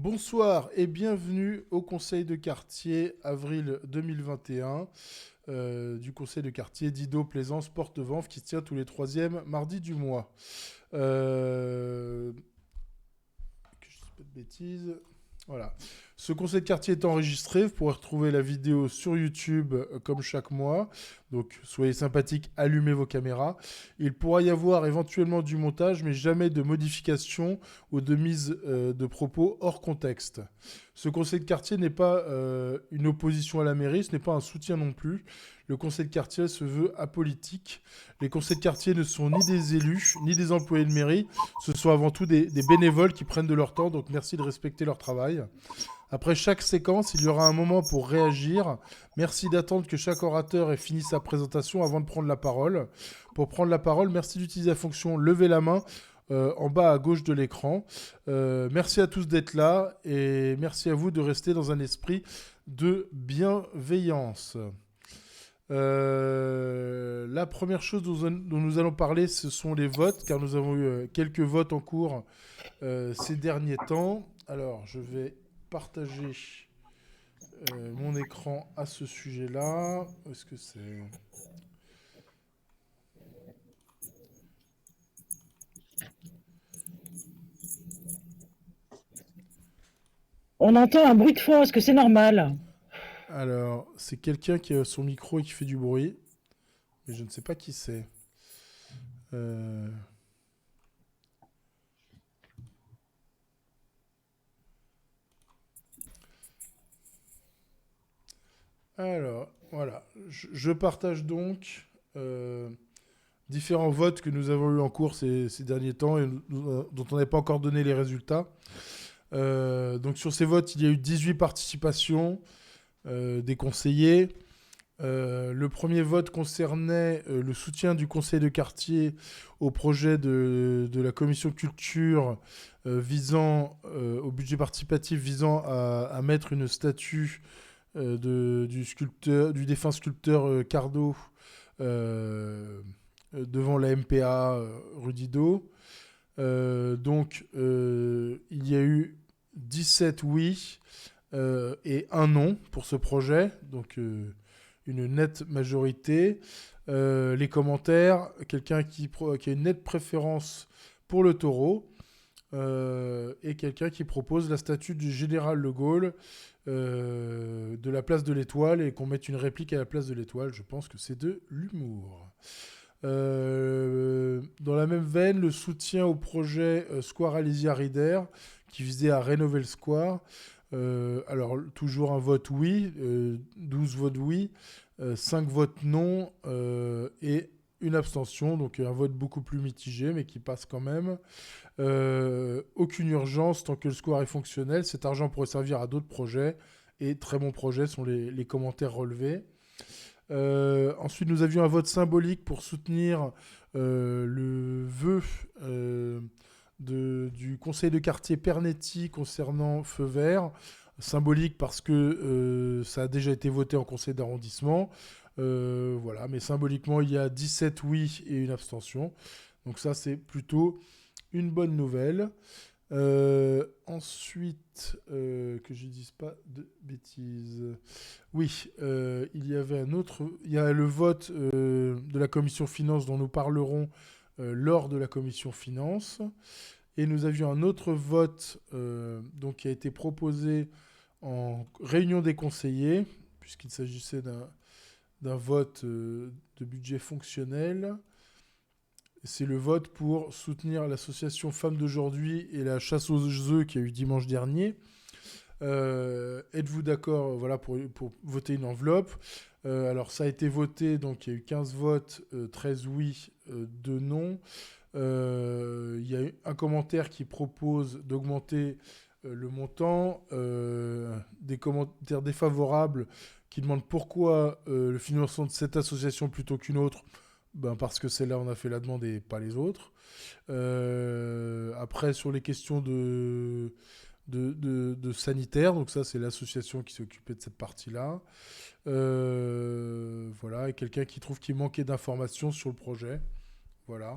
Bonsoir et bienvenue au Conseil de quartier avril 2021 du Conseil de quartier d'Ido Plaisance Porte-Vanves qui se tient tous les troisièmes mardis du mois. Que je ne dise pas de bêtises. Voilà. Ce conseil de quartier est enregistré. Vous pourrez retrouver la vidéo sur YouTube comme chaque mois. Donc soyez sympathiques, allumez vos caméras. Il pourra y avoir éventuellement du montage, mais jamais de modification ou de mise de propos hors contexte. Ce conseil de quartier n'est pas une opposition à la mairie, ce n'est pas un soutien non plus. Le conseil de quartier se veut apolitique. Les conseils de quartier ne sont ni des élus, ni des employés de mairie. Ce sont avant tout des bénévoles qui prennent de leur temps, donc merci de respecter leur travail. Après chaque séquence, il y aura un moment pour réagir. Merci d'attendre que chaque orateur ait fini sa présentation avant de prendre la parole. Pour prendre la parole, merci d'utiliser la fonction lever la main en bas à gauche de l'écran. Merci à tous d'être là et merci à vous de rester dans un esprit de bienveillance. La première chose dont nous allons parler, ce sont les votes, car nous avons eu quelques votes en cours ces derniers temps. Alors, je vais partager mon écran à ce sujet-là. Où est-ce que c'est? On entend un bruit de fond, est-ce que c'est normal? Alors, c'est quelqu'un qui a son micro et qui fait du bruit, mais je ne sais pas qui c'est. Euh, Alors, voilà. Je partage donc différents votes que nous avons eu en cours ces derniers temps et dont on n'avait pas encore donné les résultats. Donc sur ces votes, il y a eu 18 participations des conseillers. Le premier vote concernait le soutien du conseil de quartier au projet de la commission culture au budget participatif visant à mettre une statue du défunt sculpteur Cardo devant la MPA rue Didot. Il y a eu 17 oui et un non pour ce projet, donc une nette majorité. Les commentaires, quelqu'un qui a une nette préférence pour le taureau, et quelqu'un qui propose la statue du général de Gaulle de la place de l'Étoile et qu'on mette une réplique à la place de l'Étoile. Je pense que c'est de l'humour. Dans la même veine, le soutien au projet Square Alésia Rider, qui visait à rénover le square. Alors, toujours un vote oui, 12 votes oui, 5 votes non et une abstention, donc un vote beaucoup plus mitigé, mais qui passe quand même. Aucune urgence tant que le square est fonctionnel. Cet argent pourrait servir à d'autres projets, et très bons projets sont les commentaires relevés. Ensuite, nous avions un vote symbolique pour soutenir le vœu du conseil de quartier Pernetti concernant Feu Vert. Symbolique parce que ça a déjà été voté en conseil d'arrondissement. Voilà, mais symboliquement, il y a 17 oui et une abstention. Donc ça, c'est plutôt une bonne nouvelle. Ensuite, que je ne dise pas de bêtises. Oui, il y avait un autre. Il y a le vote de la commission finance dont nous parlerons lors de la commission finance. Et nous avions un autre vote donc, qui a été proposé en réunion des conseillers, puisqu'il s'agissait d'un vote de budget fonctionnel. C'est le vote pour soutenir l'association Femmes d'aujourd'hui et la chasse aux œufs qui a eu dimanche dernier. Êtes-vous d'accord voilà, pour voter une enveloppe Alors ça a été voté, donc il y a eu 15 votes, 13 oui, 2 non. Il y a eu un commentaire qui propose d'augmenter le montant, des commentaires défavorables qui demandent pourquoi le financement de cette association plutôt qu'une autre. Ben parce que celle-là, on a fait la demande et pas les autres. Après, sur les questions de sanitaire, donc ça, c'est l'association qui s'est occupée de cette partie-là. Voilà, et quelqu'un qui trouve qu'il manquait d'informations sur le projet. Voilà.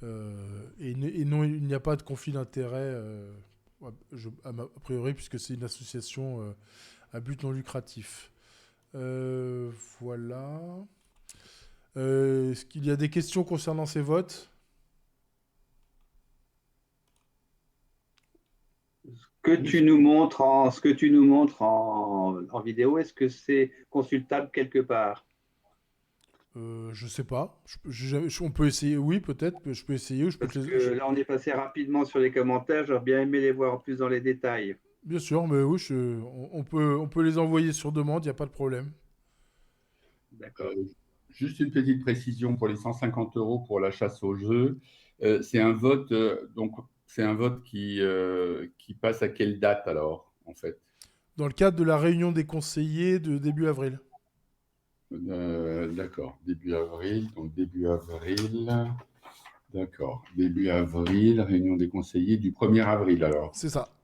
Et non, il n'y a pas de conflit d'intérêt. A priori, puisque c'est une association à but non lucratif. Voilà. Est-ce qu'il y a des questions concernant ces votes? Ce que tu nous montres en vidéo, est-ce que c'est consultable quelque part? Je sais pas. On peut essayer. Oui, peut-être. Je peux essayer ou je peux Parce te que les. là, on est passé rapidement sur les commentaires. J'aurais bien aimé les voir plus dans les détails. Bien sûr, mais oui, on peut les envoyer sur demande. Il n'y a pas de problème. D'accord. Juste une petite précision pour les 150 euros pour la chasse aux œufs. C'est un vote, donc c'est un vote qui passe à quelle date alors, en fait? Dans le cadre de la réunion des conseillers de début avril. D'accord, début avril, donc début avril. D'accord, début avril, réunion des conseillers du 1er avril alors. C'est ça.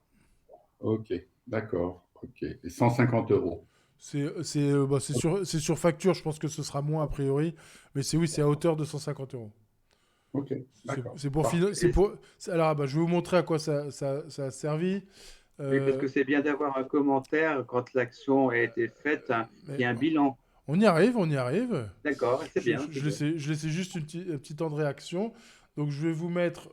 Ok, d'accord, ok. Et 150 euros. C'est sur facture. Je pense que ce sera moins a priori. Mais oui, c'est à hauteur de 150 euros. Ok, d'accord. C'est pour Parfait. Alors, je vais vous montrer à quoi ça a servi. Oui, parce que c'est bien d'avoir un commentaire quand l'action a été faite, hein, qu'il y ait un bilan. On y arrive, on y arrive. D'accord, c'est bien. Je laissais juste un petit temps de réaction. Donc, je vais vous mettre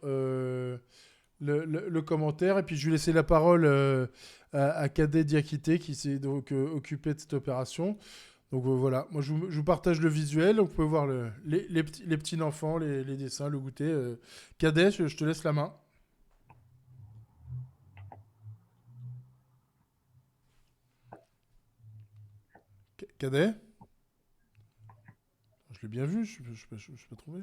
le commentaire et puis je vais laisser la parole à Cadet Diakité qui s'est donc occupé de cette opération. Donc voilà, moi je vous partage le visuel, donc vous pouvez voir les petits enfants, les dessins, le goûter. Cadet, je te laisse la main. Cadet? Je l'ai bien vu, je ne peux pas trouver.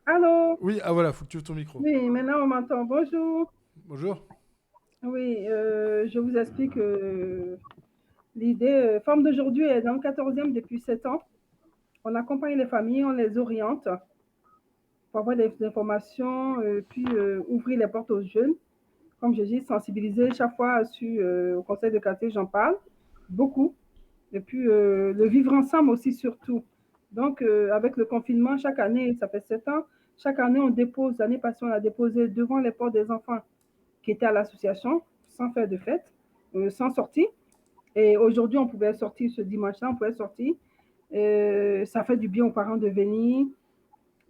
Allô? Oui, ah voilà, faut que tu ouvres ton micro. Oui, maintenant on m'entend. Bonjour. Bonjour. Oui, je vous explique l'idée. Forme d'aujourd'hui est dans le 14e depuis 7 ans. On accompagne les familles, on les oriente pour avoir des informations, puis ouvrir les portes aux jeunes. Comme je dis, sensibiliser chaque fois au conseil de quartier, j'en parle beaucoup. Et puis le vivre ensemble aussi surtout. Donc avec le confinement, chaque année, ça fait 7 ans, chaque année on dépose, l'année passée on a déposé devant les portes des enfants qui étaient à l'association, sans faire de fête, sans sortie. Et aujourd'hui on pouvait sortir ce dimanche-là, on pouvait sortir. Ça fait du bien aux parents de venir,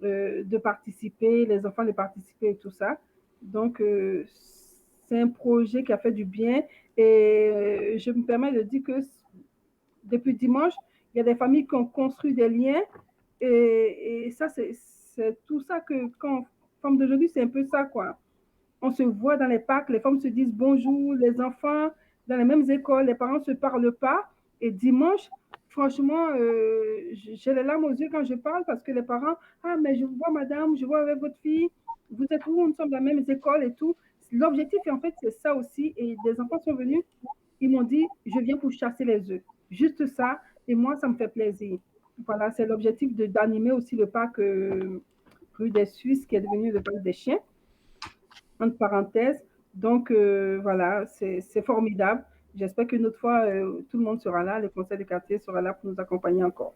de participer, les enfants de participer et tout ça. Donc c'est un projet qui a fait du bien et je me permets de dire que depuis dimanche, il y a des familles qui ont construit des liens. Et ça, c'est tout ça que, quand Femme d'aujourd'hui, c'est un peu ça, quoi. On se voit dans les parcs, les femmes se disent bonjour, les enfants, dans les mêmes écoles, les parents ne se parlent pas. Et dimanche, franchement, j'ai les larmes aux yeux quand je parle parce que les parents, ah, mais je vous vois, madame, je vois avec votre fille, vous êtes où, nous sommes dans la même école et tout. L'objectif, en fait, c'est ça aussi. Et des enfants sont venus, ils m'ont dit, je viens pour chasser les œufs. Juste ça. Et moi, ça me fait plaisir. Voilà, c'est l'objectif d'animer aussi le parc rue des Suisses qui est devenu le parc des chiens, entre parenthèses. Donc, voilà, c'est formidable. J'espère qu'une autre fois, tout le monde sera là, le conseil de quartier sera là pour nous accompagner encore.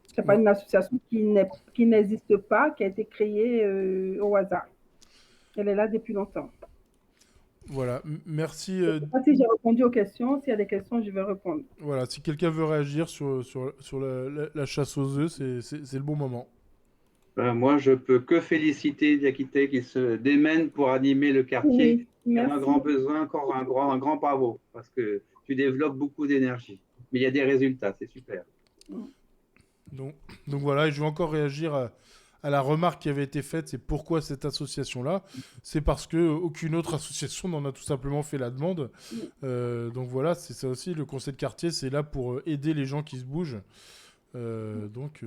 Ce n'est pas une association qui n'existe pas, qui a été créée au hasard. Elle est là depuis longtemps. Voilà, merci. Je ne sais pas si j'ai répondu aux questions. S'il y a des questions, je vais répondre. Voilà, si quelqu'un veut réagir sur la chasse aux œufs, c'est le bon moment. Moi, je peux que féliciter Diakité qui se démène pour animer le quartier. Oui, Il y a merci. un grand besoin, encore un grand bravo, parce que tu développes beaucoup d'énergie. Mais il y a des résultats, c'est super. Donc voilà, et je vais encore réagir à la remarque qui avait été faite, c'est pourquoi cette association-là. C'est parce que aucune autre association n'en a tout simplement fait la demande. Donc voilà, c'est ça aussi, le conseil de quartier, c'est là pour aider les gens qui se bougent. Donc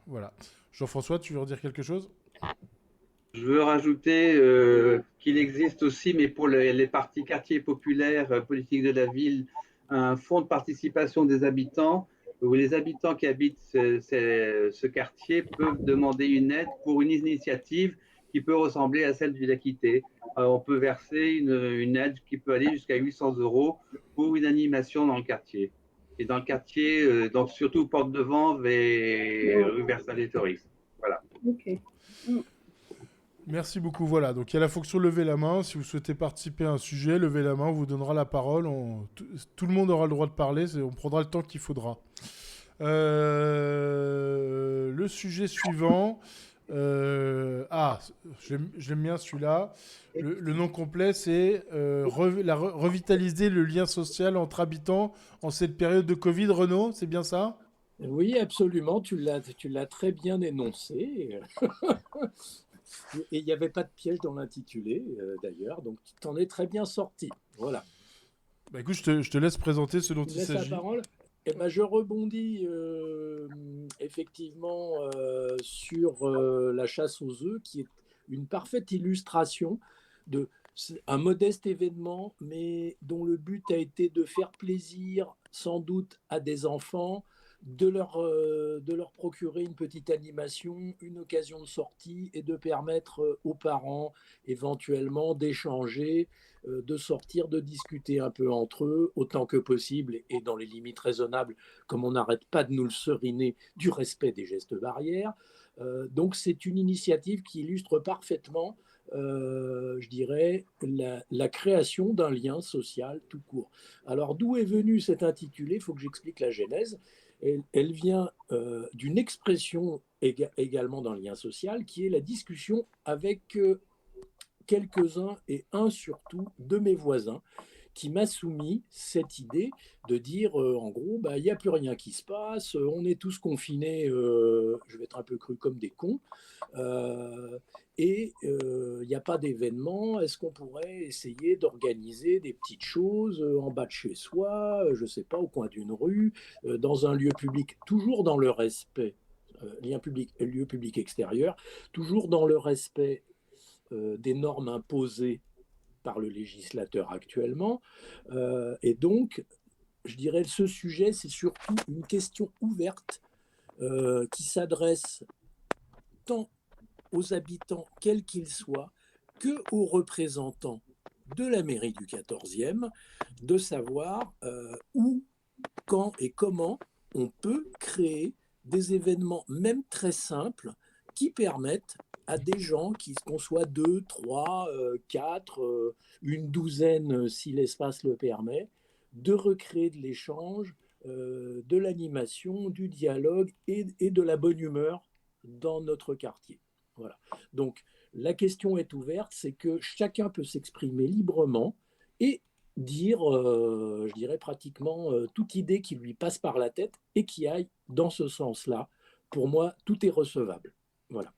voilà. Jean-François, tu veux redire quelque chose? Je veux rajouter qu'il existe aussi, mais pour les partis quartiers populaires, politiques de la ville, un fonds de participation des habitants où les habitants qui habitent ce quartier peuvent demander une aide pour une initiative qui peut ressembler à celle du Laquité. On peut verser une aide qui peut aller jusqu'à 800 euros pour une animation dans le quartier. Et dans le quartier, donc surtout Porte de Vanves et rue Versailles-les-Touristes. Voilà. Ok. Merci beaucoup. Voilà, donc il y a la fonction lever la main. Si vous souhaitez participer à un sujet, levez la main, on vous donnera la parole. Tout le monde aura le droit de parler, on prendra le temps qu'il faudra. Le sujet suivant. Je l'aime bien celui-là. Le nom complet, c'est revitaliser le lien social entre habitants en cette période de Covid. Renaud, c'est bien ça? Oui, absolument, tu l'as très bien énoncé. Et il n'y avait pas de piège dans l'intitulé, d'ailleurs, donc tu t'en es très bien sorti. Voilà. Bah écoute, je te laisse présenter ce dont Je il laisse la s'agit. parole. Eh ben, je rebondis effectivement sur la chasse aux œufs, qui est une parfaite illustration de un modeste événement, mais dont le but a été de faire plaisir sans doute à des enfants, de leur procurer une petite animation, une occasion de sortie et de permettre aux parents éventuellement d'échanger, de sortir, de discuter un peu entre eux autant que possible et dans les limites raisonnables, comme on n'arrête pas de nous le seriner du respect des gestes barrières. Donc c'est une initiative qui illustre parfaitement je dirais, la création d'un lien social tout court. Alors, d'où est venu cet intitulé? Il faut que j'explique la genèse. Elle vient d'une expression également d'un lien social, qui est la discussion avec quelques-uns et un surtout de mes voisins, qui m'a soumis cette idée de dire, en gros, bah, il n'y a plus rien qui se passe, on est tous confinés, je vais être un peu cru comme des cons, et il n'y a pas d'événement, est-ce qu'on pourrait essayer d'organiser des petites choses en bas de chez soi, je ne sais pas, au coin d'une rue, dans un lieu public, toujours dans le respect, lieu public extérieur, toujours dans le respect des normes imposées par le législateur actuellement. Et donc, je dirais, ce sujet, c'est surtout une question ouverte qui s'adresse tant aux habitants, quels qu'ils soient, que aux représentants de la mairie du 14e, de savoir où, quand et comment on peut créer des événements, même très simples, qui permettent à des gens, qu'on soit 2, 3, 4, une douzaine si l'espace le permet, de recréer de l'échange, de l'animation, du dialogue et de la bonne humeur dans notre quartier. Voilà. Donc la question est ouverte, c'est que chacun peut s'exprimer librement et dire, je dirais pratiquement toute idée qui lui passe par la tête et qui aille dans ce sens-là. Pour moi, tout est recevable. Voilà.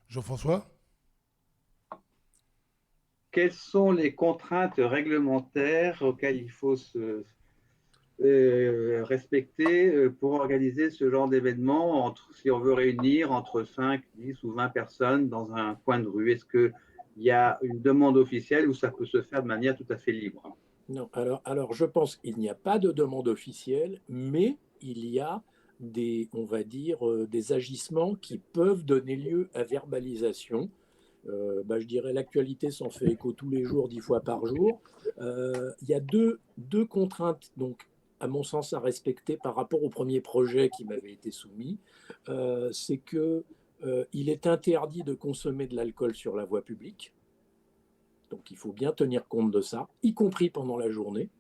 Jean-François? Quelles sont les contraintes réglementaires auxquelles il faut se respecter pour organiser ce genre d'événement, si on veut réunir entre 5, 10 ou 20 personnes dans un coin de rue? Est-ce qu'il y a une demande officielle ou ça peut se faire de manière tout à fait libre? Non, alors je pense qu'il n'y a pas de demande officielle, mais il y a on va dire, des agissements qui peuvent donner lieu à verbalisation. Je dirais l'actualité s'en fait écho tous les jours, 10 fois par jour. Il y a deux contraintes, donc, à mon sens, à respecter par rapport au premier projet qui m'avait été soumis. C'est qu'il est interdit de consommer de l'alcool sur la voie publique. Donc il faut bien tenir compte de ça, y compris pendant la journée.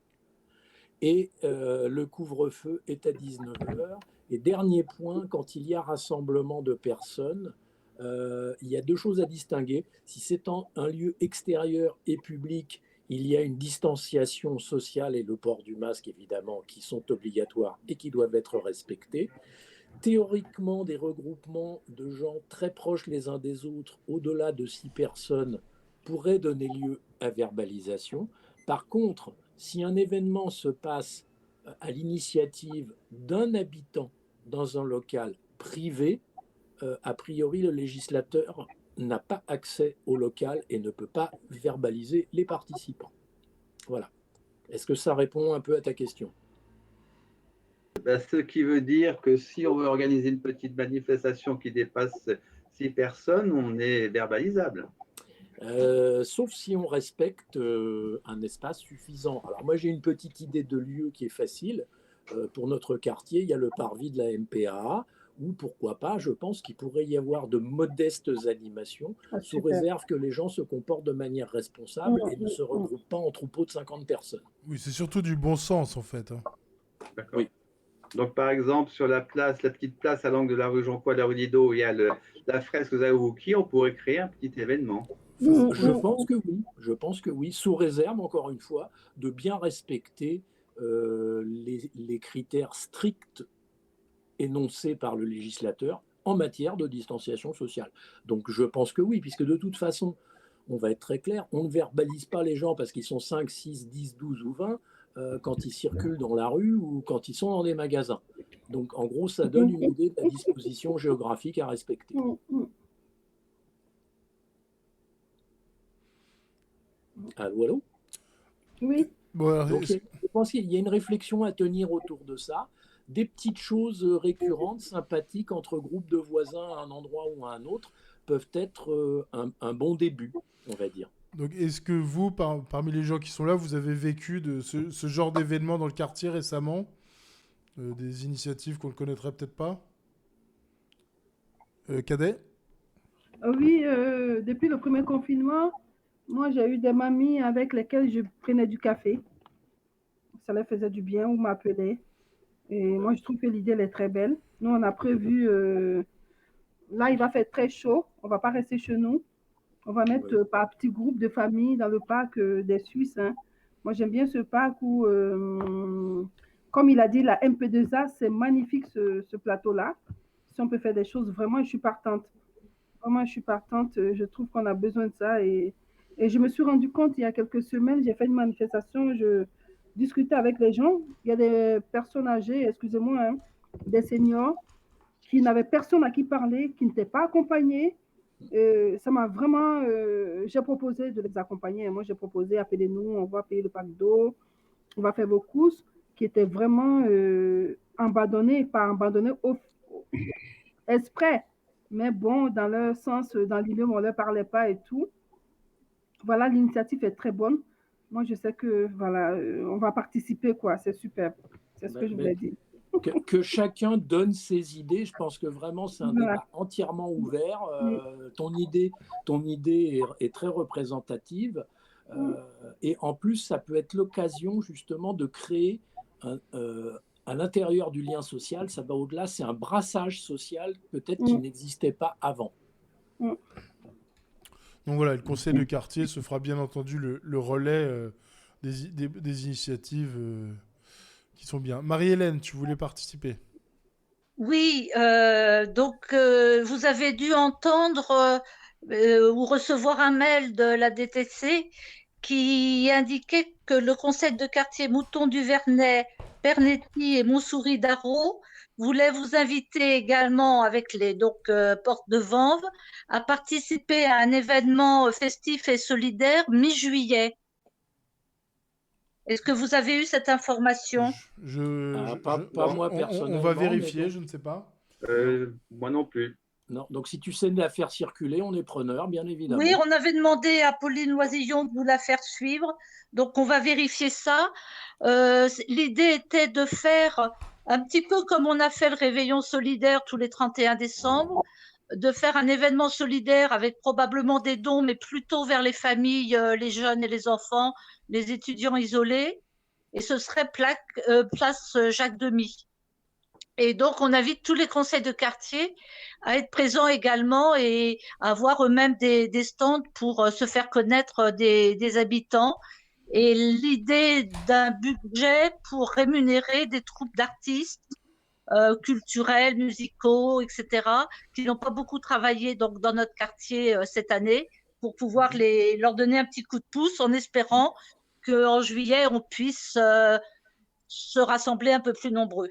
Et le couvre-feu est à 19h. Et dernier point, quand il y a rassemblement de personnes, il y a deux choses à distinguer. Si c'est un lieu extérieur et public, il y a une distanciation sociale et le port du masque, évidemment, qui sont obligatoires et qui doivent être respectés. Théoriquement, des regroupements de gens très proches les uns des autres, au-delà de 6 personnes, pourraient donner lieu à verbalisation. Par contre, si un événement se passe à l'initiative d'un habitant dans un local privé, a priori, le législateur n'a pas accès au local et ne peut pas verbaliser les participants. Voilà. Est-ce que ça répond un peu à ta question? Ce qui veut dire que si on veut organiser une petite manifestation qui dépasse 6 personnes, on est verbalisable. Sauf si on respecte un espace suffisant. Alors moi j'ai une petite idée de lieu qui est facile. Pour notre quartier, il y a le parvis de la MPAA ou pourquoi pas, je pense qu'il pourrait y avoir de modestes animations, Ah, sous super. réserve que les gens se comportent de manière responsable et ne se Mm. regroupent pas en troupeau de 50 personnes. Oui, c'est surtout du bon sens en fait, hein. D'accord. Oui. Donc, par exemple, sur la place, la petite place à l'angle de la rue Jean-Paul et la rue Didot, il y a la fresque Zaouki, on pourrait créer un petit événement. Enfin, Je pense que oui, je pense que oui, sous réserve, encore une fois, de bien respecter les critères stricts énoncés par le législateur en matière de distanciation sociale. Donc je pense que oui, puisque de toute façon, on va être très clair, on ne verbalise pas les gens parce qu'ils sont 5, 6, 10, 12 ou 20 quand ils circulent dans la rue ou quand ils sont dans des magasins. Donc en gros, ça donne une idée de la disposition géographique à respecter. Allô, allô? Oui, bon, alors, Donc, je pense qu'il y a une réflexion à tenir autour de ça, des petites choses récurrentes, sympathiques entre groupes de voisins à un endroit ou à un autre peuvent être un bon début, on va dire. donc est-ce que vous, parmi les gens qui sont là, vous avez vécu de ce genre d'événement dans le quartier récemment? Des initiatives qu'on ne connaîtrait peut-être pas? Cadet? oui, depuis le premier confinement, moi j'ai eu des mamies avec lesquelles je prenais du café. Ça leur faisait du bien ou m'appelaient. Et moi je trouve que l'idée elle est très belle. Nous on a prévu, là il va faire très chaud, on va pas rester chez nous. On va mettre Oui. par petits groupes de familles dans le parc des Suisses, hein. Moi j'aime bien ce parc où, comme il a dit, la MP2A, c'est magnifique ce plateau-là. Si on peut faire des choses, vraiment je suis partante. Vraiment, je suis partante. Je trouve qu'on a besoin de ça. Et je me suis rendu compte il y a quelques semaines, j'ai fait une manifestation, je discutais avec les gens. Il y a des personnes âgées, excusez-moi, hein, des seniors, qui n'avaient personne à qui parler, qui n'étaient pas accompagnés. Ça m'a vraiment. J'ai proposé de les accompagner. Moi, j'ai proposé appelez-nous, on va payer le pack d'eau, on va faire vos courses, qui étaient vraiment abandonnés, pas abandonnés exprès. Mais bon, dans leur sens, dans l'immeuble, on ne leur parlait pas et tout. Voilà, l'initiative est très bonne. Moi, je sais que voilà, on va participer, quoi. C'est super. C'est ce que je voulais dire. Que chacun donne ses idées. Je pense que vraiment c'est un Voilà. débat entièrement ouvert. Ton idée est très représentative. Et en plus, ça peut être l'occasion justement de créer à l'intérieur du lien social, ça va au-delà, c'est un brassage social peut-être qui n'existait pas avant. Donc voilà, le conseil de quartier se fera bien entendu le relais des initiatives qui sont bien. Marie-Hélène, tu voulais participer? Oui, donc vous avez dû entendre ou recevoir un mail de la DTC qui indiquait que le conseil de quartier Mouton du Vernet, Pernetti et Montsouris-Darro voulait vous inviter également avec les portes de Vanves à participer à un événement festif et solidaire mi-juillet. Est-ce que vous avez eu cette information? Pas moi personnellement. On va vérifier, je ne sais pas. Moi non plus. Non, donc si tu sais la faire circuler, on est preneur, bien évidemment. Oui, on avait demandé à Pauline Loisillon de nous la faire suivre, donc on va vérifier ça. L'idée était de faire un petit peu comme on a fait le réveillon solidaire tous les 31 décembre, de faire un événement solidaire avec probablement des dons, mais plutôt vers les familles, les jeunes et les enfants, les étudiants isolés. Et ce serait place Jacques Demy. Et donc, on invite tous les conseils de quartier à être présents également et à avoir eux-mêmes des stands pour se faire connaître des habitants. Et l'idée d'un budget pour rémunérer des troupes d'artistes culturels, musicaux, etc., qui n'ont pas beaucoup travaillé donc, dans notre quartier cette année, pour pouvoir leur donner un petit coup de pouce en espérant qu'en juillet, on puisse se rassembler un peu plus nombreux.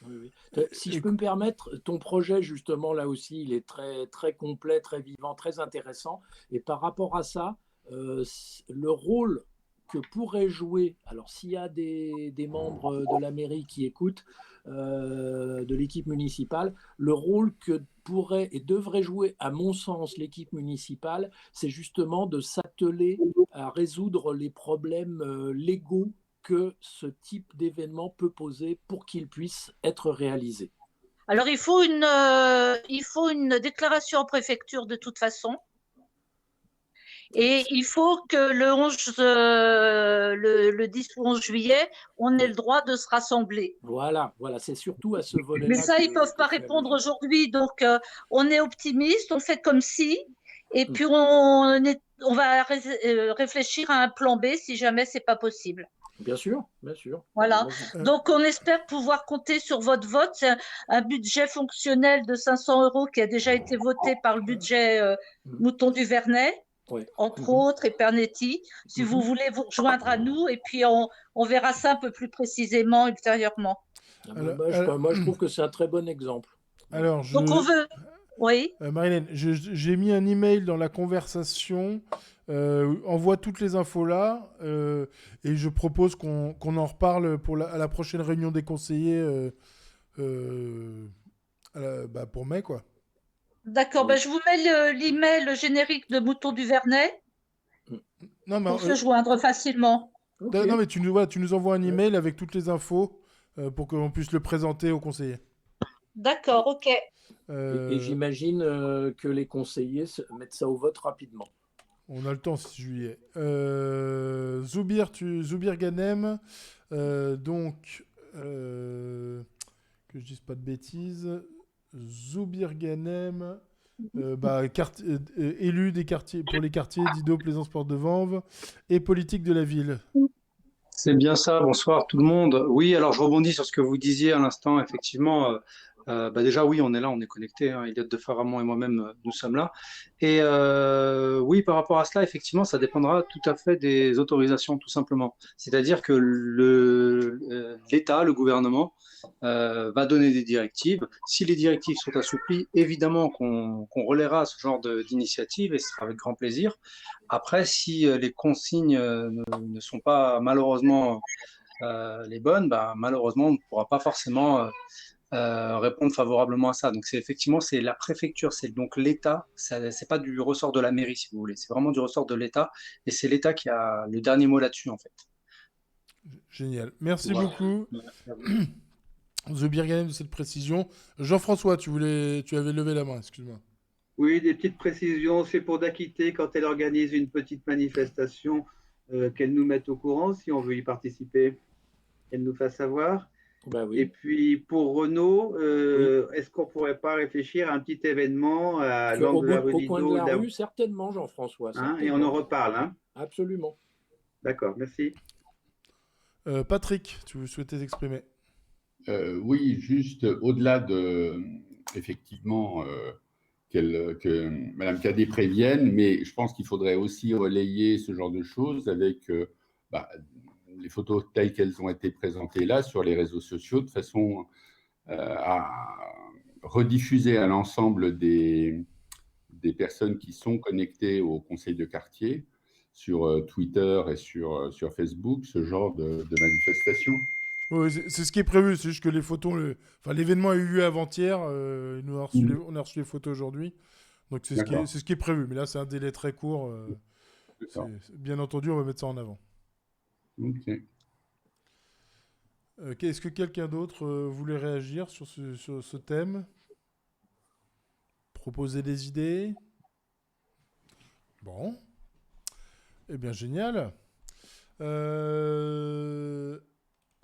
Oui. Si je peux me permettre, ton projet, justement, là aussi, il est très, très complet, très vivant, très intéressant. Et par rapport à ça, le rôle que pourrait jouer, alors s'il y a des membres de la mairie qui écoutent, de l'équipe municipale, le rôle que pourrait et devrait jouer, à mon sens, l'équipe municipale, c'est justement de s'atteler à résoudre les problèmes légaux que ce type d'événement peut poser pour qu'il puisse être réalisé. Alors, il faut une déclaration en préfecture de toute façon. Et il faut que le 10 ou 11 juillet, on ait le droit de se rassembler. Voilà, c'est surtout à ce volet-là. Mais ça, ils ne peuvent pas répondre aujourd'hui. Donc, on est optimiste, on fait comme si. Et puis, on va réfléchir à un plan B si jamais ce n'est pas possible. Bien sûr, bien sûr. Voilà. Donc, on espère pouvoir compter sur votre vote. C'est un budget fonctionnel de 500 € qui a déjà été voté par le budget Mouton du Vernet, entre autres, et Pernetti. Si vous voulez vous rejoindre à nous, et puis on verra ça un peu plus précisément ultérieurement. Moi, je trouve que c'est un très bon exemple. Alors, donc, on veut... Oui. Marilène, j'ai mis un email dans la conversation. Envoie toutes les infos là et je propose qu'on en reparle à la prochaine réunion des conseillers pour mai, quoi. D'accord, je vous mets l'email générique de Mouton du Vernet pour se joindre facilement. Okay. Non, mais tu nous envoies un email avec toutes les infos pour qu'on puisse le présenter aux conseillers. D'accord, ok. Et j'imagine que les conseillers mettent ça au vote rapidement. On a le temps, 6 juillet. Zoubir Ganem, donc, que je dise pas de bêtises, Zoubir Ganem, élu des quartiers, pour les quartiers d'Ido, Plaisance, Porte de Vanves, et politique de la ville. C'est bien ça, bonsoir tout le monde. Oui, alors je rebondis sur ce que vous disiez à l'instant, effectivement. Déjà, oui, on est là, on est connectés. Hein. Iliad de Faramond et moi-même, nous sommes là. Et oui, par rapport à cela, effectivement, ça dépendra tout à fait des autorisations, tout simplement. C'est-à-dire que l'État, le gouvernement, va donner des directives. Si les directives sont assouplies, évidemment qu'on relaiera ce genre d'initiative et ce sera avec grand plaisir. Après, si les consignes ne sont pas malheureusement les bonnes, malheureusement, on ne pourra pas forcément répondre favorablement à ça. Donc c'est la préfecture, c'est donc l'État, c'est pas du ressort de la mairie si vous voulez, c'est vraiment du ressort de l'État et c'est l'État qui a le dernier mot là-dessus en fait. Génial, merci beaucoup. Zoubir Ganem de cette précision. Jean-François, tu avais levé la main, excuse-moi. Oui, des petites précisions, c'est pour Daquité quand elle organise une petite manifestation, qu'elle nous mette au courant si on veut y participer, qu'elle nous fasse savoir. Oui. Et puis pour Renaud, est-ce qu'on ne pourrait pas réfléchir à un petit événement à l'angle de la rue Au Didot, coin de la rue, certainement, Jean-François. Et on en reparle. Hein. Absolument. D'accord, merci. Patrick, tu souhaitais t'exprimer? Oui, juste au-delà de, effectivement, que Mme Cadet prévienne, mais je pense qu'il faudrait aussi relayer ce genre de choses avec les photos telles qu'elles ont été présentées là sur les réseaux sociaux, de façon à rediffuser à l'ensemble des personnes qui sont connectées au conseil de quartier sur Twitter et sur Facebook, ce genre de manifestation. Oui, c'est ce qui est prévu, c'est juste que les photos, l'événement a eu lieu avant-hier, on a reçu les photos aujourd'hui, donc c'est ce qui est prévu, mais là c'est un délai très court, bien entendu on va mettre ça en avant. Ok. Est-ce que quelqu'un d'autre voulait réagir sur ce thème? Proposer des idées? Bon. Eh bien, génial.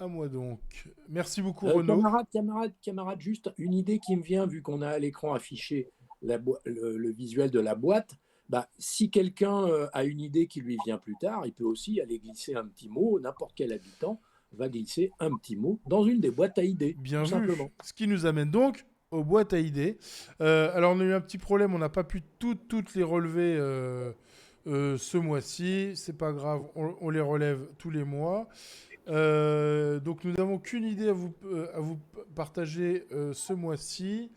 À moi donc. Merci beaucoup, Renaud. Camarade, juste une idée qui me vient, vu qu'on a à l'écran affiché le visuel de la boîte. Si quelqu'un a une idée qui lui vient plus tard, il peut aussi aller glisser un petit mot. N'importe quel habitant va glisser un petit mot dans une des boîtes à idées. Bien vu. Simplement. Ce qui nous amène donc aux boîtes à idées. Alors, on a eu un petit problème. On n'a pas pu toutes les relever ce mois-ci. C'est pas grave. On les relève tous les mois. Donc, nous n'avons qu'une idée à vous partager ce mois-ci.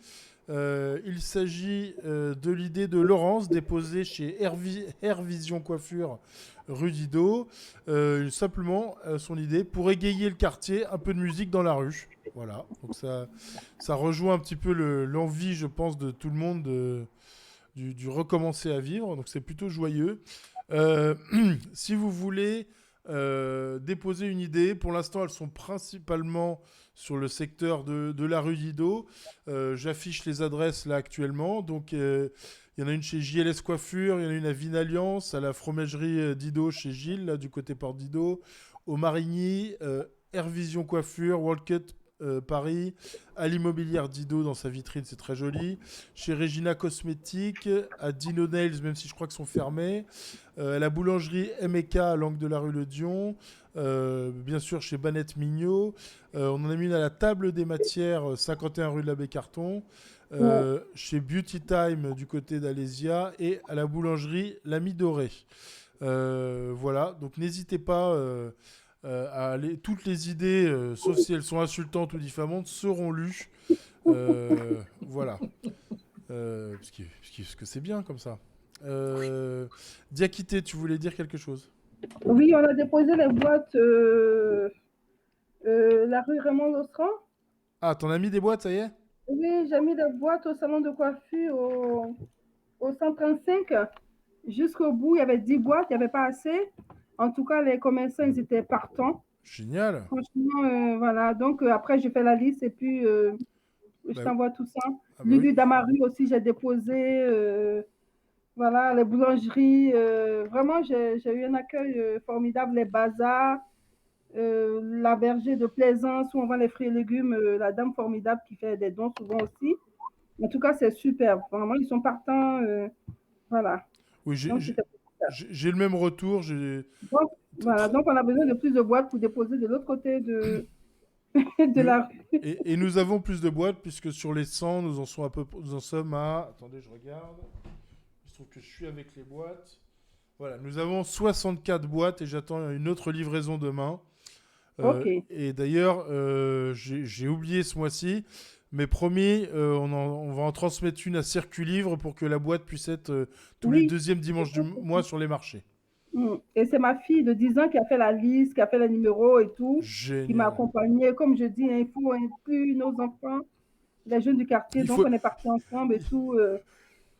Il s'agit de l'idée de Laurence déposée chez Air Vision Coiffure rue Didot. Simplement, son idée pour égayer le quartier, un peu de musique dans la rue. Voilà. Donc ça rejoint un petit peu l'envie, je pense, de tout le monde du recommencer à vivre. Donc c'est plutôt joyeux. Si vous voulez déposer une idée. Pour l'instant, elles sont principalement sur le secteur de la rue Didot. J'affiche les adresses là actuellement. Donc, il y en a une chez JLS Coiffure, il y en a une à Vinalliance, à la fromagerie Didot chez Gilles, là, du côté Porte Didot, au Marigny, Airvision Coiffure, World Cut Paris, à l'immobilière Didot dans sa vitrine, c'est très joli. Chez Regina Cosmétiques, à Dino Nails, même si je crois qu'ils sont fermés. À la boulangerie M&K à l'angle de la rue Le Dion. Bien sûr, chez Banette Mignot. On en a mis une à la table des matières, 51 rue de l'Abbé Carton. Chez Beauty Time du côté d'Alésia. Et à la boulangerie L'Ami Doré. Voilà, donc n'hésitez pas. Toutes les idées, sauf si elles sont insultantes ou diffamantes, seront lues. Voilà. Parce que c'est bien comme ça. Diakité, tu voulais dire quelque chose? Oui, on a déposé les boîtes la rue Raymond Lostran. Ah, t'en as mis des boîtes, ça y est? Oui, j'ai mis des boîtes au salon de coiffure au 135. Jusqu'au bout, il y avait 10 boîtes, il n'y avait pas assez. En tout cas, les commerçants, ils étaient partants. Génial. Franchement, voilà. Donc, après, je fais la liste et puis je Bah, t'envoie tout ça. ah bah Lulu oui. Damari aussi, j'ai déposé. Voilà, les boulangeries. Vraiment, j'ai eu un accueil formidable. Les bazars, la berger de Plaisance où on vend les fruits et légumes. La dame formidable qui fait des dons souvent aussi. En tout cas, c'est superbe. Vraiment, ils sont partants. Voilà. Oui, Donc, c'était super. j'ai le même retour. Donc, voilà. Donc, on a besoin de plus de boîtes pour déposer de l'autre côté de la rue. Et nous avons plus de boîtes puisque sur les 100, nous en sommes à... Attendez, je regarde. Il se trouve que je suis avec les boîtes. Voilà, nous avons 64 boîtes et j'attends une autre livraison demain. Ok. Et d'ailleurs, j'ai oublié ce mois-ci, mais promis, on va en transmettre une à Circulivre pour que la boîte puisse être tous les Oui. deuxièmes dimanches du mois sur les marchés. Et c'est ma fille de 10 ans qui a fait la liste, qui a fait les numéros et tout, qui m'a Génial. accompagnée. Comme je dis, il faut inclure nos enfants, les jeunes du quartier. Il Donc, faut, on est partis ensemble et tout.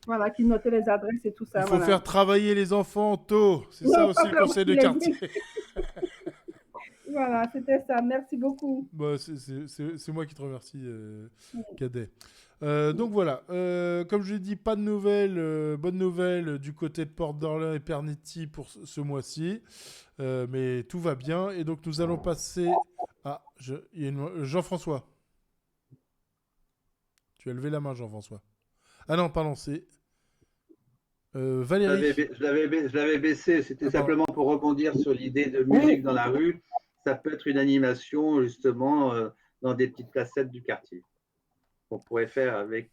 Voilà, qui notait les adresses et tout ça. il faut Voilà. faire travailler les enfants tôt. C'est ça Non, aussi pas le conseil de travailler. quartier. Voilà, c'était ça. Merci beaucoup. Bah, c'est moi qui te remercie, Cadet. Donc voilà, comme je l'ai dit, pas de nouvelles, bonnes nouvelles du côté de Porte d'Orléans et Pernetti pour ce mois-ci, mais tout va bien. Et donc nous allons passer à Jean-François. Tu as levé la main, Jean-François. Ah non, pardon, c'est Valérie. Je l'avais baissé, c'était Ah, pardon. simplement pour rebondir sur l'idée de musique dans la rue. Ça peut être une animation justement dans des petites placettes du quartier qu'on pourrait faire avec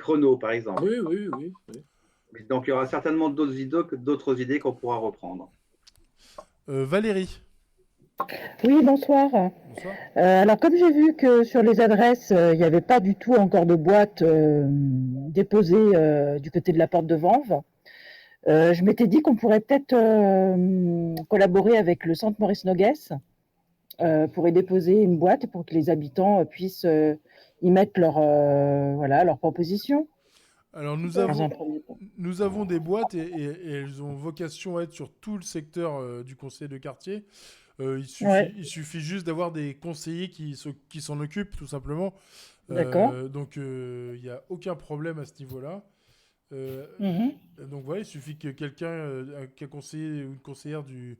Renaud par exemple. Oui. Donc il y aura certainement d'autres idées qu'on pourra reprendre. Valérie. Oui, bonsoir. Bonsoir. Alors, comme j'ai vu que sur les adresses, il n'y avait pas du tout encore de boîte déposée du côté de la porte de Vanves, je m'étais dit qu'on pourrait peut-être collaborer avec le centre Maurice Noguès pour y déposer une boîte pour que les habitants puissent y mettre leur proposition. Alors nous avons des boîtes et elles ont vocation à être sur tout le secteur du conseil de quartier. Il suffit juste d'avoir des conseillers qui s'en occupent tout simplement. D'accord. Donc il n'y a aucun problème à ce niveau-là. Donc voilà, il suffit que quelqu'un, qu'un conseiller ou une conseillère du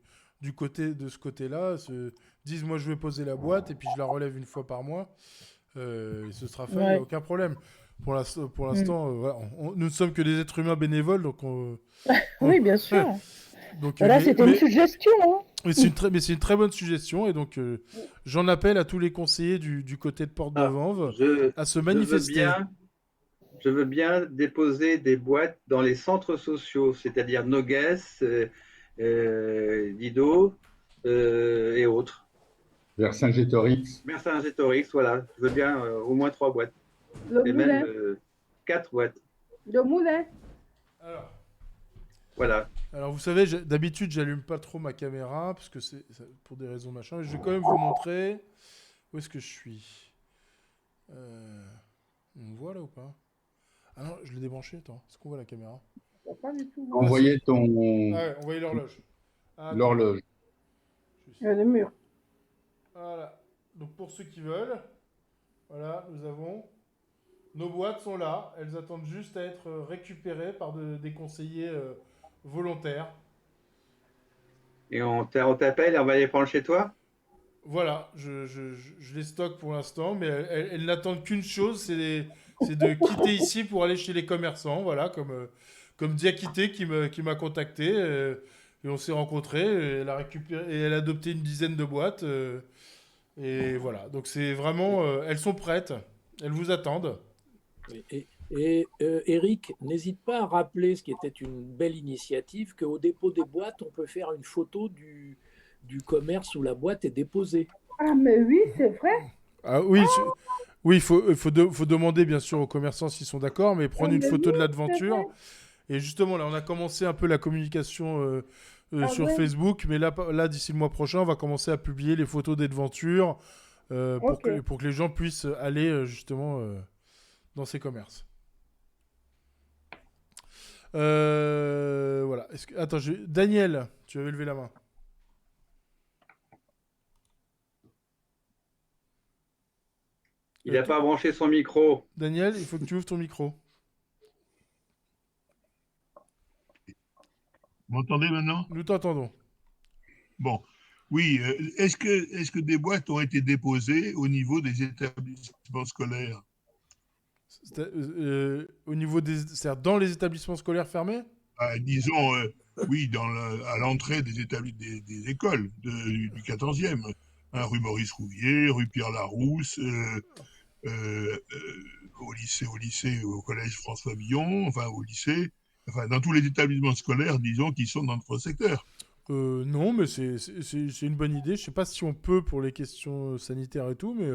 côté de ce côté-là se dise moi je vais poser la boîte et puis je la relève une fois par mois. Et ce sera fait, il n'y a aucun problème. Pour l'instant, voilà, nous ne sommes que des êtres humains bénévoles, donc oui, bien sûr. Donc, voilà, c'était une suggestion. Hein. Mais c'est une très bonne suggestion, et donc j'en appelle à tous les conseillers du côté de Porte de Vanves à se manifester. Je veux bien déposer des boîtes dans les centres sociaux, c'est-à-dire Noguès, Didot et autres. Vers Saint-Gétorix. Vers Saint-Gétorix, voilà. Je veux bien au moins 3 boîtes. Le moulin. Même 4 boîtes. Le moulin. Alors. Voilà. Alors vous savez, d'habitude j'allume pas trop ma caméra parce que c'est pour des raisons machin. Mais je vais quand même vous montrer où est-ce que je suis. On me voit là ou pas? Ah non, je l'ai débranché. Attends, est-ce qu'on voit la caméra? Pas du tout. Envoyez ton. Ah ouais, on voyait l'horloge. Attends, L'horloge. je- Le mur. Voilà. Donc pour ceux qui veulent, voilà, nous avons nos boîtes sont là. Elles attendent juste à être récupérées par des conseillers volontaires. Et on t'appelle et on va les prendre chez toi? Voilà, je les stocke pour l'instant, mais elles n'attendent qu'une chose, c'est de quitter ici pour aller chez les commerçants, voilà, comme Diakité qui m'a contacté, et on s'est rencontrés, et elle a récupéré, et elle a adopté une dizaine de boîtes, et voilà, donc c'est vraiment, elles sont prêtes, elles vous attendent. Eric, n'hésite pas à rappeler ce qui était une belle initiative, qu'au dépôt des boîtes, on peut faire une photo du commerce où la boîte est déposée. Ah, mais oui, c'est vrai. Ah oui, oui, faut demander bien sûr aux commerçants s'ils sont d'accord, mais prendre Ah, une mais photo de oui, c'est l'aventure. vrai. Et justement, là, on a commencé un peu la communication Ah sur ouais, Facebook, mais là d'ici le mois prochain, on va commencer à publier les photos des devantures ok. pour que les gens puissent aller justement dans ces commerces. Voilà. Attends, Daniel, tu avais levé la main. Il n'a pas branché son micro. Daniel, il faut que tu ouvres ton micro. Vous m'entendez maintenant? Nous t'entendons. Bon. Oui, est-ce que des boîtes ont été déposées au niveau des établissements scolaires? Au niveau c'est-à-dire dans les établissements scolaires fermés? Disons, oui, à l'entrée des écoles du 14e, hein, rue Maurice Rouvier, rue Pierre Larousse, au collège François Villon, enfin au lycée, enfin dans tous les établissements scolaires, disons, qui sont dans notre secteur. Non, mais c'est une bonne idée. Je sais pas si on peut pour les questions sanitaires et tout, mais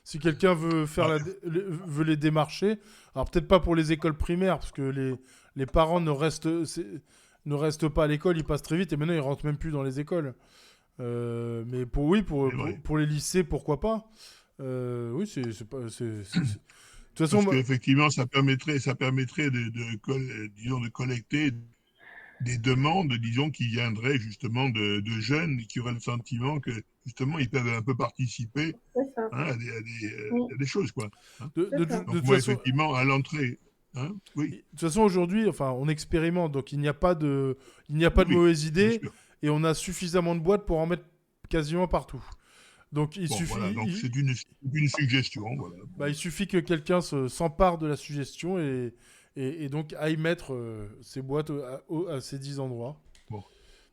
si quelqu'un veut veut les démarcher, alors peut-être pas pour les écoles primaires, parce que les parents ne restent pas à l'école, ils passent très vite et maintenant ils rentrent même plus dans les écoles. Mais pour les lycées, pourquoi pas? Oui, c'est pas. De toute façon, Parce qu'effectivement, ça permettrait disons, de collecter des demandes, disons, qui viendraient justement de jeunes qui auraient le sentiment que justement ils peuvent un peu participer, hein, à des choses, quoi. Hein. Donc moi, effectivement, à l'entrée, hein, oui. De toute façon, aujourd'hui, enfin, on expérimente, donc il n'y a pas de mauvaise idée, et on a suffisamment de boîtes pour en mettre quasiment partout. Donc il suffit. Voilà, donc c'est une suggestion. Voilà. Bah, il suffit que quelqu'un s'empare de la suggestion et donc aille mettre ses boîtes à ces 10 endroits. Bon,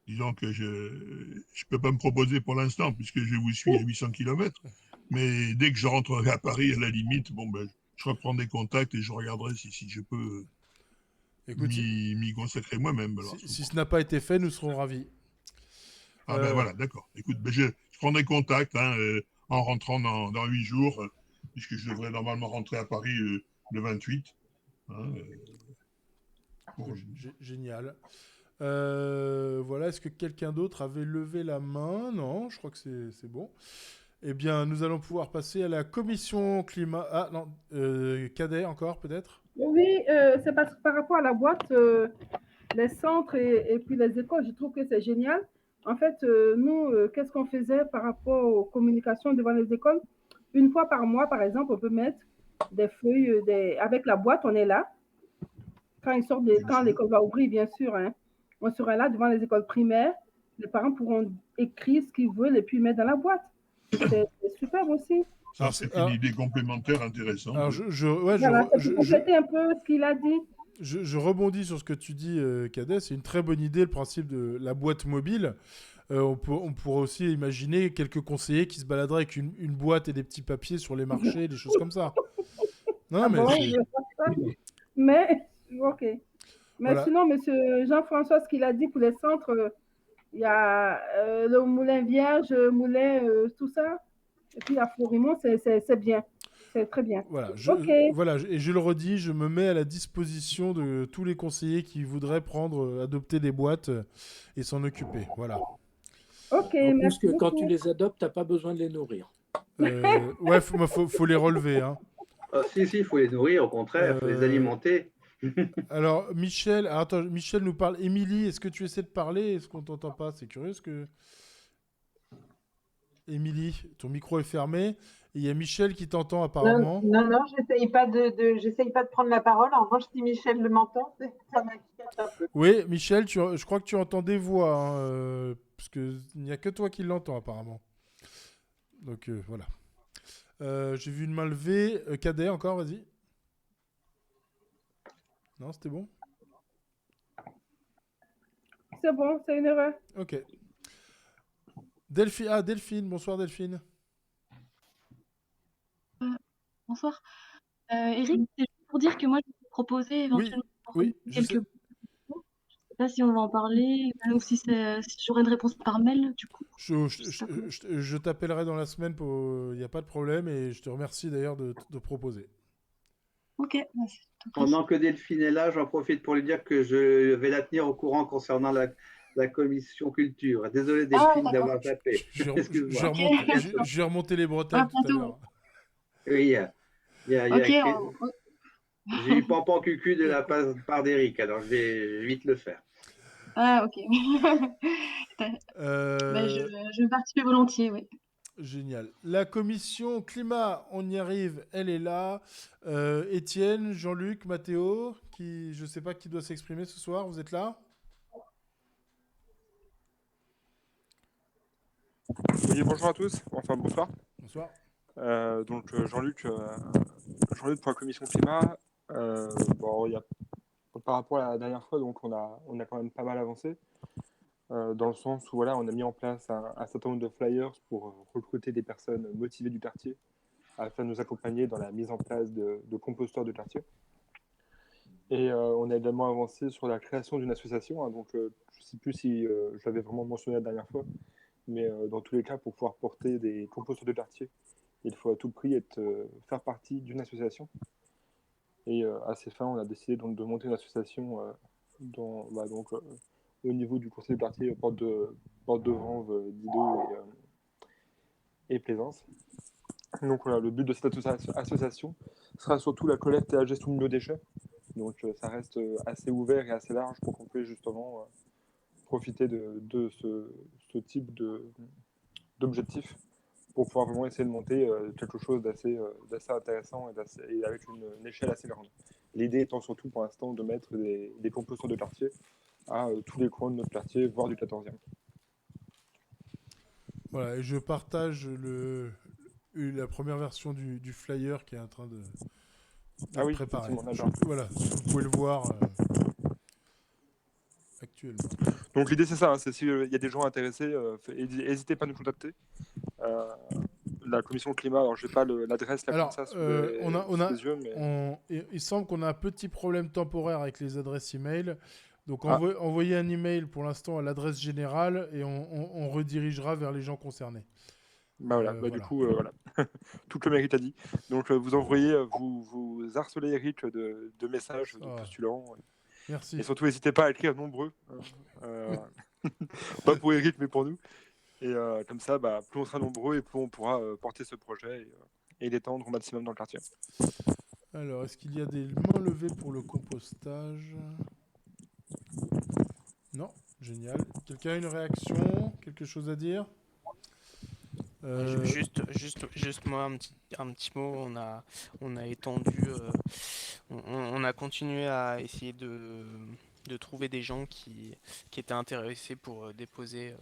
disons que je ne peux pas me proposer pour l'instant puisque je vous suis à 800 km, mais dès que je rentrerai à Paris, à la limite, bon, ben, je reprendrai contact et je regarderai si je peux m'y consacrer moi-même. Si ce n'a pas été fait, nous serons ravis. Ah ben voilà, d'accord. Écoute, ben je prendrai contact en rentrant dans 8 jours, puisque je devrais normalement rentrer à Paris le 28. Hein, Génial. Voilà, est-ce que quelqu'un d'autre avait levé la main? Non, je crois que c'est bon. Eh bien, nous allons pouvoir passer à la commission climat. Ah non, Cadet encore peut-être? Oui, c'est parce que par rapport à la boîte, les centres et puis les écoles, je trouve que c'est génial. En fait, nous, qu'est-ce qu'on faisait par rapport aux communications devant les écoles? Une fois par mois, par exemple, on peut mettre des feuilles avec la boîte, on est là. Quand l'école va ouvrir, bien sûr, hein, on sera là devant les écoles primaires. Les parents pourront écrire ce qu'ils veulent et puis mettre dans la boîte. C'est super aussi. Ça, c'est une idée complémentaire intéressante. Alors, c'est pour compléter un peu ce qu'il a dit. Je rebondis sur ce que tu dis, Cadet. C'est une très bonne idée, le principe de la boîte mobile. On pourrait aussi imaginer quelques conseillers qui se baladeraient avec une boîte et des petits papiers sur les marchés, des choses comme ça. Non, mais ok. Mais voilà. Sinon, monsieur Jean-François, ce qu'il a dit pour les centres, il y a le Moulin Vierge, Moulin, tout ça. Et puis à Florimont, c'est bien. C'est très bien. Voilà, Voilà, et je le redis, je me mets à la disposition de tous les conseillers qui voudraient adopter des boîtes et s'en occuper. Voilà. Ok, en merci plus que quand beaucoup. tu les adoptes, tu n'as pas besoin de les nourrir. Ouais, faut les relever. Hein. Si, il faut les nourrir, au contraire, il faut les alimenter. Alors, Michel, attends, Michel nous parle. Émilie, est-ce que tu essaies de parler? Est-ce qu'on t'entend pas? C'est curieux ce que. Émilie, ton micro est fermé. Et il y a Michel qui t'entend Non, apparemment. non, j'essaye pas de prendre la parole. En revanche, si Michel m'entend, ça m'inquiète un peu. Oui, Michel, je crois que tu entends des voix, hein, parce qu'il n'y a que toi qui l'entends apparemment. Donc voilà. J'ai vu une main levée. Cadet encore, vas-y. Non, c'était bon? C'est bon, c'est une erreur. Ok. Delphine, bonsoir Delphine. Bonsoir. Eric, c'est juste pour dire que moi, je vais proposer éventuellement Oui, je sais. quelques... Je sais pas si on va en parler ou si j'aurai une réponse par mail, du coup. Je t'appellerai dans la semaine, il n'y a pas de problème, et je te remercie d'ailleurs de proposer. Ok. Pendant que Delphine est là, j'en profite pour lui dire que je vais la tenir au courant concernant la commission culture. Désolé Delphine d'avoir tapé. Je vais remonter les bretelles tout à l'heure. Oui, Ok. j'ai eu pampan cucu de la part d'Eric, alors je vais vite le faire. Ah, ok. Je vais participer volontiers, oui. Génial. La commission climat, on y arrive, elle est là. Étienne, Jean-Luc, Mathéo, je ne sais pas qui doit s'exprimer ce soir, vous êtes là? Oui, bonjour à tous, enfin bonsoir. Bonsoir. Donc Jean-Luc pour la commission climat. Par rapport à la dernière fois, donc on a quand même pas mal avancé. Dans le sens où voilà, on a mis en place un certain nombre de flyers pour recruter des personnes motivées du quartier afin de nous accompagner dans la mise en place de composteurs de quartier. Et on a également avancé sur la création d'une association. Hein, donc je ne sais plus si je l'avais vraiment mentionné la dernière fois, mais dans tous les cas, pour pouvoir porter des composteurs de quartier, il faut à tout prix faire partie d'une association. Et à ces fins, on a décidé donc de monter une association au niveau du conseil de quartier Porte de Vanves, Didot et Plaisance. Donc voilà, le but de cette association sera surtout la collecte et la gestion de nos déchets. Donc ça reste assez ouvert et assez large pour qu'on puisse justement profiter de ce type d'objectif pour pouvoir vraiment essayer de monter quelque chose d'assez intéressant et avec une échelle assez grande. L'idée étant surtout pour l'instant de mettre des composteurs de quartier à tous les coins de notre quartier, voire du 14e. Voilà, et je partage la première version du flyer qui est en train de préparer. Voilà, vous pouvez le voir actuellement. Donc l'idée c'est ça, hein, c'est s'il y a des gens intéressés, n'hésitez pas à nous contacter. La commission climat, alors je n'ai pas l'adresse là comme ça sous les yeux, mais... il semble qu'on a un petit problème temporaire avec les adresses email. Donc envoyez un email pour l'instant à l'adresse générale et on redirigera vers les gens concernés. Voilà. Du coup, voilà. Tout le mérite a dit. Donc vous envoyez, vous harcelez Eric de messages, de postulants. Merci. Et surtout, n'hésitez pas à écrire nombreux. Pas pour Eric, mais pour nous. Et comme ça, plus on sera nombreux et plus on pourra porter ce projet et l'étendre au maximum dans le quartier. Alors, est-ce qu'il y a des mains levées pour le compostage? Non, génial. Quelqu'un a une réaction? Quelque chose à dire? Juste moi un petit mot. On a étendu, on a continué à essayer de trouver des gens qui étaient intéressés pour déposer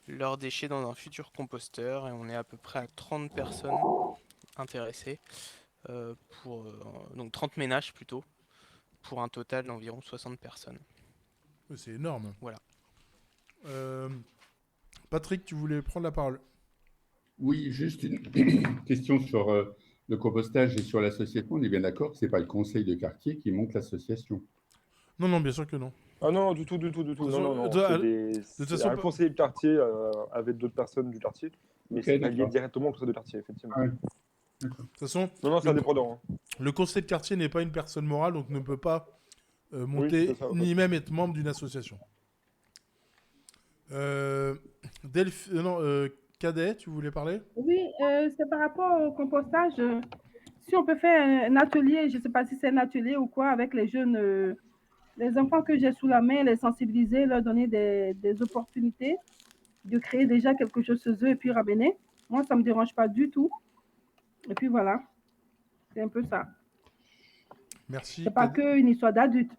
leurs déchets dans un futur composteur, et on est à peu près à 30 personnes intéressées donc 30 ménages plutôt, pour un total d'environ 60 personnes. C'est énorme. Voilà. Patrick, tu voulais prendre la parole? Oui, juste une question sur le compostage et sur l'association. On est bien d'accord que ce n'est pas le conseil de quartier qui monte l'association? Non, bien sûr que non. Ah non, du tout. Non. C'est un conseiller de quartier avec d'autres personnes du quartier, mais c'est pas lié directement au conseil de quartier, effectivement. Ah, de toute façon, c'est indépendant. Le conseil de quartier n'est pas une personne morale, donc ne peut pas monter ni même être membre d'une association. Cadet, tu voulais parler? Oui, c'est par rapport au compostage. si on peut faire un atelier, je ne sais pas si c'est un atelier ou quoi, avec les jeunes, les enfants que j'ai sous la main, les sensibiliser, leur donner des opportunités de créer déjà quelque chose chez eux et puis ramener. Moi, ça ne me dérange pas du tout. Et puis voilà, c'est un peu ça. Merci. C'est pas qu'une histoire d'adulte.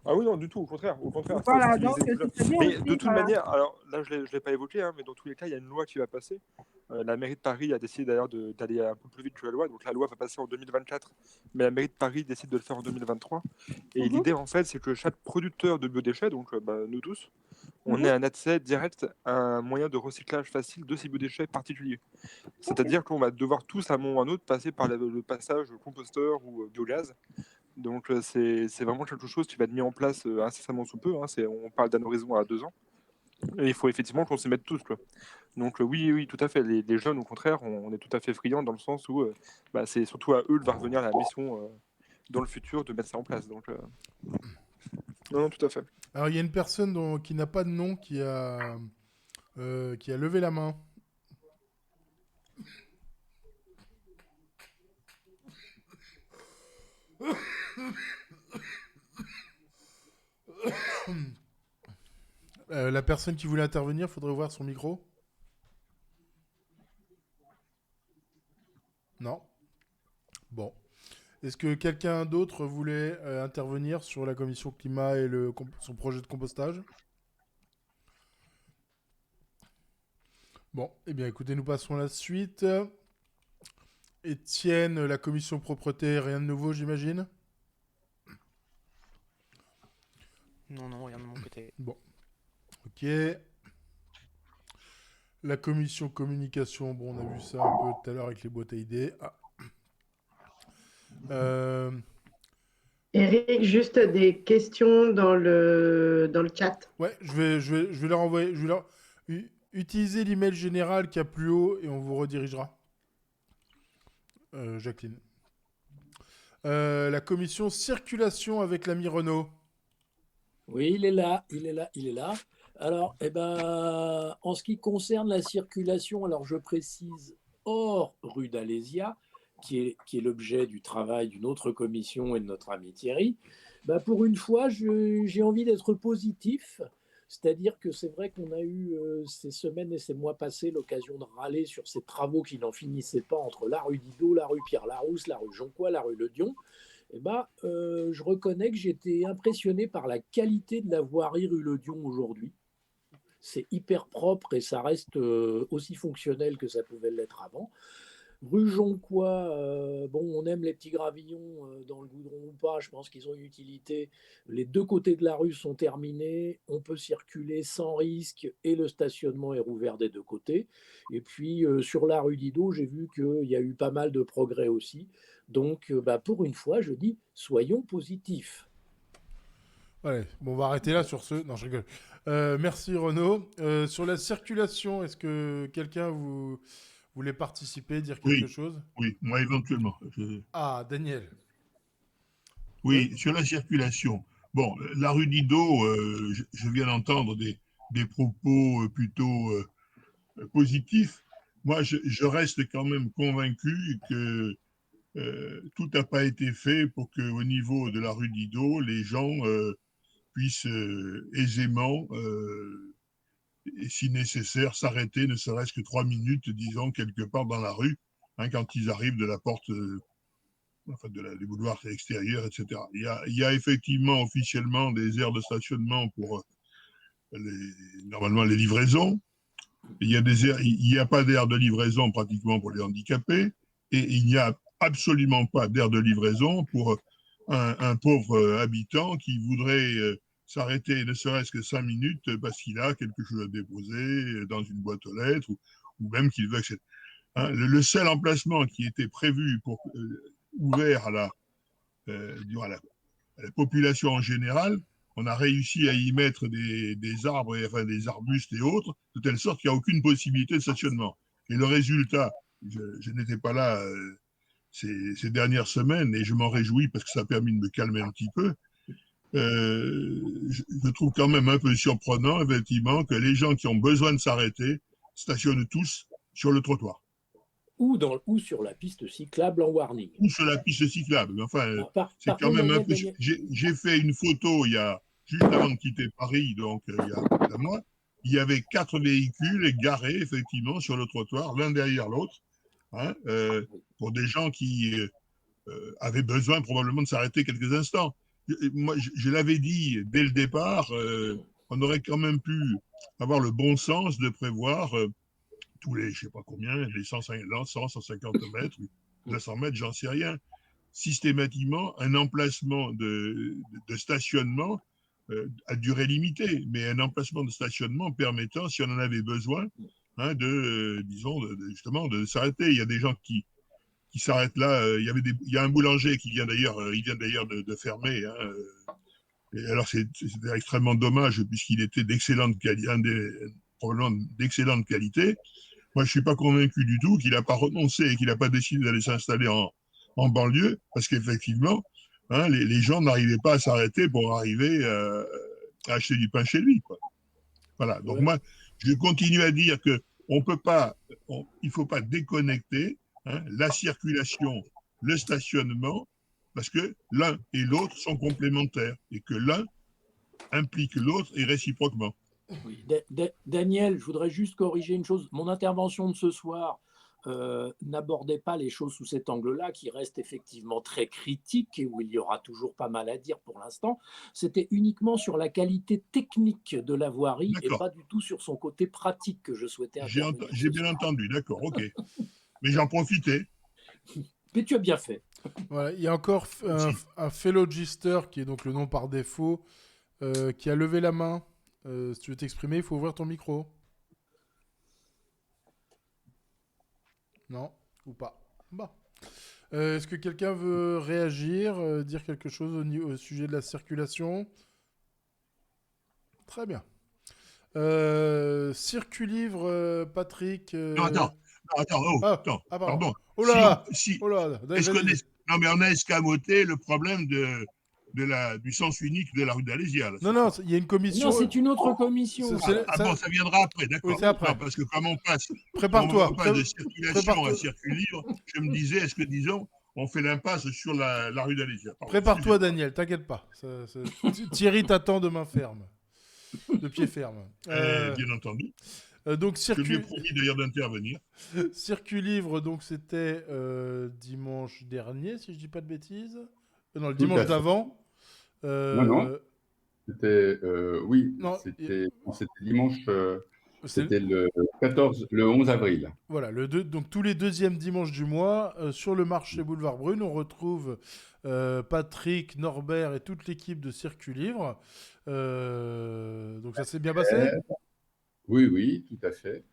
Ah oui, non, du tout, au contraire. Au contraire, faut Voilà, utiliser donc tout c'est bien Mais aussi, de toute voilà. manière, alors là, je ne l'ai pas évoqué, hein, mais dans tous les cas, il y a une loi qui va passer. La mairie de Paris a décidé d'ailleurs d'aller un peu plus vite que la loi. Donc la loi va passer en 2024, mais la mairie de Paris décide de le faire en 2023. Et l'idée, en fait, c'est que chaque producteur de biodéchets, donc nous tous, on ait un accès direct à un moyen de recyclage facile de ces biodéchets particuliers. C'est-à-dire qu'on va devoir tous, à un moment ou à un autre, passer par le passage composteur ou biogaz. Donc c'est vraiment quelque chose qui va être mis en place incessamment sous peu. Hein. On parle d'un horizon à 2 ans. Et il faut effectivement qu'on s'y mette tous, quoi. Donc oui, oui, tout à fait. Les jeunes, au contraire, on est tout à fait friands dans le sens où c'est surtout à eux de va revenir la mission dans le futur de mettre ça en place. Donc non, non, tout à fait. Alors, il y a une personne qui n'a pas de nom qui a levé la main. La personne qui voulait intervenir, faudrait ouvrir son micro. Non. Bon. Est-ce que quelqu'un d'autre voulait intervenir sur la commission climat et son projet de compostage? Bon, eh bien écoutez, nous passons à la suite. Étienne, la commission propreté, rien de nouveau, j'imagine? Non, non, rien de mon côté. Bon. Ok. La commission communication, bon, on a vu ça un peu tout à l'heure avec les boîtes à idées. Eric, juste des questions dans le chat. Ouais, je vais leur envoyer. Utilisez l'email général qu'il y a plus haut et on vous redirigera. Jacqueline. La commission circulation avec l'ami Renaud. Oui, il est là. Alors, en ce qui concerne la circulation, alors je précise hors rue d'Alésia, qui est l'objet du travail d'une autre commission et de notre ami Thierry, pour une fois, j'ai envie d'être positif. C'est-à-dire que c'est vrai qu'on a eu ces semaines et ces mois passés l'occasion de râler sur ces travaux qui n'en finissaient pas entre la rue Didot, la rue Pierre-Larousse, la rue Jonquois, la rue Le Dion. Je reconnais que j'étais impressionné par la qualité de la voirie rue Le Dion aujourd'hui. C'est hyper propre et ça reste aussi fonctionnel que ça pouvait l'être avant. Rue Jonquois, on aime les petits gravillons dans le goudron ou pas, je pense qu'ils ont une utilité. Les deux côtés de la rue sont terminés, on peut circuler sans risque et le stationnement est rouvert des deux côtés. Et puis sur la rue Didot, j'ai vu qu'il y a eu pas mal de progrès aussi. Donc pour une fois, je dis, soyons positifs. Allez, bon, on va arrêter là sur ce. Non, je rigole. Merci Renaud. Sur la circulation, est-ce que quelqu'un voulait participer, dire quelque chose? Oui, moi éventuellement. Ah, Daniel. Oui, sur la circulation. Bon, la rue Didot, je viens d'entendre des propos plutôt positifs. Moi, je reste quand même convaincu que tout n'a pas été fait pour qu'au niveau de la rue Didot, les gens puissent aisément, et si nécessaire, s'arrêter ne serait-ce que 3 minutes, disons, quelque part dans la rue, quand ils arrivent de la porte, des boulevards extérieurs, etc. Il y a effectivement officiellement des aires de stationnement pour normalement les livraisons. Il n'y a pas d'aire de livraison pratiquement pour les handicapés, et il n'y a absolument pas d'aire de livraison pour un pauvre habitant qui voudrait s'arrêter ne serait-ce que 5 minutes parce qu'il a quelque chose à déposer dans une boîte aux lettres ou même qu'il veut accéder. Le seul emplacement qui était prévu pour ouvert à la population en général, on a réussi à y mettre des arbres, des arbustes et autres, de telle sorte qu'il n'y a aucune possibilité de stationnement. Et le résultat, je n'étais pas là ces dernières semaines, et je m'en réjouis parce que ça a permis de me calmer un petit peu. Je trouve quand même un peu surprenant, effectivement, que les gens qui ont besoin de s'arrêter stationnent tous sur le trottoir. ou sur la piste cyclable en warning. Ou sur la piste cyclable. Enfin, c'est quand contre, même Daniel, impressionnant. J'ai fait une photo juste avant de quitter Paris, donc il y a un mois. Il y avait 4 véhicules garés, effectivement, sur le trottoir, l'un derrière l'autre, hein, pour des gens qui avaient besoin probablement de s'arrêter quelques instants. Moi, je l'avais dit dès le départ, on aurait quand même pu avoir le bon sens de prévoir tous les, je ne sais pas combien, les 150, 150 mètres, 200 mètres, j'en sais rien, systématiquement un emplacement de stationnement à durée limitée, mais un emplacement de stationnement permettant, si on en avait besoin, hein, justement, de s'arrêter. Il y a des gens qui s'arrêtent là. Il y a un boulanger qui vient d'ailleurs, de fermer. Hein, et alors c'est extrêmement dommage puisqu'il était d'excellente qualité, probablement d'excellente qualité. Moi, je suis pas convaincu du tout qu'il n'a pas renoncé et qu'il n'a pas décidé d'aller s'installer en banlieue, parce qu'effectivement, hein, les gens n'arrivaient pas à s'arrêter pour arriver à acheter du pain chez lui, quoi. Voilà. Donc moi, je continue à dire que il ne faut pas déconnecter, hein, la circulation, le stationnement, parce que l'un et l'autre sont complémentaires et que l'un implique l'autre et réciproquement. Oui. Daniel, je voudrais juste corriger une chose. Mon intervention de ce soir n'abordait pas les choses sous cet angle-là, qui reste effectivement très critique et où il y aura toujours pas mal à dire pour l'instant. C'était uniquement sur la qualité technique de la voirie et pas du tout sur son côté pratique que je souhaitais intervenir. J'ai bien entendu, d'accord, ok. Mais j'en profitais. Mais tu as bien fait. Voilà, il y a encore un Fellogister, qui est donc le nom par défaut, qui a levé la main. Si tu veux t'exprimer, il faut ouvrir ton micro. Non, ou pas. Bah. Est-ce que quelqu'un veut réagir, dire quelque chose au sujet de la circulation? Très bien. Circulivre, Patrick. Non, attends, pardon. Oh là, Non, mais on a escamoté le problème du sens unique de la rue d'Alésia. Non, il y a une commission. Non, c'est une autre commission. Bon, ça viendra après, d'accord. Oui, c'est après. Non, parce que comme on passe, Prépare-toi. De circulation à circulibre, je me disais, est-ce que, disons, on fait l'impasse sur la rue d'Alésia? Prépare-toi, Daniel, t'inquiète pas. Thierry t'attend de main ferme. De pied ferme. Bien entendu. Donc, je lui ai promis d'ailleurs d'intervenir. Circulivre, donc c'était dimanche dernier, si je dis pas de bêtises. Non, le dimanche d'avant. Non. C'était oui. C'était dimanche. C'était le 11 avril. Voilà, donc tous les deuxièmes dimanches du mois, sur le marché Boulevard Brune, on retrouve Patrick, Norbert et toute l'équipe de Circulivre. Donc ça s'est bien passé? Oui, tout à fait.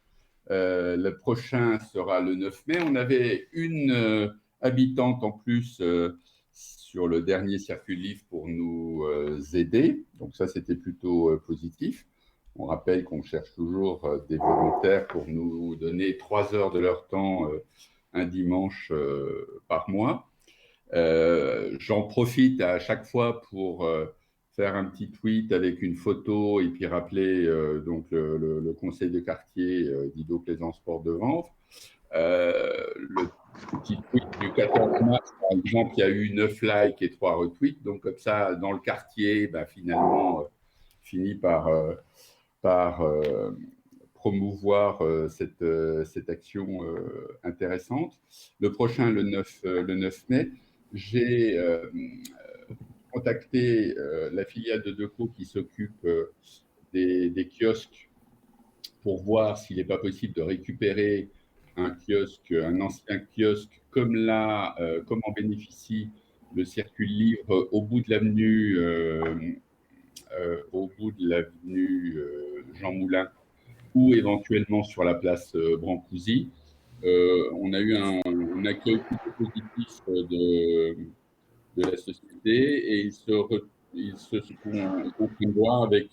Le prochain sera le 9 mai. On avait une habitante en plus sur le dernier Circulivre pour nous aider. Donc ça, c'était plutôt positif. On rappelle qu'on cherche toujours des volontaires pour nous donner 3 heures de leur temps un dimanche par mois. J'en profite à chaque fois pour faire un petit tweet avec une photo et puis rappeler donc le conseil de quartier d'Ido-Plaisance Porte de Vanves. Le petit tweet du 14 mars, par exemple, il y a eu 9 likes et 3 retweets. Donc comme ça, dans le quartier, finalement, finit par promouvoir cette action intéressante. Le prochain, le 9 mai, j'ai contacté la filiale de Deco qui s'occupe des kiosques pour voir s'il n'est pas possible de récupérer un ancien kiosque comme en bénéficie le Circulivre au bout de l'avenue Jean Moulin ou éventuellement sur la place Brancusi. On a eu un accueil plutôt positif de la société et ils se sont pris voir avec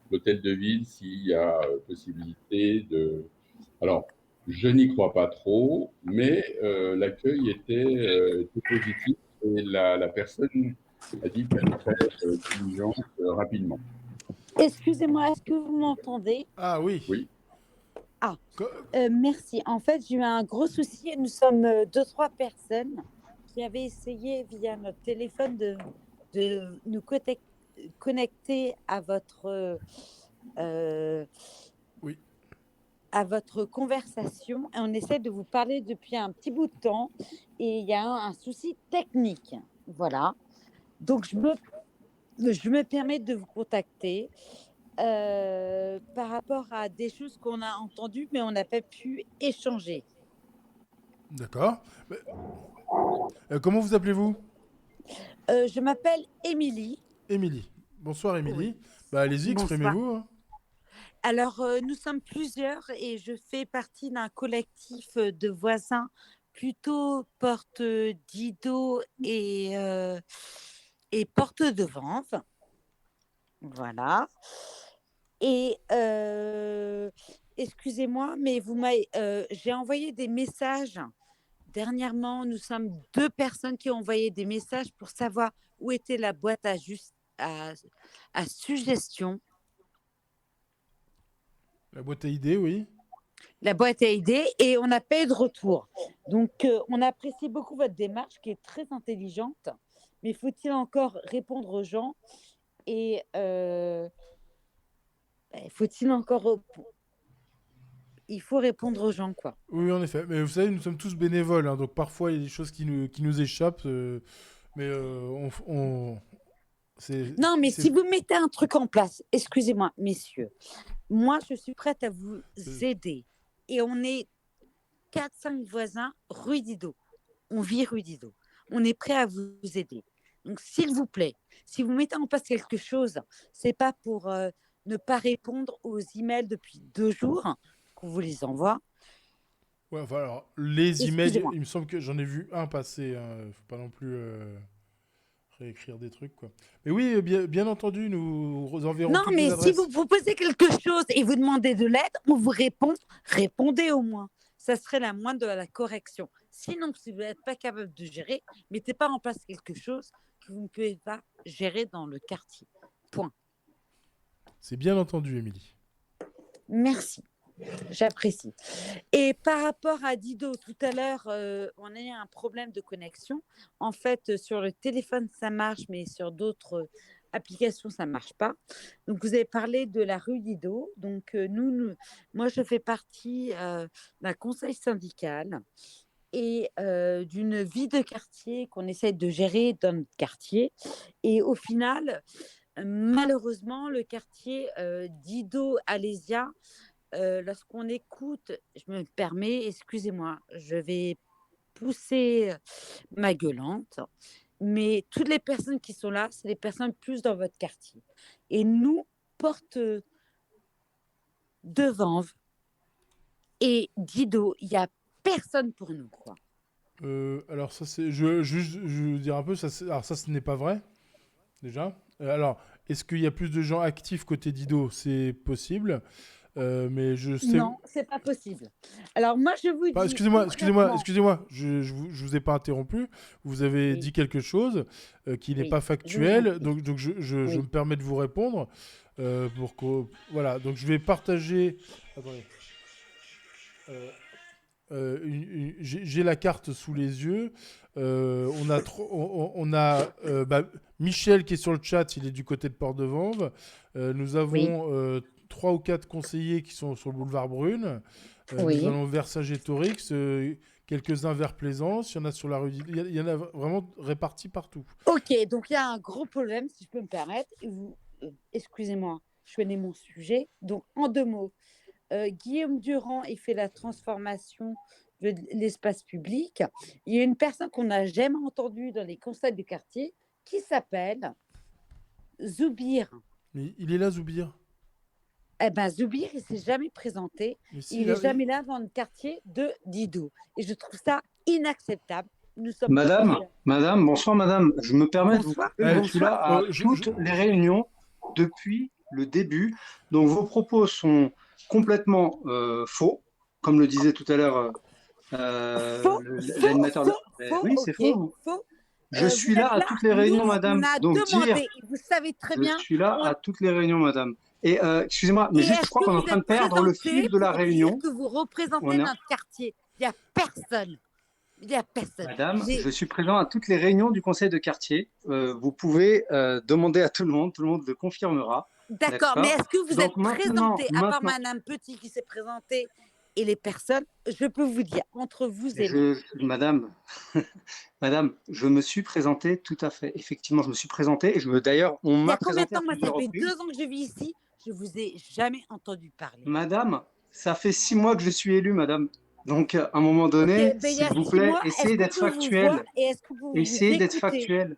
l'hôtel de ville s'il y a possibilité de... Alors, je n'y crois pas trop, mais l'accueil était positif et la personne a dit qu'elle serait diligente rapidement. Excusez-moi, est-ce que vous m'entendez? Ah oui. Oui. Merci. En fait, j'ai eu un gros souci. Nous sommes 2-3 personnes qui avaient essayé via notre téléphone de nous connecter à votre Oui. à votre conversation et on essaie de vous parler depuis un petit bout de temps et il y a un souci technique. Voilà. Donc, je me permets de vous contacter par rapport à des choses qu'on a entendues, mais on n'a pas pu échanger. D'accord. Comment vous appelez-vous? Je m'appelle Émilie. Émilie. Bonsoir, Émilie. Oui. Bah, allez-y, Bonsoir. exprimez-vous. Hein. Alors, nous sommes plusieurs et je fais partie d'un collectif de voisins plutôt porte d'Ido et porte de Vanves. Voilà. Et excusez-moi, mais j'ai envoyé des messages. Dernièrement, nous sommes 2 personnes qui ont envoyé des messages pour savoir où était la boîte à suggestions. La boîte à idées, oui. La boîte à idées et on n'a pas eu de retour. Donc, on apprécie beaucoup votre démarche qui est très intelligente, mais faut-il encore répondre aux gens et faut-il encore... Il faut répondre aux gens, quoi. Oui, en effet. Mais vous savez, nous sommes tous bénévoles, hein, donc parfois il y a des choses qui nous échappent, mais Non, mais si vous mettez un truc en place, excusez-moi, messieurs, moi, je suis prête à vous aider. Et on est 4-5 voisins rue Didot. On vit rue Didot. On est prêt à vous aider. Donc, s'il vous plaît, si vous mettez en place quelque chose, c'est pas pour ne pas répondre aux emails depuis 2 jours qu'on vous les envoie. Ouais, enfin, alors, les emails, Excusez-moi. il me semble que j'en ai vu un passer. Hein. Faut pas non plus réécrire des trucs, quoi. Mais oui, bien entendu, nous enverrons Non, toutes mais les si adresses. vous proposez quelque chose et vous demandez de l'aide, on vous répond, répondez au moins. Ça serait la moindre de la correction. Sinon, si vous n'êtes pas capable de gérer, mettez pas en place quelque chose que vous ne pouvez pas gérer dans le quartier. Point. C'est bien entendu, Émilie. Merci. J'apprécie. Et par rapport à Dido, tout à l'heure, on a eu un problème de connexion. En fait, sur le téléphone, ça marche, mais sur d'autres applications, ça ne marche pas. Donc, vous avez parlé de la rue Dido. Donc, moi, je fais partie d'un conseil syndical et d'une vie de quartier qu'on essaie de gérer dans notre quartier. Et au final, malheureusement, le quartier Dido-Alésia, lorsqu'on écoute, je me permets, excusez-moi, je vais pousser ma gueulante, mais toutes les personnes qui sont là, c'est les personnes plus dans votre quartier. Et nous, porte de Vanves et Dido, il n'y a personne pour nous, quoi. Alors ça c'est, je veux dire un peu, alors ça ce n'est pas vrai, déjà. Alors, est-ce qu'il y a plus de gens actifs côté Dido? C'est possible, mais je sais... Non, c'est pas possible. Alors moi, je vous dis... Excusez-moi, concrètement- je vous ai pas interrompu. Vous avez dit quelque chose qui n'est Oui, pas je vous en factuel, prie. donc je Oui. me permets de vous répondre. Voilà, donc je vais partager... Attendez. J'ai la carte sous les yeux. On a Michel qui est sur le chat, il est du côté de Port-de-Vanves. Nous avons 3 ou 4 conseillers qui sont sur le boulevard Brune. Oui. Nous allons vers Saint-Gétorix, quelques-uns vers Plaisance. Il y en a sur la rue. Il y en a vraiment répartis partout. Ok, donc il y a un gros problème, si je peux me permettre. Excusez-moi, je connais mon sujet. Donc, en 2 mots, Guillaume Durand, il fait la transformation de l'espace public. Il y a une personne qu'on n'a jamais entendue dans les conseils du quartier qui s'appelle Zoubir. Mais il est là, Zoubir. Eh bien, Zoubir, il ne s'est jamais présenté. Mais si, Il là, n'est jamais là dans le quartier de Didot. Et je trouve ça inacceptable. Nous sommes Madame, bonsoir madame. Je me permets Bonsoir. de vous couper. Je suis là à toutes les réunions depuis le début. Donc vos propos sont complètement faux, comme le disait tout à l'heure l'animateur. Oui, c'est faux. Je suis là à toutes les réunions, madame. On a Donc demandé, dire, vous savez très bien. je suis là à toutes les réunions, madame. Et excusez-moi, mais Et juste, je est-ce crois que qu'on est en vous train de êtes perdre le présenté fil de la pour dire réunion. que vous représentez On est- notre quartier? Il n'y a personne. Il n'y a personne. Madame, J'ai- je suis présent à toutes les réunions du conseil de quartier. Vous pouvez demander à tout le monde le confirmera. D'accord, mais est-ce que vous êtes Donc présenté, à part maintenant, Madame Petit qui s'est présentée et les personnes, je peux vous dire, entre vous et moi, Madame, Madame, je me suis présenté tout à fait. Effectivement, je me suis présenté. Et d'ailleurs, on il y m'a a combien de présenté à temps? Moi, ça plusieurs fait reprises. 2 ans que je vis ici, je vous ai jamais entendu parler. Madame, ça fait 6 mois que je suis élu, madame. Donc, à un moment Ok, donné, ben, il y a s'il vous 6 plaît, mois, est-ce essayez qu'on d'être peut vous voir factuel. et est-ce que vous vous Essayez d'être écoutez? factuel.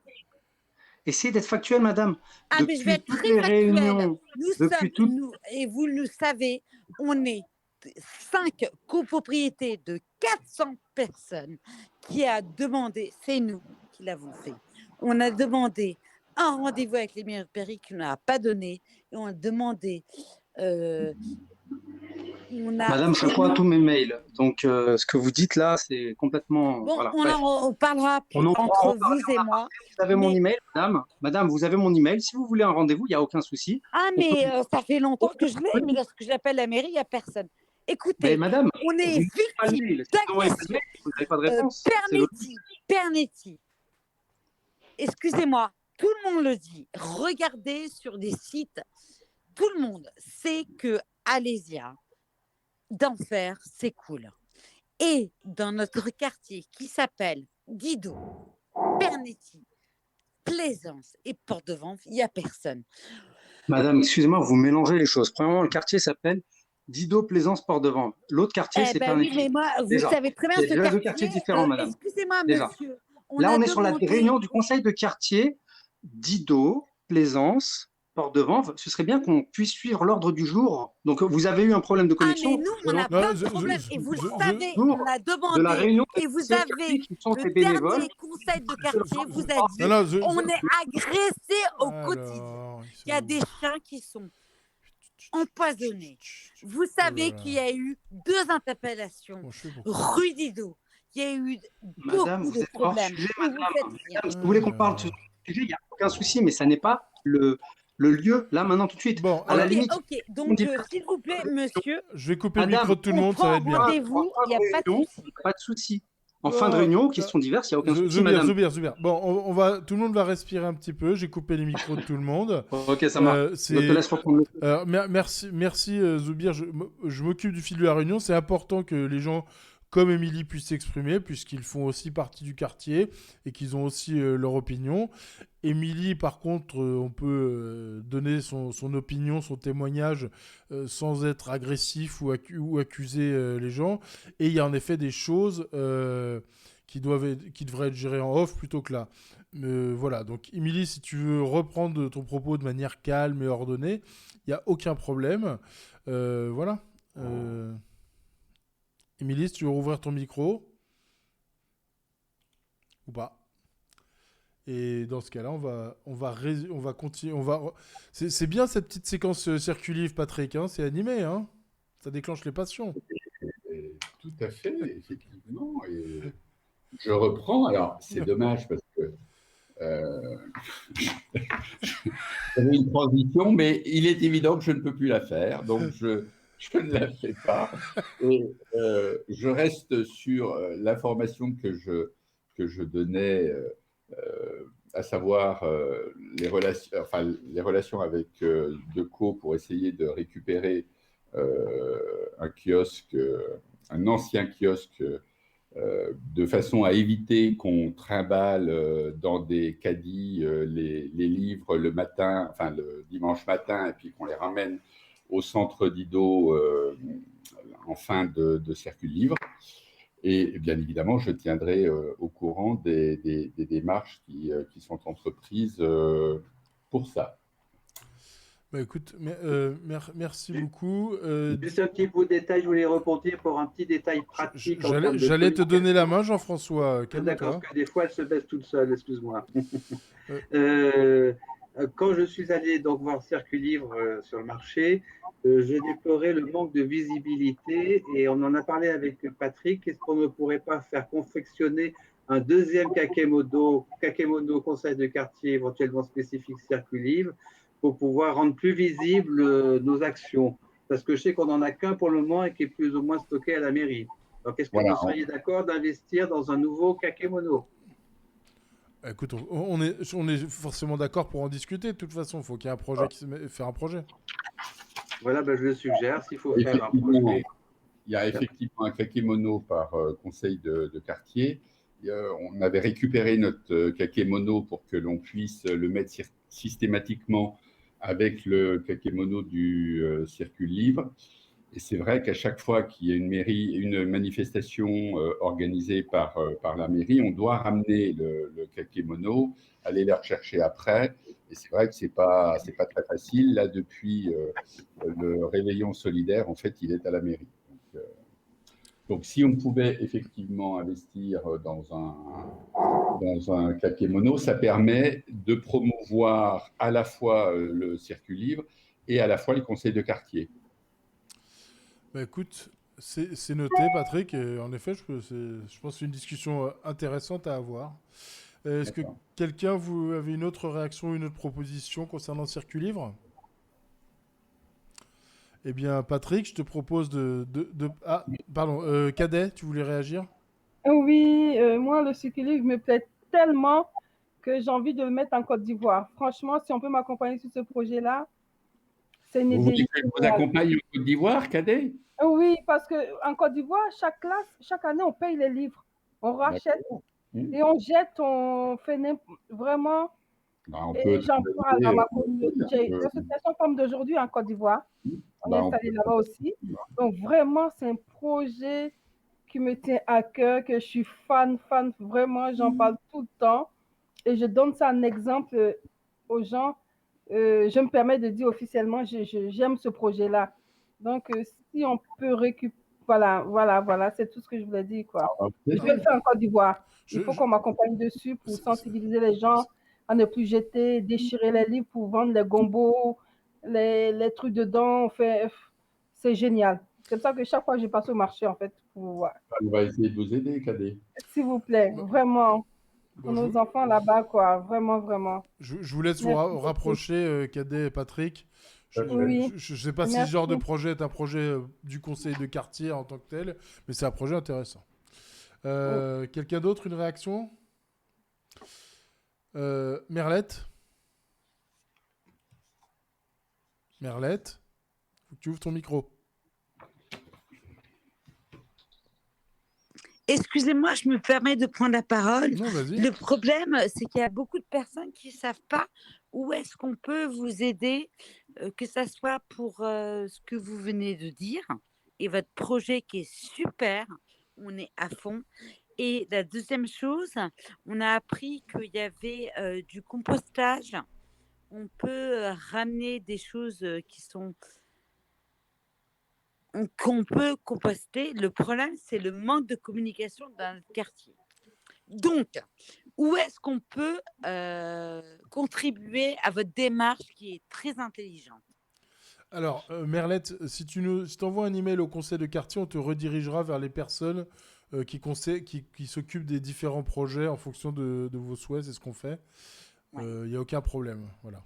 Essayez d'être factuel, madame. Ah, mais je vais Depuis être toutes très les factuelle. réunions, Nous depuis sommes, toutes... nous, et vous le savez, on est 5 copropriétés de 400 personnes qui a demandé, c'est nous qui l'avons fait. On a demandé un rendez-vous avec les mairies qui n'a pas donné et on a demandé. Madame, je réponds à tous mes mails. Donc, ce que vous dites là, c'est complètement... Bon, Voilà, on bref. en parlera On en entre reparlera vous et moi. Vous avez mon mais- email, madame. Madame, vous avez mon email. Si vous voulez un rendez-vous, il n'y a aucun souci. Ah, On peut- mais ça fait longtemps que je l'ai, mais lorsque j'appelle la mairie, il n'y a personne. Écoutez, Mais madame, on vous est n'avez pas le victime mail. Si vous n'avez pas le d'agression. mail, vous n'avez pas de réponse. C'est logique. Pernetti, excusez-moi, tout le monde le dit. Regardez sur des sites, tout le monde sait que Alésia, d'enfer, c'est cool. Et dans notre quartier qui s'appelle Didot, Pernetti, Plaisance et Port-de-Vanves, il n'y a personne. Madame, excusez-moi, vous mélangez les choses. Premièrement, le quartier s'appelle Didot Plaisance Port-de-Vanves. L'autre quartier, Eh c'est ben oui, Pernetti. mais moi, vous Déjà. savez très bien C'est ce déjà deux quartier. quartiers différents, madame. Excusez-moi, Déjà. monsieur. Là, a on est sur la demandé- réunion du conseil de quartier Didot, Plaisance, Port-de-Vanves. Ce serait bien qu'on puisse suivre l'ordre du jour. Donc, vous avez eu un problème de Ah, connexion. mais nous, on a plein de problèmes. Et vous le savez, on a de la demandé. réunion Et vous des avez, quartiers qui sont des le bénévoles. dernier conseil de quartier vous a dit, Non, non, on est agressé au Alors, quotidien. Il y a des chiens qui sont empoisonnés. Vous savez qu'il y a eu 2 interpellations rue Didot. Il y a eu Madame, beaucoup vous de êtes hors problèmes. sujet, Et vous madame. faites rien. Si vous voulez qu'on parle de ce sujet, il n'y a aucun souci, mais ça n'est pas le lieu, là, maintenant, tout de suite. Bon, à la Ok, limite, ok. Donc, s'il vous plaît, monsieur, Je vais couper le Madame, micro de tout le on monde, ça prend va être bien. rendez-vous, il n'y a pas de réunion, souci. pas de souci. En fin de réunion, questions diverses, il n'y a aucun souci, madame. Zoubir. Bon, on va, tout le monde va respirer un petit peu. J'ai coupé les micros de tout le monde. Ok, ça marche. Je te laisse reprendre le... Merci Zoubir. Je m'occupe du fil de la réunion. C'est important que les gens comme Émilie puissent s'exprimer, puisqu'ils font aussi partie du quartier et qu'ils ont aussi leur opinion. Émilie, par contre, on peut donner son opinion, son témoignage sans être agressif ou accuser les gens. Et il y a en effet des choses qui devraient être gérées en off plutôt que là. Voilà, donc Émilie, si tu veux reprendre ton propos de manière calme et ordonnée, il n'y a aucun problème. Voilà. Émilie, si tu veux rouvrir ton micro ou pas. Et dans ce cas-là, on va continuer. C'est bien cette petite séquence circulive, Patrick. Hein, c'est animé, hein. Ça déclenche les passions. Tout à fait, effectivement. Et je reprends. Alors, c'est dommage parce que j'avais une transition, mais il est évident que je ne peux plus la faire. Donc, je ne la fais pas. Et je reste sur l'information que je donnais, à savoir les relations avec Deco pour essayer de récupérer un kiosque, un ancien kiosque, de façon à éviter qu'on trimballe dans des caddies les livres le matin, enfin le dimanche matin, et puis qu'on les ramène au centre Didot en fin de circuit livre. Et bien évidemment, je tiendrai au courant des démarches qui sont entreprises pour ça. Bah écoute, merci beaucoup. Juste un petit bout de détail, je voulais rebondir pour un petit détail pratique. J'allais te donner la main, Jean-François. D'accord, parce que des fois, elle se baisse toute seule, excuse-moi. Quand je suis allé donc voir Circuit Livre sur le marché, j'ai déploré le manque de visibilité et on en a parlé avec Patrick. Est-ce qu'on ne pourrait pas faire confectionner un deuxième kakémono conseil de quartier éventuellement spécifique Circuit Livre pour pouvoir rendre plus visibles nos actions. Parce que je sais qu'on n'en a qu'un pour le moment et qui est plus ou moins stocké à la mairie. Donc, est-ce que Voilà. vous seriez d'accord d'investir dans un nouveau kakémono? Écoute, on est forcément d'accord pour en discuter. De toute façon, il faut qu'il y ait un projet faire un projet. Voilà, ben, je le suggère, s'il faut faire un Effectivement, projet. il y a effectivement un kakémono par conseil de quartier. On avait récupéré notre kakémono pour que l'on puisse le mettre systématiquement avec le kakémono du Circule Libre. Et c'est vrai qu'à chaque fois qu'il y a une manifestation organisée par la mairie, on doit ramener le kakémono, aller les rechercher après. Et c'est vrai que c'est pas très facile. Là, depuis le réveillon solidaire, en fait, il est à la mairie. Donc, si on pouvait effectivement investir dans un kakémono, ça permet de promouvoir à la fois le Circuit Libre et à la fois les conseils de quartier. Bah, écoute, c'est noté, Patrick. Et en effet, je pense que c'est une discussion intéressante à avoir. Est-ce que quelqu'un, vous avez une autre réaction, une autre proposition concernant le Circuit Libre? Eh bien, Patrick, je te propose Ah, pardon, Cadet, tu voulais réagir? Oui, moi, le cyclisme me plaît tellement que j'ai envie de le mettre en Côte d'Ivoire. Franchement, si on peut m'accompagner sur ce projet-là, c'est une Vous idée voulez que je vous géniale. accompagne en Côte d'Ivoire, Cadet? Oui, parce qu'en Côte d'Ivoire, chaque classe, chaque année, on paye les livres. On rachète et on jette, on fait vraiment. On Et peut j'en parle dans ma communauté. J'ai euh, l'association Femmes d'aujourd'hui en Côte d'Ivoire. On est on installé peut- là-bas aussi. Donc vraiment, c'est un projet qui me tient à cœur, que je suis fan, vraiment, j'en parle tout le temps. Et je donne ça en exemple aux gens. Je me permets de dire officiellement, j'aime ce projet-là. Donc, si on peut récupérer, voilà, c'est tout ce que je voulais dire, quoi. Je vais le faire en Côte d'Ivoire. Il faut qu'on m'accompagne dessus pour sensibiliser les gens à ne plus jeter, déchirer les livres pour vendre les gombos, les trucs dedans. C'est génial. C'est pour ça que chaque fois, je passe au marché, en fait, pour... On va essayer de vous aider, Cadet. S'il vous plaît, vraiment. Pour Bon, nos enfants là-bas, quoi. Vraiment, vraiment. Je vous laisse vous Merci beaucoup. rapprocher, Cadet et Patrick. Je Oui. ne sais pas si ce genre de projet est un projet du conseil de quartier en tant que tel, mais c'est un projet intéressant. Quelqu'un d'autre, une réaction? Merlette? Merlette? Faut que tu ouvres ton micro. Excusez-moi, je me permets de prendre la parole. Non, vas-y. Le problème, c'est qu'il y a beaucoup de personnes qui ne savent pas où est-ce qu'on peut vous aider, que ça soit pour ce que vous venez de dire et votre projet qui est super, on est à fond. Et la deuxième chose, on a appris qu'il y avait du compostage. On peut ramener des choses qui sont qu'on peut composter. Le problème, c'est le manque de communication dans le quartier. Donc, où est-ce qu'on peut contribuer à votre démarche qui est très intelligente? Alors, Merlette, si tu envoies un email au conseil de quartier, on te redirigera vers les personnes qui s'occupent des différents projets en fonction de vos souhaits, c'est ce qu'on fait. Il n'y a aucun problème, voilà.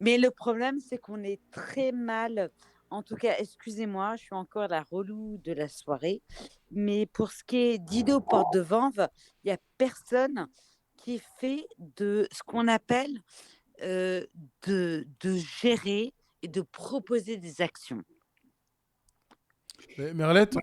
Mais le problème, c'est qu'on est très mal... En tout cas, excusez-moi, je suis encore la relou de la soirée. Mais pour ce qui est d'Ido Porte de Vanves, il n'y a personne qui fait de ce qu'on appelle de gérer et de proposer des actions. Mais Merlette,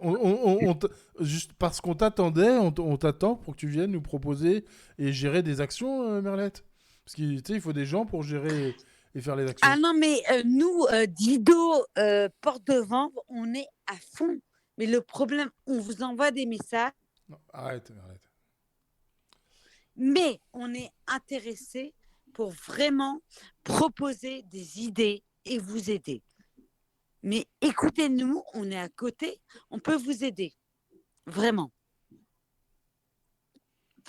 juste parce qu'on t'attendait, on t'attend pour que tu viennes nous proposer et gérer des actions, Merlette. Parce qu'il faut des gens pour gérer et faire les actions. Ah non, mais nous, Dido, Porte de Vanves, on est à fond. Mais le problème, on vous envoie des messages. Non, arrête. Mais on est intéressé pour vraiment proposer des idées et vous aider. Mais écoutez-nous, on est à côté, on peut vous aider. Vraiment.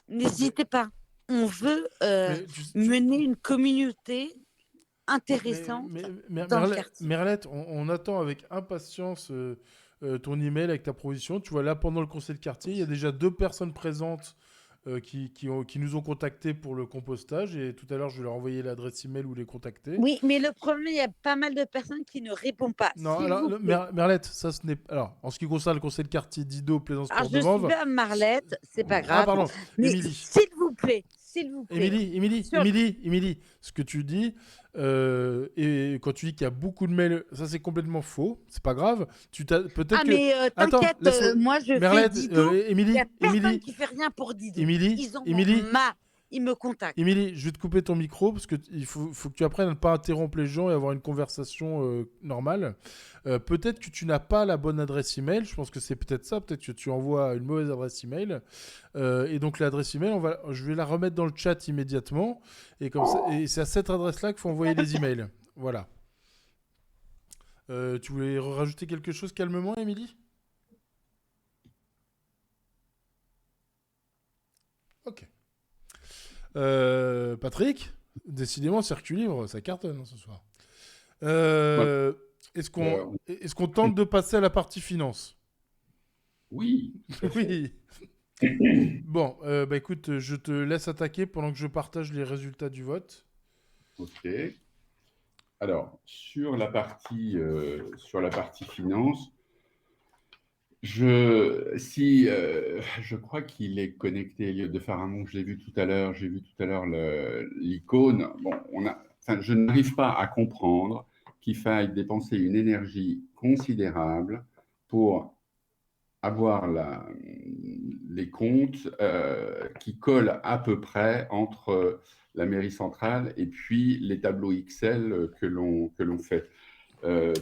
N'hésitez pas. On veut mener une communauté intéressante dans le quartier. Merlette, on attend avec impatience ton email avec ta proposition. Tu vois, là, pendant le conseil de quartier, il y a déjà 2 personnes présentes qui nous ont contactés pour le compostage. Et tout à l'heure, je vais leur envoyer l'adresse email ou les contacter. Oui, mais le problème, il y a pas mal de personnes qui ne répondent pas. Non, S'il alors, vous plaît. Merlette, ça, ce n'est... Alors, en ce qui concerne le conseil de quartier d'Ido, Plaisance, Alors, je Port-de-Vanves... suis pas Marlette, c'est pas Ah, grave. pardon, Mais Émilie. s'il vous plaît, Émilie, Sur- Émilie, ce que tu dis, et quand tu dis qu'il y a beaucoup de mails, ça c'est complètement faux, c'est pas grave. Peut-être Ah, que... mais Attends, t'inquiète, laisse-moi- moi je Merlette, fais Dido. Il Émilie, n'y a personne Émilie, qui fait rien pour Dido. Émilie, Ils ont Émilie, ils me contactent. Émilie, je vais te couper ton micro parce que il faut que tu apprennes à ne pas interrompre les gens et avoir une conversation normale. Peut-être que tu n'as pas la bonne adresse email. Je pense que c'est peut-être ça. Peut-être que tu envoies une mauvaise adresse email. Et donc l'adresse email, je vais la remettre dans le chat immédiatement. Et comme ça, et c'est à cette adresse-là qu'il faut envoyer les emails. Voilà. Tu voulais rajouter quelque chose calmement, Émilie ? Ok. Patrick, décidément, Circuit Livre, ça cartonne ce soir. Est-ce qu'on tente de passer à la partie finance ? Oui. Oui. Bon, écoute, je te laisse attaquer pendant que je partage les résultats du vote. Ok. Alors, sur la partie finance, je crois qu'il est connecté, Elliot de Faramond, je l'ai vu tout à l'heure, j'ai vu tout à l'heure l'icône. Bon, je n'arrive pas à comprendre qu'il faille dépenser une énergie considérable pour avoir les comptes qui collent à peu près entre la mairie centrale et puis les tableaux Excel que l'on fait.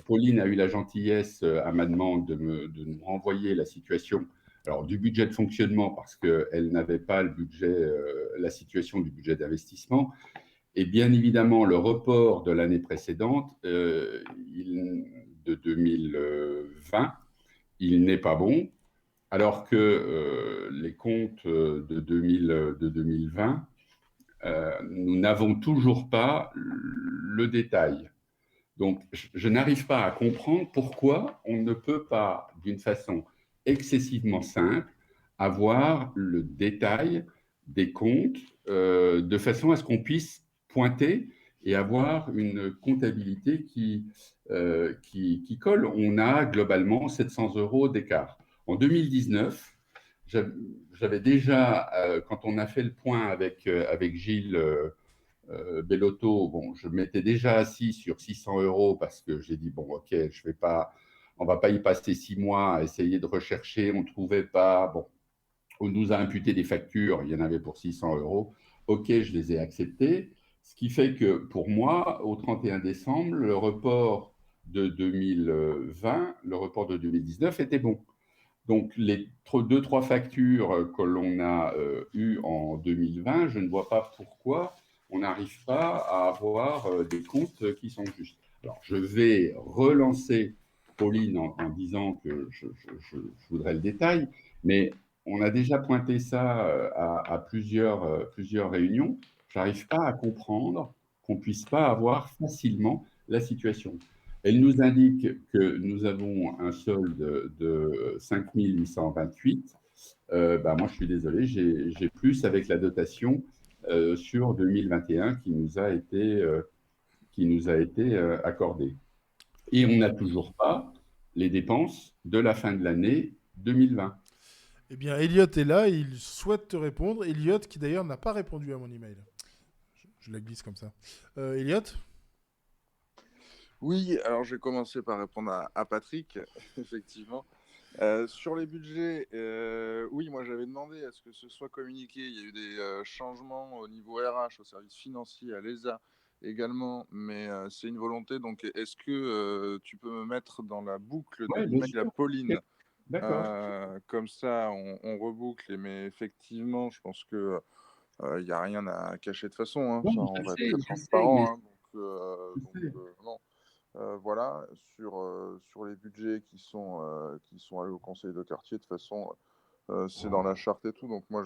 Pauline a eu la gentillesse, à ma demande, de nous renvoyer la situation du budget de fonctionnement parce qu'elle n'avait pas la situation du budget d'investissement. Et bien évidemment, le report de l'année précédente, de 2020, il n'est pas bon, alors que les comptes de 2020, nous n'avons toujours pas le détail. Donc, je n'arrive pas à comprendre pourquoi on ne peut pas, d'une façon excessivement simple, avoir le détail des comptes de façon à ce qu'on puisse pointer et avoir une comptabilité qui colle. On a globalement 700 € d'écart. En 2019, j'avais déjà, quand on a fait le point avec Gilles Bellotto, bon, je m'étais déjà assis sur 600 € parce que j'ai dit, bon, ok, on ne va pas y passer 6 mois à essayer de rechercher, on ne trouvait pas. Bon, on nous a imputé des factures, il y en avait pour 600 €. Ok, je les ai acceptées. Ce qui fait que pour moi, au 31 décembre, le report de 2020, le report de 2019 était bon. Donc, les 2-3 factures que l'on a eues en 2020, je ne vois pas pourquoi on n'arrive pas à avoir des comptes qui sont justes. Alors, je vais relancer Pauline en disant que je voudrais le détail, mais on a déjà pointé ça à plusieurs réunions. Je n'arrive pas à comprendre qu'on ne puisse pas avoir facilement la situation. Elle nous indique que nous avons un solde de 5 828. Moi, je suis désolé, j'ai plus avec la dotation sur 2021 qui nous a été accordée. Et on n'a toujours pas les dépenses de la fin de l'année 2020. Eh bien, Elliot est là, il souhaite te répondre. Elliot, qui d'ailleurs n'a pas répondu à mon email. Je la glisse comme ça. Elliot ? Oui, alors je vais commencer par répondre à Patrick, effectivement. Sur les budgets, oui, moi j'avais demandé à ce que ce soit communiqué. Il y a eu des changements au niveau RH, au service financier, à l'ESA également, mais c'est une volonté. Donc, est-ce que tu peux me mettre dans la boucle de l'email à Pauline? Comme ça, on reboucle. Mais effectivement, je pense que il n'y a rien à cacher de toute façon. Hein. Non, Ça, on va être très transparent. Hein. Non. Voilà, sur les budgets qui sont allés au conseil de quartier, de toute façon, c'est dans la charte et tout. Donc moi,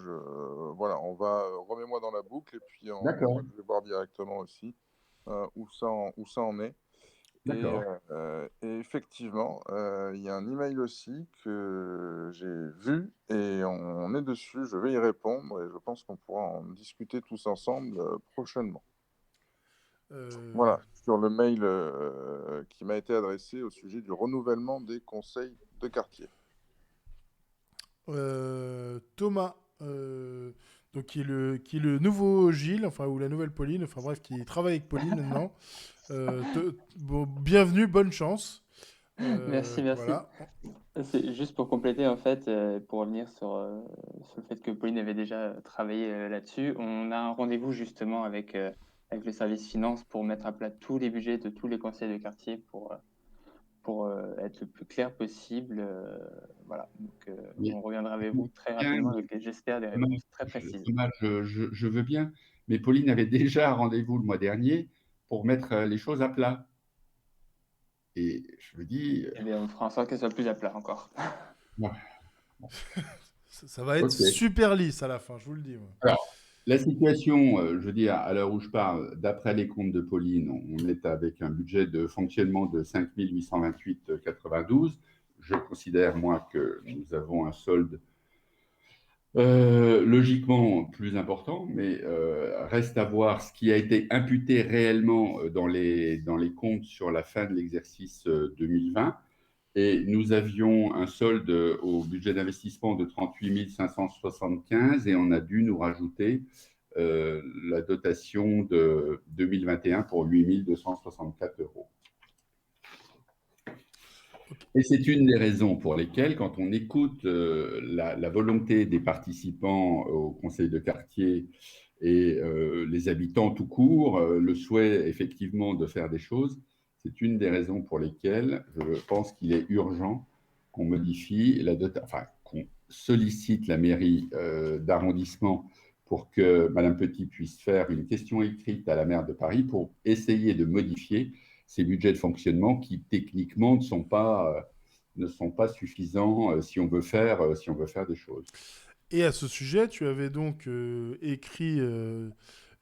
voilà, remets-moi dans la boucle et puis je vais voir directement aussi où ça en est. Et, D'accord. et effectivement, il y a un email aussi que j'ai vu et on est dessus. Je vais y répondre et je pense qu'on pourra en discuter tous ensemble prochainement. Voilà, sur le mail qui m'a été adressé au sujet du renouvellement des conseils de quartier. Thomas, donc qui est le nouveau Gilles, enfin, ou la nouvelle Pauline, enfin bref, qui travaille avec Pauline maintenant. Bon, bienvenue, bonne chance. Merci, merci. Voilà. C'est juste pour compléter, en fait, pour revenir sur le fait que Pauline avait déjà travaillé là-dessus. On a un rendez-vous justement avec le service finance pour mettre à plat tous les budgets de tous les conseils de quartier pour être le plus clair possible. Voilà. Donc, Mais on reviendra avec vous très bien, rapidement avec, j'espère, des Thomas, réponses très précises. Thomas, je veux bien, mais Pauline avait déjà un rendez-vous le mois dernier pour mettre les choses à plat. Et je me dis, Eh bien, on fera en sorte qu'elle soit plus à plat encore. ouais, Ça va être ok. super lisse à la fin, je vous le dis. Moi. Alors, la situation, je veux dire, à l'heure où je parle, d'après les comptes de Pauline, on est avec un budget de fonctionnement de 5 828,92. Je considère, moi, que nous avons un solde logiquement plus important, mais reste à voir ce qui a été imputé réellement dans les comptes sur la fin de l'exercice 2020. Et nous avions un solde au budget d'investissement de 38 575 et on a dû nous rajouter la dotation de 2021 pour 8 264 euros. Et c'est une des raisons pour lesquelles, quand on écoute la volonté des participants au conseil de quartier et les habitants tout court, le souhait effectivement de faire des choses, c'est une des raisons pour lesquelles je pense qu'il est urgent qu'on modifie enfin qu'on sollicite la mairie d'arrondissement pour que Madame Petit puisse faire une question écrite à la maire de Paris pour essayer de modifier ces budgets de fonctionnement qui techniquement ne sont pas suffisants si on veut faire des choses. Et à ce sujet, tu avais donc écrit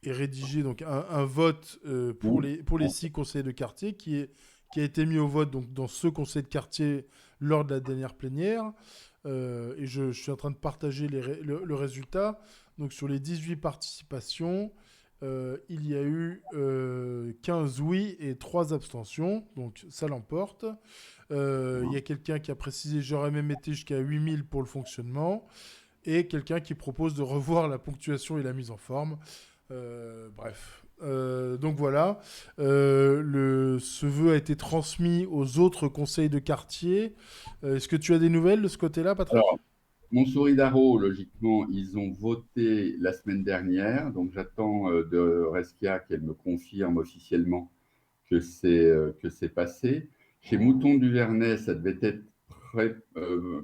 et rédigé donc un vote pour les 6 conseils de quartier qui a été mis au vote donc, dans ce conseil de quartier lors de la dernière plénière. Et je suis en train de partager le résultat. Donc sur les 18 participations, il y a eu 15 oui et 3 abstentions. Donc ça l'emporte. Il y a quelqu'un qui a précisé « J'aurais même été jusqu'à 8000 pour le fonctionnement » et quelqu'un qui propose de revoir la ponctuation et la mise en forme. Bref. Donc voilà. Ce vœu a été transmis aux autres conseils de quartier. Est-ce que tu as des nouvelles de ce côté-là, Patrick ? Alors, Montsouris-Darro, logiquement, ils ont voté la semaine dernière. Donc j'attends de Reskia qu'elle me confirme officiellement que c'est passé. Chez Mouton du Vernet, ça devait être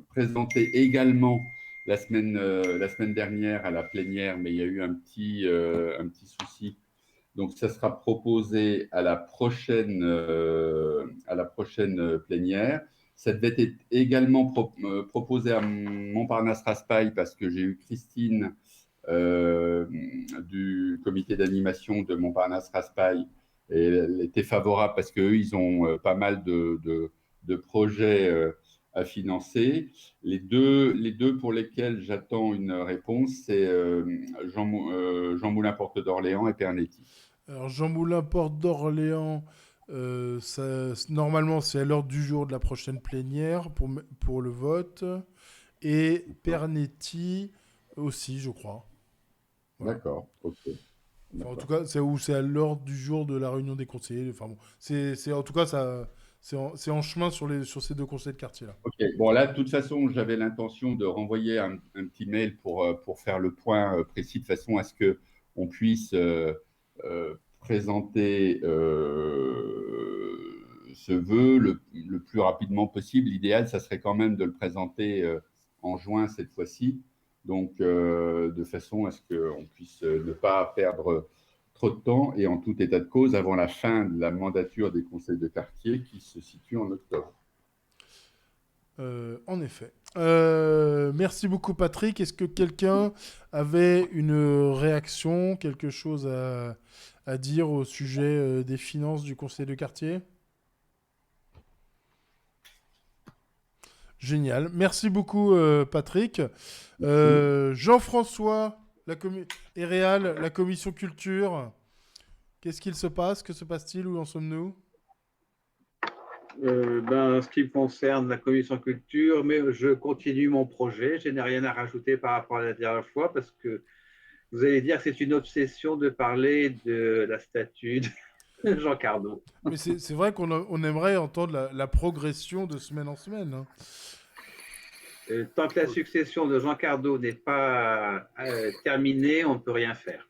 présenté également la semaine dernière à la plénière, mais il y a eu un petit souci. Donc, ça sera proposé à la prochaine plénière. Ça devait être également proposé à Montparnasse-Raspail parce que j'ai eu Christine du comité d'animation de Montparnasse-Raspail et elle était favorable parce qu'eux, ils ont pas mal de projets à financer. Les deux pour lesquels j'attends une réponse, c'est Jean Moulin Porte d'Orléans et Pernetti. Alors Jean Moulin Porte d'Orléans, normalement c'est à l'ordre du jour de la prochaine plénière pour le vote. Et Pernetti aussi, je crois. Voilà. D'accord, ok. Enfin, en tout cas, c'est à l'ordre du jour de la réunion des conseillers. Enfin, bon, en tout cas, c'est en chemin sur ces 2 conseils de quartier-là. Ok, bon là, de toute façon, j'avais l'intention de renvoyer un petit mail pour faire le point précis de façon à ce qu'on puisse présenter ce vœu le plus rapidement possible. L'idéal, ça serait quand même de le présenter en juin cette fois-ci. Donc, de façon à ce qu'on puisse ne pas perdre trop de temps et en tout état de cause avant la fin de la mandature des conseils de quartier qui se situe en octobre. En effet. Merci beaucoup, Patrick. Est-ce que quelqu'un avait une réaction, quelque chose à dire au sujet des finances du conseil de quartier ? Génial. Merci beaucoup, Patrick. Jean-François et Réal, la commission culture. Qu'est-ce qu'il se passe? Que se passe-t-il? Où en sommes-nous? Ce qui me concerne la commission culture, mais je continue mon projet. Je n'ai rien à rajouter par rapport à la dernière fois parce que vous allez dire que c'est une obsession de parler de la statue de Jean Cardot. Mais c'est vrai qu'on aimerait entendre la progression de semaine en semaine. Hein. Tant que la succession de Jean Cardot n'est pas terminée, on ne peut rien faire.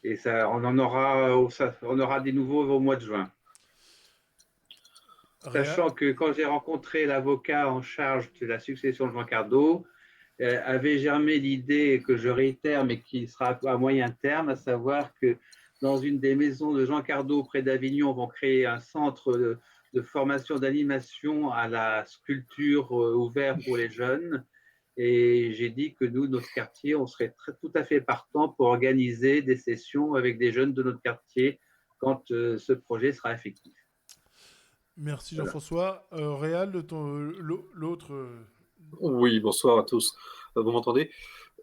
Et ça, on aura des nouveaux au mois de juin. Sachant que quand j'ai rencontré l'avocat en charge de la succession de Jean Cardot, avait germé l'idée que je réitère, mais qui sera à moyen terme, à savoir que dans une des maisons de Jean Cardot près d'Avignon, on va créer un centre de formation d'animation à la sculpture ouvert pour les jeunes. Et j'ai dit que nous, notre quartier, on serait tout à fait partant pour organiser des sessions avec des jeunes de notre quartier quand ce projet sera effectif. Merci Jean-François. Réal, l'autre... Oui, bonsoir à tous. Vous m'entendez?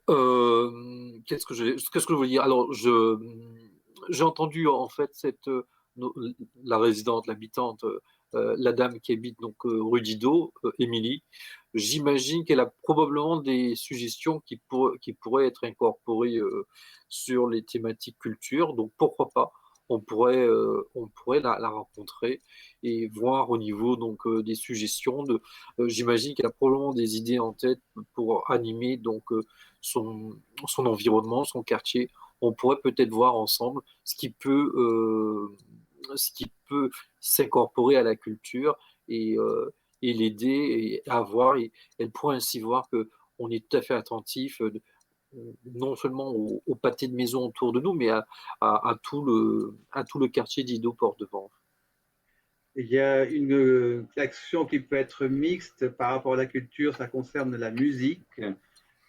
Qu'est-ce que je voulais dire? Alors, j'ai entendu en fait la résidente, l'habitante, la dame qui habite donc rue Didot, Émilie. J'imagine qu'elle a probablement des suggestions qui pourraient être incorporées sur les thématiques culture. Donc pourquoi pas? On pourrait la rencontrer et voir au niveau donc des suggestions. J'imagine qu'elle a probablement des idées en tête pour animer donc son environnement, son quartier. On pourrait peut-être voir ensemble ce qui peut s'incorporer à la culture et l'aider à voir. Et elle pourrait ainsi voir qu'on est tout à fait attentif non seulement au pâté de maison autour de nous, mais à tout le quartier d'Ido-Port-de-Vanves. Il y a une action qui peut être mixte par rapport à la culture, ça concerne la musique.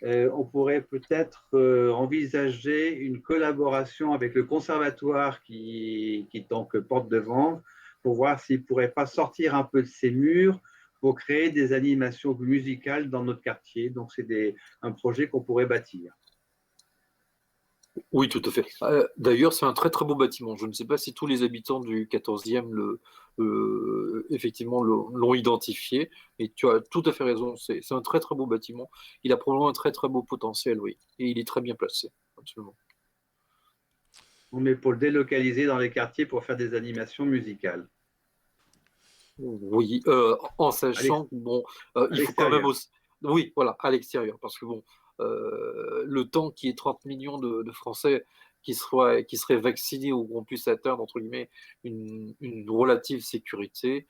On pourrait peut-être envisager une collaboration avec le conservatoire qui donc porte de Vanves pour voir s'il ne pourrait pas sortir un peu de ses murs pour créer des animations musicales dans notre quartier. Donc, c'est un projet qu'on pourrait bâtir. Oui, tout à fait. D'ailleurs, c'est un très très beau bâtiment. Je ne sais pas si tous les habitants du 14e effectivement l'ont identifié, mais tu as tout à fait raison. C'est un très très beau bâtiment. Il a probablement un très très beau potentiel, oui. Et il est très bien placé, absolument. On est pour le délocaliser dans les quartiers pour faire des animations musicales. Oui, en sachant que bon, il faut quand même aussi. Oui, voilà, à l'extérieur, parce que bon, le temps qu'il y ait 30 millions de Français qui seraient vaccinés ou qu'on puisse atteindre entre guillemets une relative sécurité,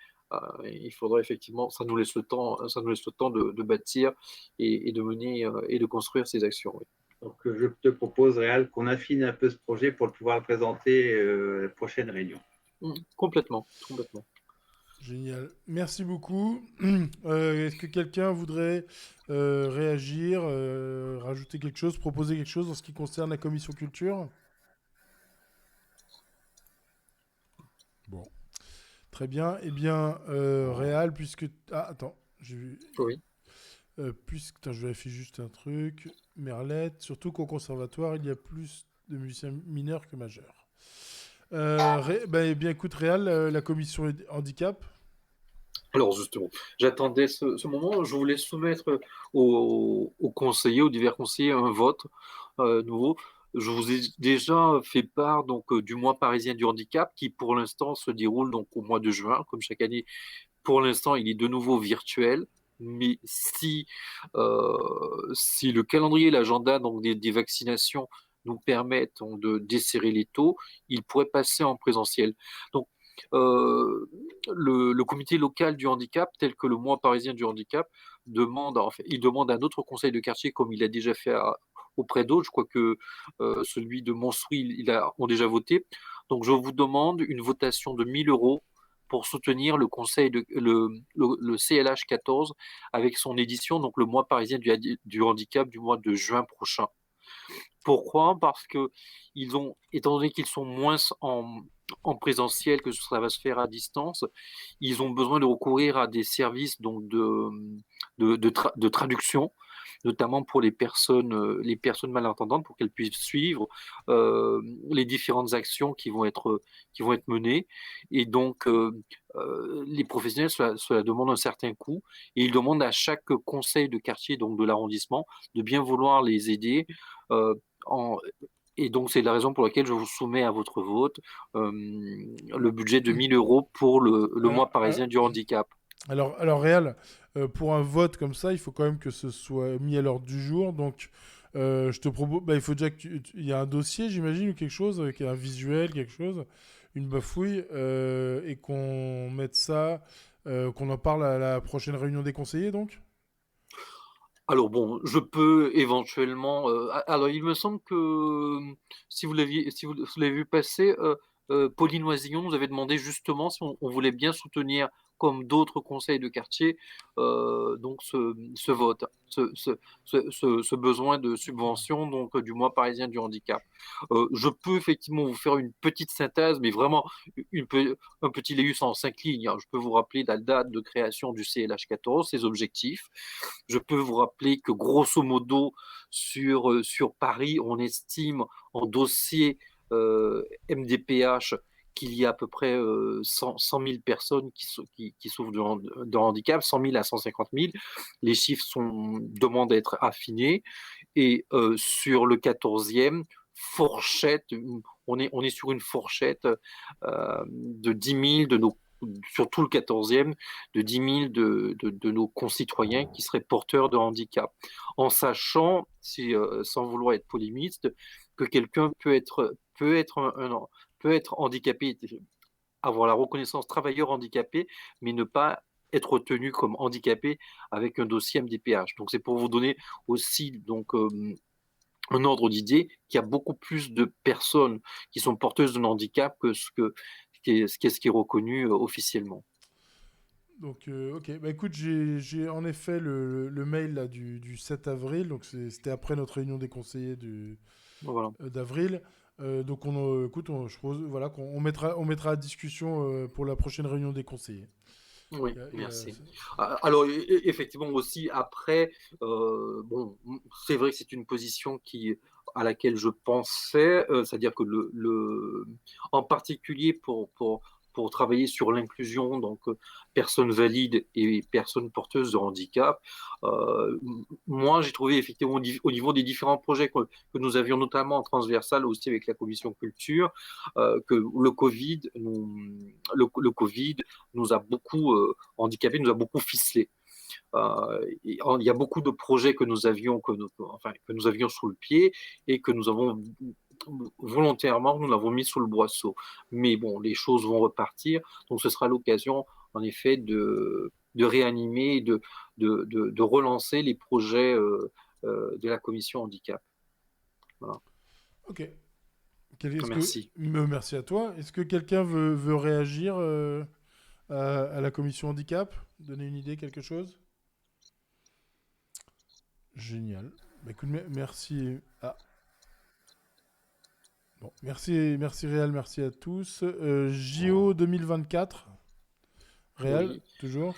il faudrait effectivement, ça nous laisse le temps de bâtir et de mener et de construire ces actions. Oui. Donc, je te propose, Réal, qu'on affine un peu ce projet pour pouvoir le présenter à la prochaine réunion. Complètement. Génial. Merci beaucoup. Est-ce que quelqu'un voudrait réagir, rajouter quelque chose, proposer quelque chose en ce qui concerne la commission culture? Bon. Très bien. Eh bien, Réal, puisque... Ah, attends. J'ai vu... Oui. Attends, je vérifie juste un truc. Merlette, surtout qu'au conservatoire, il y a plus de musiciens mineurs que majeurs. Eh bien, écoute, Réal, la commission handicap. Alors justement, j'attendais ce moment. Je voulais soumettre aux conseillers, aux divers conseillers, un vote nouveau. Je vous ai déjà fait part donc du mois parisien du handicap qui pour l'instant se déroule donc au mois de juin, comme chaque année. Pour l'instant, il est de nouveau virtuel. Mais si le calendrier et l'agenda donc des vaccinations nous permettent donc, de desserrer les taux, il pourrait passer en présentiel. Donc le comité local du handicap, tel que le mois parisien du handicap, demande à notre conseil de quartier, comme il a déjà fait auprès d'autres. Je crois que celui de Montsouris, ont déjà voté. Donc je vous demande une votation de 1 000 € pour soutenir le CLH 14 avec son édition, donc le mois parisien du handicap du mois de juin prochain. Pourquoi? Parce que étant donné qu'ils sont moins en présentiel, que ça va se faire à distance, ils ont besoin de recourir à des services donc de traduction, notamment pour les personnes malentendantes, pour qu'elles puissent suivre les différentes actions qui vont être menées. Et donc, les professionnels, cela demande un certain coût, et ils demandent à chaque conseil de quartier, donc de l'arrondissement, de bien vouloir les aider. En, et donc, c'est la raison pour laquelle je vous soumets à votre vote le budget de 1 000 euros pour le mois parisien du handicap. Alors Réal, pour un vote comme ça, il faut quand même que ce soit mis à l'ordre du jour. Donc, je te propose, il faut déjà il y a un dossier, j'imagine, ou quelque chose, avec un visuel, quelque chose, une bafouille, et qu'on mette ça, qu'on en parle à la prochaine réunion des conseillers, donc. Alors bon, je peux éventuellement. Alors, il me semble que si vous l'avez vu passer, Pauline Oisillon nous avait demandé justement si on voulait bien soutenir, comme d'autres conseils de quartier, donc ce vote, ce besoin de subvention donc du mois parisien du handicap. Je peux effectivement vous faire une petite synthèse, mais vraiment un petit laïus en 5 lignes, hein. Je peux vous rappeler la date de création du CLH 14, ses objectifs. Je peux vous rappeler que grosso modo, sur Paris, on estime en dossier MDPH qu'il y a à peu près 100 000 personnes qui souffrent de handicap, 100 000 à 150 000. Les chiffres demandent à être affinés. Et sur le 14e, fourchette, on est sur une fourchette de 10 000 sur tout le 14e, de 10 000 de nos concitoyens qui seraient porteurs de handicap. En sachant, sans vouloir être polémiste, que quelqu'un peut être handicapé, avoir la reconnaissance travailleur handicapé, mais ne pas être retenu comme handicapé avec un dossier MDPH. Donc c'est pour vous donner aussi donc, un ordre d'idée qu'il y a beaucoup plus de personnes qui sont porteuses d'un handicap que ce qui est reconnu officiellement. Donc, ok. Écoute, j'ai en effet le mail là, du 7 avril. Donc, c'était après notre réunion des conseillers Voilà. d'avril. Donc, écoute, je propose voilà, qu'on mettra à discussion pour la prochaine réunion des conseillers. Oui, merci. Alors, effectivement, aussi, après, bon, c'est vrai que c'est une position à laquelle je pensais, c'est-à-dire que en particulier pour travailler sur l'inclusion, donc personnes valides et personnes porteuses de handicap, moi, j'ai trouvé effectivement au niveau des différents projets que nous avions, notamment en transversal aussi avec la commission culture, que le Covid nous a beaucoup handicapés, nous a beaucoup ficelés. Il y a beaucoup de projets que nous avions sous le pied et que nous avons volontairement, nous l'avons mis sous le boisseau. Mais bon, les choses vont repartir, donc ce sera l'occasion, en effet, de réanimer, de relancer les projets de la commission handicap. Voilà. Ok. Merci. Merci à toi. Est-ce que quelqu'un veut réagir à la commission handicap? Donner une idée, quelque chose? Génial. Écoute, merci. Bon, merci Réal, merci à tous. JO 2024. Réal, Oui. toujours?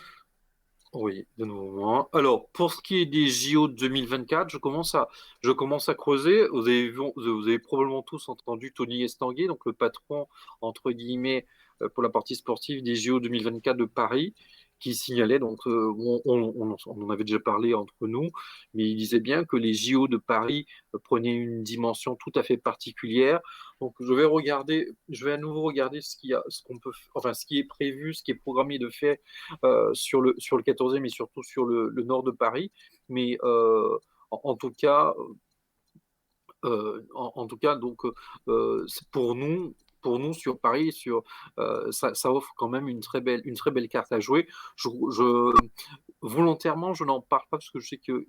Oui, de nouveau. Alors, pour ce qui est des JO 2024, je commence à creuser. Vous avez probablement tous entendu Tony Estanguet, donc le patron, entre guillemets, pour la partie sportive des JO 2024 de Paris, qui signalait, donc on en avait déjà parlé entre nous, mais il disait bien que les JO de Paris prenaient une dimension tout à fait particulière. Donc je vais à nouveau regarder ce qui est prévu, ce qui est programmé de faire sur le 14e et surtout sur le nord de Paris. Mais en tout cas, donc c'est pour nous sur Paris, ça offre quand même une très belle carte à jouer. Volontairement, je n'en parle pas parce que je sais que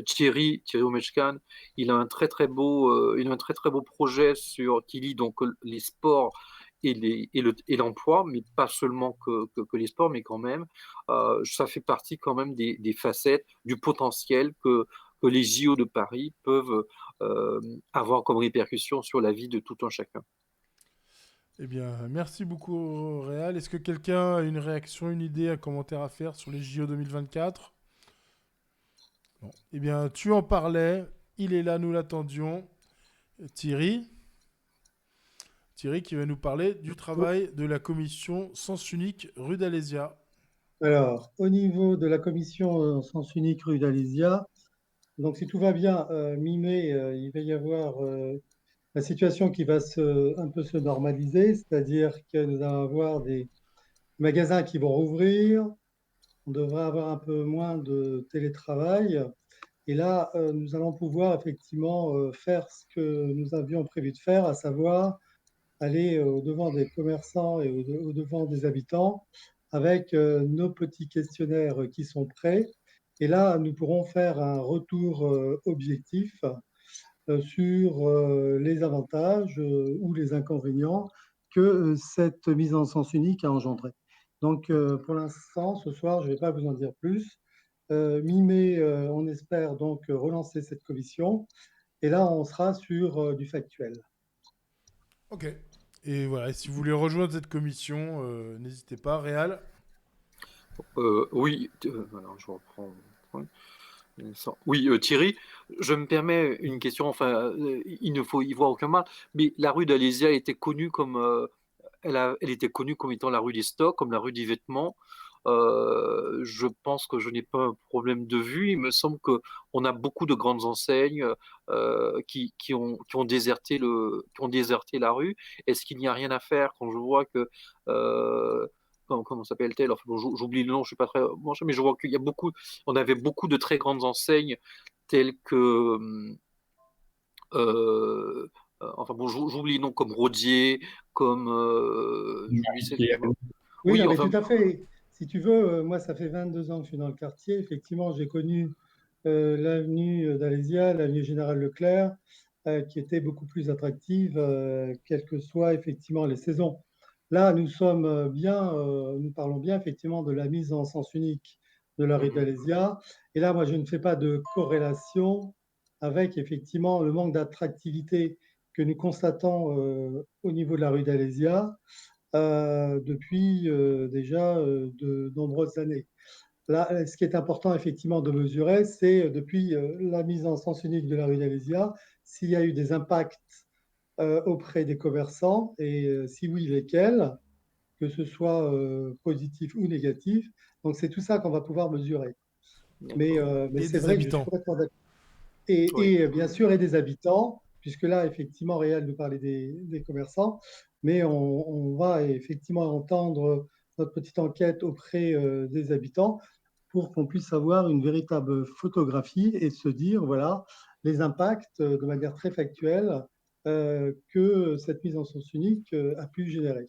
Thierry Omechkan, il a un très très beau projet qui lie donc les sports et l'emploi, mais pas seulement que les sports, mais quand même, ça fait partie quand même des facettes du potentiel que les JO de Paris peuvent avoir comme répercussion sur la vie de tout un chacun. Eh bien, merci beaucoup, Réal. Est-ce que quelqu'un a une réaction, une idée, un commentaire à faire sur les JO 2024? Non. Eh bien, tu en parlais. Il est là, nous l'attendions. Thierry. Thierry qui va nous parler du travail de la commission Sens Unique rue d'Alésia. Alors, au niveau de la commission Sens Unique rue d'Alésia, donc si tout va bien, mi-mai, il va y avoir la situation qui va un peu se normaliser, c'est-à-dire que nous allons avoir des magasins qui vont rouvrir, on devrait avoir un peu moins de télétravail, et là, nous allons pouvoir effectivement faire ce que nous avions prévu de faire, à savoir aller au-devant des commerçants et au-devant des habitants avec nos petits questionnaires qui sont prêts. Et là, nous pourrons faire un retour objectif sur les avantages ou les inconvénients que cette mise en sens unique a engendré. Donc, pour l'instant, ce soir, je ne vais pas vous en dire plus. Mi-mai, on espère donc relancer cette commission. Et là, on sera sur du factuel. Ok. Et voilà, si vous voulez rejoindre cette commission, n'hésitez pas. Réal. Oui, alors je reprends. Oui, Thierry, je me permets une question, enfin, il ne faut y voir aucun mal, mais la rue d'Alésia était connue comme, elle était connue comme étant la rue des stocks, comme la rue des vêtements. Je pense que je n'ai pas un problème de vue. Il me semble qu'on a beaucoup de grandes enseignes qui ont déserté la rue. Est-ce qu'il n'y a rien à faire quand je vois que comment s'appelle-t-elle? Enfin, bon, j'oublie le nom, je suis pas très bon, mais je vois qu'il y a on avait beaucoup de très grandes enseignes telles que enfin bon, j'oublie les noms comme Rodier, comme j'oublie Oui, oui, non, mais enfin tout à fait. Si tu veux, moi, ça fait 22 ans que je suis dans le quartier. Effectivement, j'ai connu l'avenue d'Alésia, l'avenue Général Leclerc, qui était beaucoup plus attractive, quelles que soient effectivement les saisons. Là, nous sommes bien, nous parlons bien effectivement de la mise en sens unique de la rue d'Alésia. Et là, moi, je ne fais pas de corrélation avec effectivement le manque d'attractivité que nous constatons au niveau de la rue d'Alésia depuis déjà de nombreuses années. Là, ce qui est important effectivement de mesurer, c'est depuis la mise en sens unique de la rue d'Alésia, s'il y a eu des impacts auprès des commerçants et si oui, lesquels, que ce soit positif ou négatif. Donc c'est tout ça qu'on va pouvoir mesurer. Mais Et c'est des vrai que je suis habitants. complètement d'accord. Oui. Et bien sûr, et des habitants, puisque là, effectivement, Réal nous parlait des commerçants, mais on va effectivement entendre notre petite enquête auprès des habitants pour qu'on puisse avoir une véritable photographie et se dire, voilà, les impacts de manière très factuelle que cette mise en sens unique a pu générer.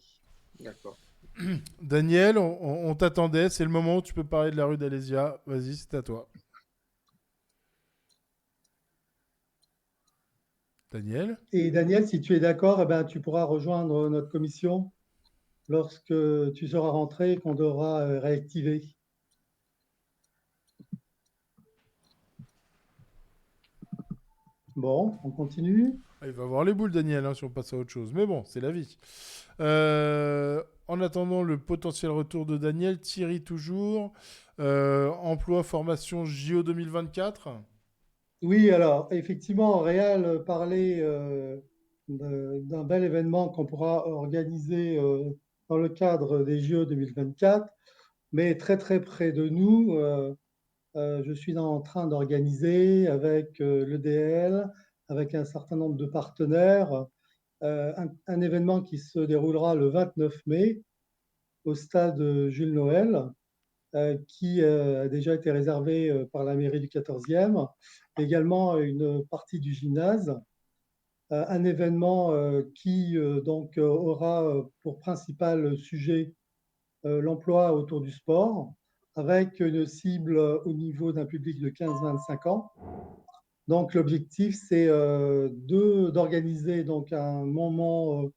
D'accord. Daniel, on t'attendait. C'est le moment où tu peux parler de la rue d'Alésia. Vas-y, c'est à toi. Daniel. Et Daniel, si tu es d'accord, eh ben, tu pourras rejoindre notre commission lorsque tu seras rentré et qu'on devra réactiver. Bon, on continue. Il va avoir les boules, Daniel, hein, si on passe à autre chose. Mais bon, c'est la vie. En attendant le potentiel retour de Daniel, Thierry toujours. Emploi, formation JO 2024. Oui, alors effectivement, Réal parlait d'un bel événement qu'on pourra organiser dans le cadre des JO 2024, mais très très près de nous, je suis en train d'organiser avec l'EDL, avec un certain nombre de partenaires, un événement qui se déroulera le 29 mai au stade Jules Noël, qui a déjà été réservé par la mairie du 14e, également une partie du gymnase, un événement qui donc aura pour principal sujet l'emploi autour du sport, avec une cible au niveau d'un public de 15-25 ans. Donc l'objectif, c'est d'organiser donc un moment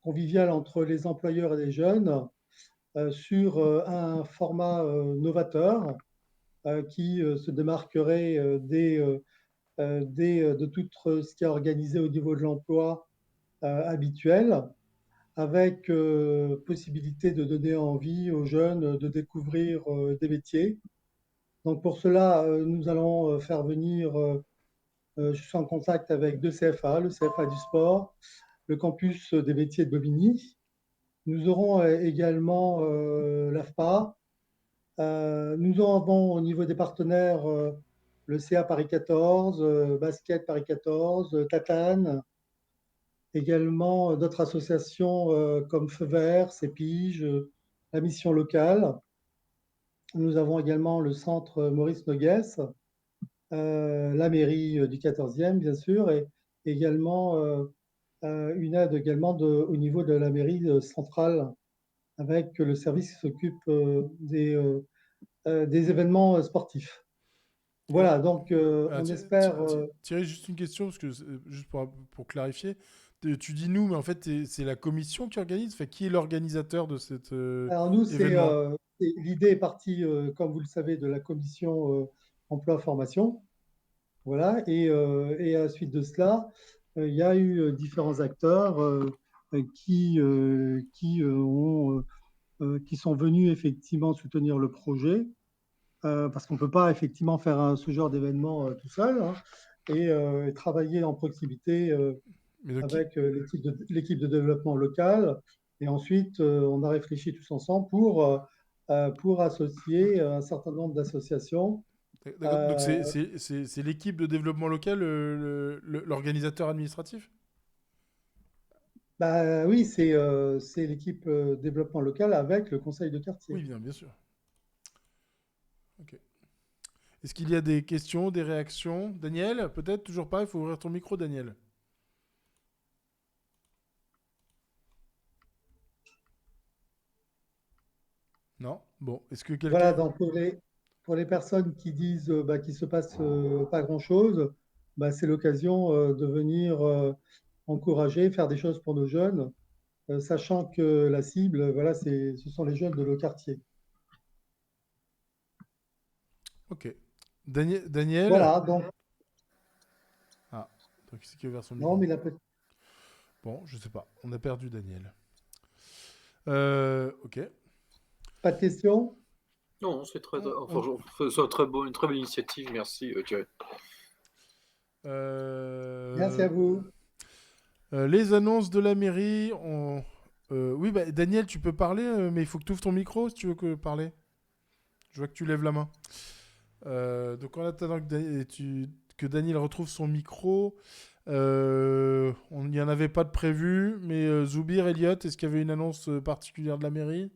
convivial entre les employeurs et les jeunes sur un format novateur qui se démarquerait de tout ce qui est organisé au niveau de l'emploi habituel, avec possibilité de donner envie aux jeunes de découvrir des métiers. Donc pour cela, nous allons faire venir, je suis en contact avec deux CFA, le CFA du sport, le campus des métiers de Bobigny. Nous aurons également l'AFPA. Nous avons au niveau des partenaires le CA Paris 14, Basket Paris 14, Tatane, également d'autres associations comme Feu Vert, CEPIGE, la mission locale. Nous avons également le centre Maurice Noguès, la mairie du 14e, bien sûr, et également une aide également au niveau de la mairie centrale avec le service qui s'occupe des événements sportifs. Voilà, donc on espère. Thierry, juste une question, parce que, juste pour clarifier, tu dis nous, mais en fait, c'est la commission qui organise. Enfin, qui est l'organisateur de cet Alors nous, événement? l'idée est partie, comme vous le savez, de la commission emploi-formation. Voilà, et à la suite de cela, il y a eu différents acteurs qui sont venus effectivement soutenir le projet, parce qu'on ne peut pas effectivement faire ce genre d'événement tout seul, hein, et travailler en proximité avec l'équipe de développement local. Et ensuite, on a réfléchi tous ensemble pour associer un certain nombre d'associations. D'accord. Donc c'est l'équipe de développement local, l'organisateur administratif? Bah, oui, c'est l'équipe développement local avec le conseil de quartier. Oui, bien sûr. Ok. Est-ce qu'il y a des questions, des réactions? Daniel, peut-être? Toujours pas? Il faut ouvrir ton micro, Daniel. Non? Bon, est-ce que quelqu'un... Voilà, donc pour les personnes qui disent qu'il ne se passe pas grand-chose, c'est l'occasion de venir encourager, faire des choses pour nos jeunes, sachant que la cible, voilà, ce sont les jeunes de nos quartiers. Ok. Daniel? Voilà, donc. Ah, donc c'est qui a ouvert son micro? Non, mais il a peut-être. Bon, je sais pas. On a perdu Daniel. Ok. Pas de questions? Non, c'est très, c'est une très bonne initiative. Merci, Thierry. Merci à vous. Les annonces de la mairie. Oui, Daniel, tu peux parler, mais il faut que tu ouvres ton micro si tu veux parler. Je vois que tu lèves la main. Donc en attendant que Daniel retrouve son micro, il n'y en avait pas de prévu, mais Zoubir, Elliot, est-ce qu'il y avait une annonce particulière de la mairie?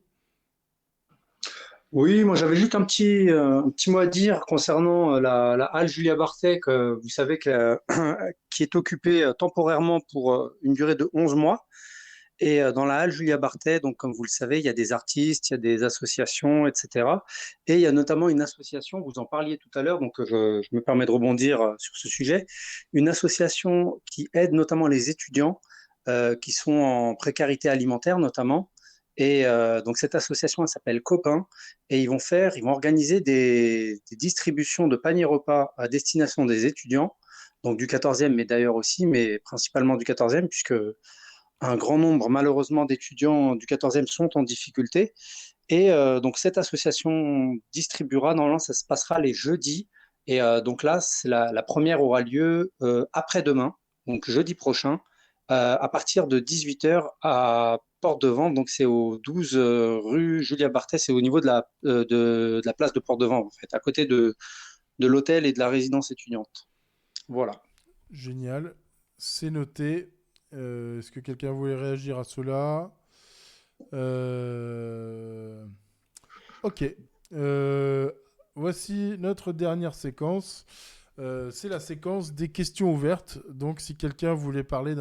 Oui, moi j'avais juste un petit mot à dire concernant la halle Julia Barthet, que vous savez qui est occupée temporairement pour une durée de 11 mois. Et dans la halle Julia Barthet, donc comme vous le savez, il y a des artistes, il y a des associations, etc. Et il y a notamment une association, vous en parliez tout à l'heure, donc je me permets de rebondir sur ce sujet, une association qui aide notamment les étudiants qui sont en précarité alimentaire notamment. Et donc cette association, elle s'appelle Copain, et ils vont organiser des distributions de paniers repas à destination des étudiants, donc du 14e, mais d'ailleurs aussi, mais principalement du 14e, puisque un grand nombre, malheureusement, d'étudiants du 14e sont en difficulté. Et donc, cette association distribuera, normalement, ça se passera les jeudis. Et donc là, la première aura lieu après-demain, donc jeudi prochain, à partir de 18h à Port-de-Vent. Donc, c'est au 12 rue Julia Barthet, c'est au niveau de la place de Port-de-Vent, en fait, à côté de l'hôtel et de la résidence étudiante. Voilà. Génial. C'est noté. Est-ce que quelqu'un voulait réagir à cela? Ok. Voici notre dernière séquence. C'est la séquence des questions ouvertes. Donc, si quelqu'un voulait parler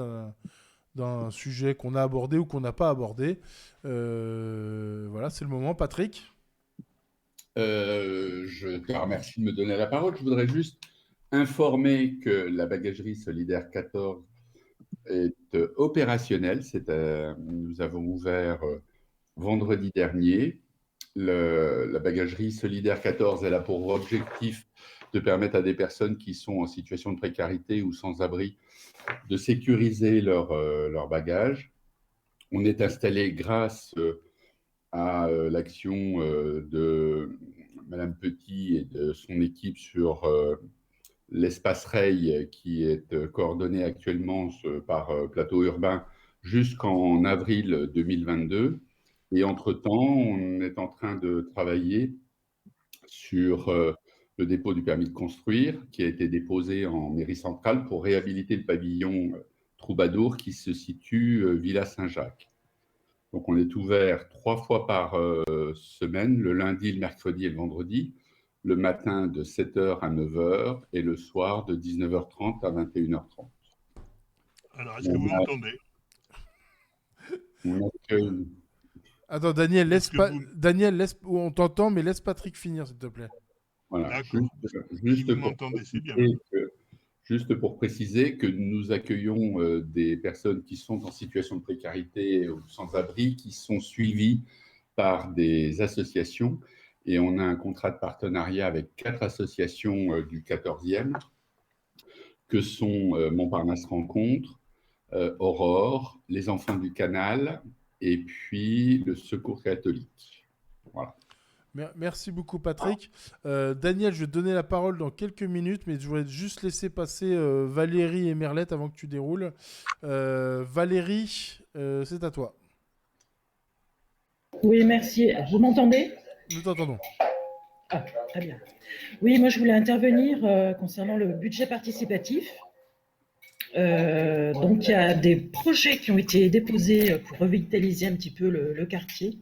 d'un sujet qu'on a abordé ou qu'on n'a pas abordé, voilà, c'est le moment. Patrick? Je te remercie de me donner la parole. Je voudrais juste informer que la bagagerie solidaire 14 est opérationnelle. Nous avons ouvert vendredi dernier. La bagagerie solidaire 14, elle a pour objectif de permettre à des personnes qui sont en situation de précarité ou sans abri de sécuriser leur bagage. On est installé grâce à l'action de Madame Petit et de son équipe sur l'espace Rail qui est coordonné actuellement par Plateau Urbain jusqu'en avril 2022. Et entre-temps, on est en train de travailler sur le dépôt du permis de construire qui a été déposé en mairie centrale pour réhabiliter le pavillon Troubadour qui se situe Villa Saint-Jacques. Donc on est ouvert 3 fois par semaine, le lundi, le mercredi et le vendredi, le matin de 7h à 9h et le soir de 19h30 à 21h30. Alors, est-ce que vous m'entendez? On accueille... Attends, Daniel, Daniel, on t'entend, mais laisse Patrick finir, s'il te plaît. Voilà, juste pour préciser que nous accueillons des personnes qui sont en situation de précarité ou sans-abri, qui sont suivies par des associations. Et on a un contrat de partenariat avec 4 associations du 14e, que sont Montparnasse Rencontre, Aurore, les Enfants du Canal, et puis le Secours catholique. Voilà. Merci beaucoup, Patrick. Daniel, je vais te donner la parole dans quelques minutes, mais je voudrais juste laisser passer Valérie et Merlette avant que tu déroules. Valérie, c'est à toi. Oui, merci. Vous m'entendez? Nous t'entendons. Ah, très bien. Oui, moi, je voulais intervenir concernant le budget participatif. Donc, il y a des projets qui ont été déposés pour revitaliser un petit peu le quartier.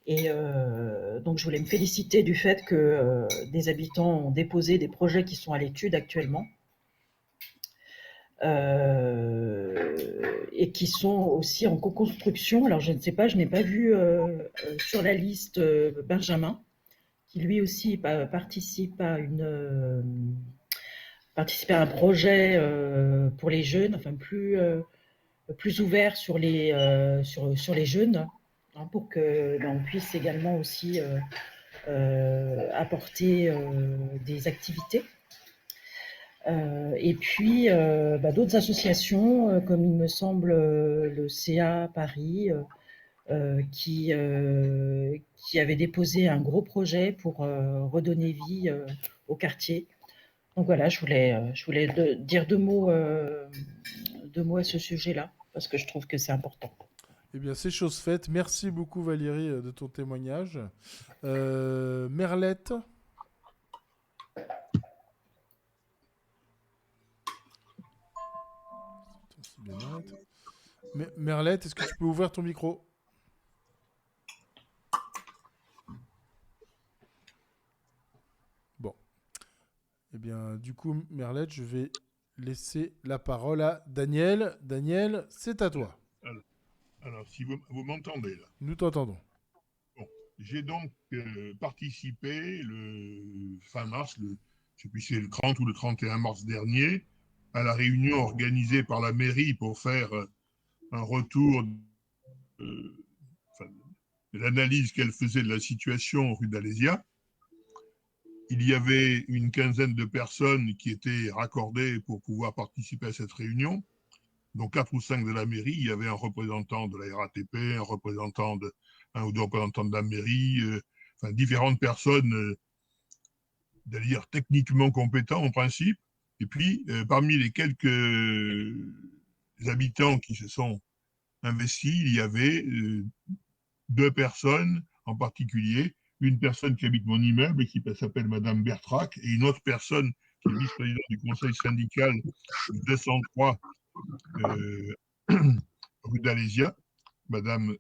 Et donc, je voulais me féliciter du fait que des habitants ont déposé des projets qui sont à l'étude actuellement et qui sont aussi en co-construction. Alors, je ne sais pas, je n'ai pas vu sur la liste Benjamin, qui lui aussi participe à un projet pour les jeunes, enfin plus ouvert sur les jeunes, hein, pour qu'on puisse également aussi apporter des activités. Et puis d'autres associations, comme il me semble le CA Paris, qui avait déposé un gros projet pour redonner vie au quartier. Donc voilà, je voulais dire deux mots à ce sujet-là, parce que je trouve que c'est important. Eh bien, c'est chose faite. Merci beaucoup, Valérie, de ton témoignage. Merlette. Merlette, est-ce que tu peux ouvrir ton micro? Bon. Eh bien, du coup, Merlette, je vais laisser la parole à Daniel. Daniel, c'est à toi. Alors, si vous m'entendez là. Nous t'entendons. Bon, j'ai donc participé le fin mars, je ne sais plus si c'est le 30 ou le 31 mars dernier, à la réunion organisée par la mairie pour faire un retour de l'analyse qu'elle faisait de la situation rue d'Alésia. Il y avait une quinzaine de personnes qui étaient raccordées pour pouvoir participer à cette réunion. Donc 4 ou 5 de la mairie, il y avait un représentant de la RATP, un ou deux représentants de la mairie, différentes personnes, d'ailleurs techniquement compétents en principe. Et puis, parmi les quelques habitants qui se sont investis, il y avait 2 personnes en particulier, une personne qui habite mon immeuble et qui s'appelle Madame Bertrac, et une autre personne qui est vice-présidente du conseil syndical 203 rue d'Alésia, Madame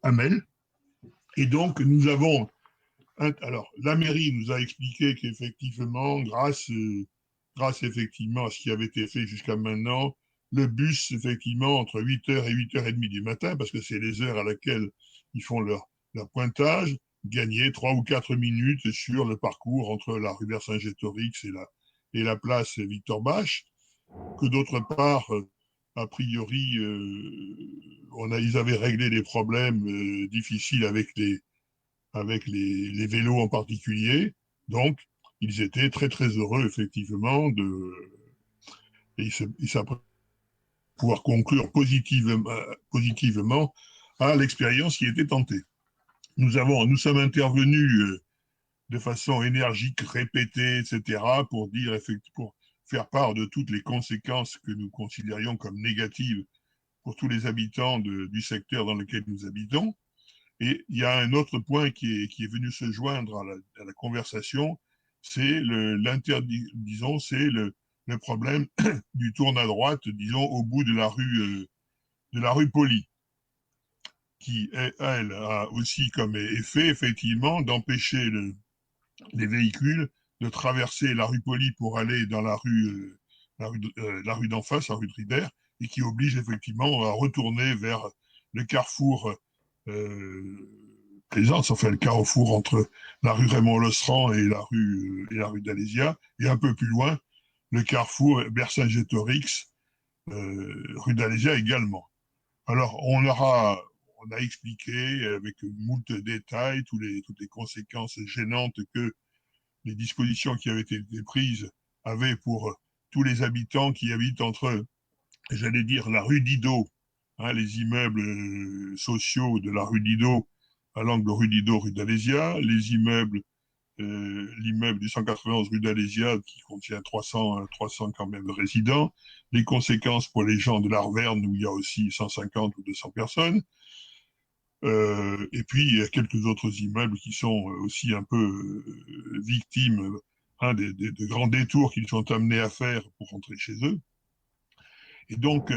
Hamel. Et donc, nous avons... Alors, la mairie nous a expliqué qu'effectivement, grâce effectivement à ce qui avait été fait jusqu'à maintenant, le bus, effectivement, entre 8h et 8h30 du matin, parce que c'est les heures à laquelle ils font leur pointage, gagnait 3 ou 4 minutes sur le parcours entre la rue Vercingétorix et la place Victor Bache, que d'autre part, a priori, ils avaient réglé des problèmes difficiles avec les vélos en particulier. Donc, ils étaient très, très heureux, effectivement, et il s'apprête à pouvoir conclure positivement à l'expérience qui était tentée. Nous sommes intervenus de façon énergique, répétée, etc., pour faire part de toutes les conséquences que nous considérions comme négatives pour tous les habitants du secteur dans lequel nous habitons. Et il y a un autre point qui est venu se joindre à la conversation, c'est le problème du tourne à droite, disons, au bout de la rue Poli, qui, elle, a aussi comme effet, effectivement, d'empêcher les véhicules de traverser la rue Poli pour aller dans la rue d'en face, la rue de Ribert, et qui oblige effectivement à retourner vers le carrefour Plaisance, enfin le carrefour entre la rue Raymond-Losserand et la rue d'Alésia, et un peu plus loin, le carrefour Vercingétorix, rue d'Alésia également. Alors, on a expliqué avec moult détails toutes les conséquences gênantes que les dispositions qui avaient été prises avaient pour tous les habitants qui habitent entre, j'allais dire, la rue Didot, les immeubles sociaux de la rue Didot, à l'angle rue Didot, rue d'Alésia, l'immeuble du 191 rue d'Alésia qui contient 300 quand même de résidents, les conséquences pour les gens de l'Arverne où il y a aussi 150 ou 200 personnes, et puis il y a quelques autres immeubles qui sont aussi un peu victimes de grands détours qu'ils sont amenés à faire pour rentrer chez eux. Et donc,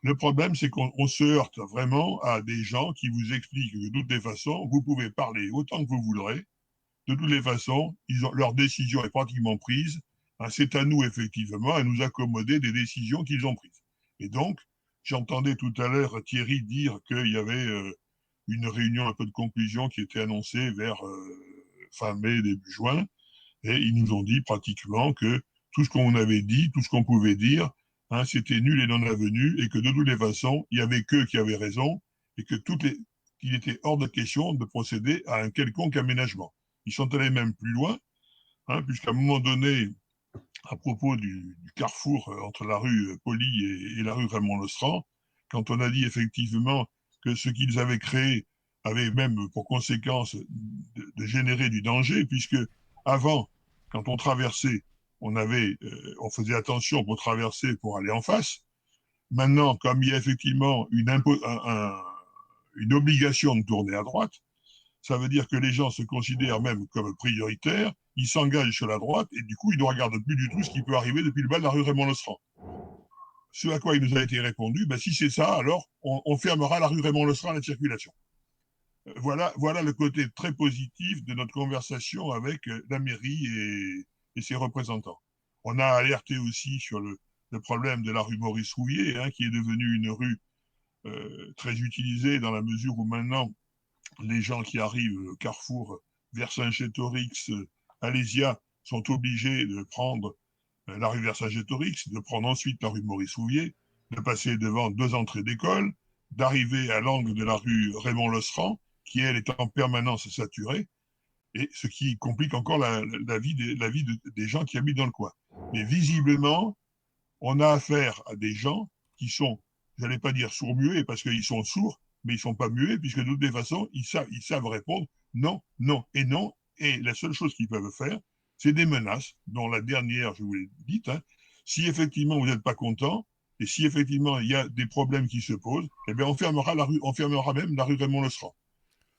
le problème, c'est qu'on se heurte vraiment à des gens qui vous expliquent que de toutes les façons, vous pouvez parler autant que vous voudrez. De toutes les façons, leur décision est pratiquement prise. C'est à nous, effectivement, à nous accommoder des décisions qu'ils ont prises. Et donc, j'entendais tout à l'heure Thierry dire qu'il y avait une réunion un peu de conclusion qui était annoncée vers fin mai, début juin. Et ils nous ont dit pratiquement que tout ce qu'on avait dit, tout ce qu'on pouvait dire, c'était nul et non avenu, et que de toutes les façons, il n'y avait qu'eux qui avaient raison, et que qu'il était hors de question de procéder à un quelconque aménagement. Ils sont allés même plus loin, puisqu'à un moment donné, à propos du carrefour entre la rue Poli et la rue Raymond-Losserand, quand on a dit effectivement que ce qu'ils avaient créé avait même pour conséquence de générer du danger, puisque avant, quand on traversait, on faisait attention pour traverser, pour aller en face. Maintenant, comme il y a effectivement une obligation de tourner à droite, ça veut dire que les gens se considèrent même comme prioritaires, ils s'engagent sur la droite, et du coup, ils ne regardent plus du tout ce qui peut arriver depuis le bas de la rue Raymond-Losserand. Ce à quoi il nous a été répondu, si c'est ça, alors on fermera la rue Raymond-Losserand à la circulation. Voilà le côté très positif de notre conversation avec la mairie et ses représentants. On a alerté aussi sur le problème de la rue Maurice-Rouillet, qui est devenue une rue très utilisée dans la mesure où maintenant les gens qui arrivent au carrefour Vercingétorix, Alésia sont obligés de prendre la rue Vercingétorix, de prendre ensuite la rue Maurice-Rouillet, de passer devant 2 entrées d'école, d'arriver à l'angle de la rue Raymond-Losserand, qui elle est en permanence saturée, et ce qui complique encore la vie des gens qui habitent dans le coin. Mais visiblement, on a affaire à des gens qui sont, j'allais pas dire sourds-muets parce qu'ils sont sourds, mais ils sont pas muets puisque de toutes les façons, ils savent répondre non, non et non, et la seule chose qu'ils peuvent faire, c'est des menaces, dont la dernière, je vous l'ai dit, si effectivement vous n'êtes pas content, et si effectivement il y a des problèmes qui se posent, eh bien on fermera même la rue Raymond-Losserand.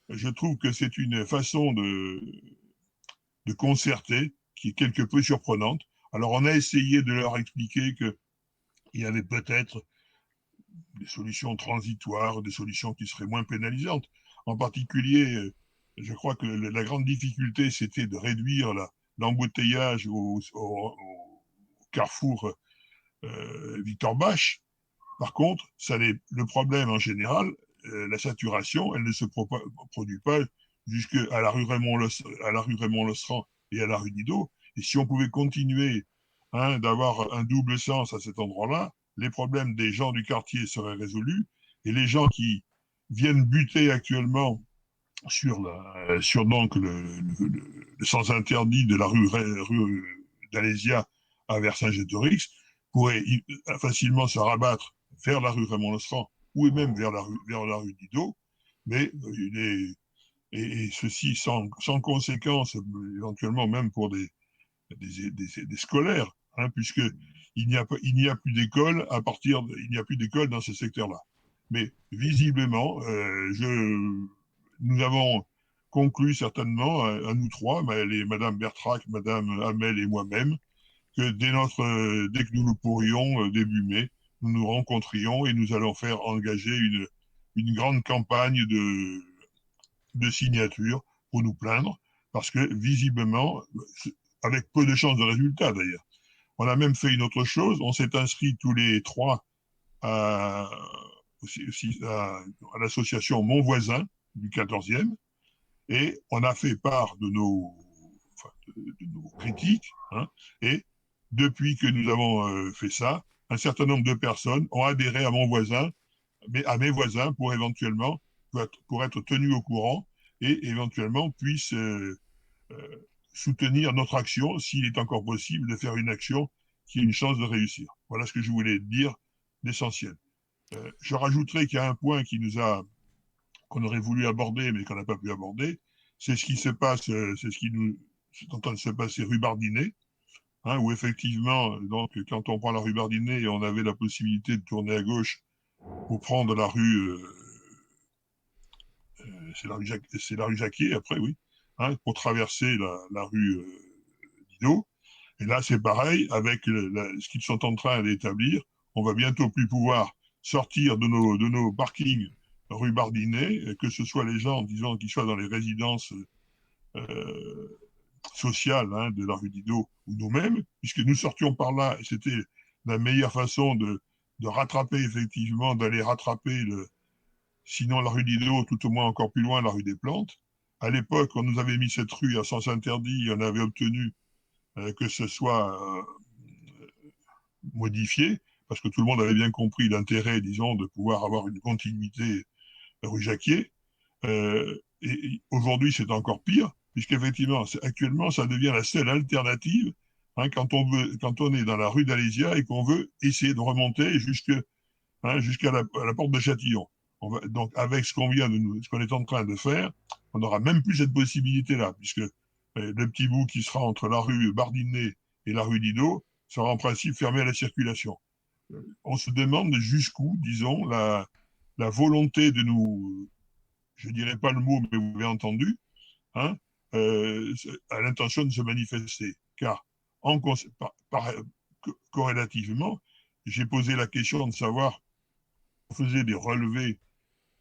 Je trouve que c'est une façon de concerter qui est quelque peu surprenante. Alors on a essayé de leur expliquer qu'il y avait peut-être des solutions transitoires, des solutions qui seraient moins pénalisantes. En particulier, je crois que la grande difficulté, c'était de réduire l'embouteillage au carrefour Victor Bache. Par contre, le problème en général, la saturation, elle ne se produit pas jusqu'à la rue Raymond-Losserand et à la rue Didot. Et si on pouvait continuer d'avoir un double sens à cet endroit-là, les problèmes des gens du quartier seraient résolus, et les gens qui viennent buter actuellement sur donc le sens interdit de la rue d'Alésia à Vercingétorix pourrait facilement se rabattre vers la rue Raymond-Losran ou même vers la rue Didot, mais et ceci sans conséquence, éventuellement même pour des scolaires, hein, puisque il n'y a plus d'école il n'y a plus d'école dans ce secteur-là. Mais visiblement, nous avons conclu certainement, à nous trois, Madame Bertrac, Madame Hamel et moi-même, que dès que nous le pourrions, début mai, nous nous rencontrions et nous allons faire engager une grande campagne de signatures pour nous plaindre, parce que visiblement, avec peu de chances de résultat d'ailleurs. On a même fait une autre chose, on s'est inscrits tous les trois à l'association Mon Voisin du 14e, et on a fait part de nos critiques, hein, et depuis que nous avons fait ça, un certain nombre de personnes ont adhéré à Mon Voisin, mais à mes voisins pour éventuellement pour être tenus au courant et éventuellement puissent soutenir notre action s'il est encore possible de faire une action qui ait une chance de réussir. Voilà ce que je voulais dire d'essentiel. Je rajouterai qu'il y a un point qu'on aurait voulu aborder mais qu'on n'a pas pu aborder, c'est ce qui se passe, c'est en train de se passer rue Bardinet, hein, où effectivement, donc, quand on prend la rue Bardinet, on avait la possibilité de tourner à gauche pour prendre la rue, c'est la rue Jacquier après, oui, hein, pour traverser la rue Didot. Et là, c'est pareil, avec ce qu'ils sont en train d'établir, on va bientôt plus pouvoir sortir de nos parkings rue Bardinet, que ce soit les gens, disons, qui soient dans les résidences sociales, hein, de la rue Didot ou nous-mêmes, puisque nous sortions par là, et c'était la meilleure façon de rattraper, effectivement, d'aller rattraper sinon la rue Didot, tout au moins encore plus loin, la rue des Plantes. À l'époque, on nous avait mis cette rue à sens interdit, on avait obtenu que ce soit modifié, parce que tout le monde avait bien compris l'intérêt, disons, de pouvoir avoir une continuité rue Jacquier. Et aujourd'hui, c'est encore pire, puisqu'effectivement, actuellement, ça devient la seule alternative, hein, quand on est dans la rue d'Alésia et qu'on veut essayer de remonter jusqu'à la porte de Châtillon. Donc, avec ce qu'on est en train de faire, on n'aura même plus cette possibilité-là, puisque le petit bout qui sera entre la rue Bardinet et la rue Didot sera en principe fermé à la circulation. On se demande jusqu'où, disons, la volonté de nous, je ne dirais pas le mot, mais vous avez entendu, hein, à l'intention de se manifester. Car, corrélativement, j'ai posé la question de savoir si on faisait des relevés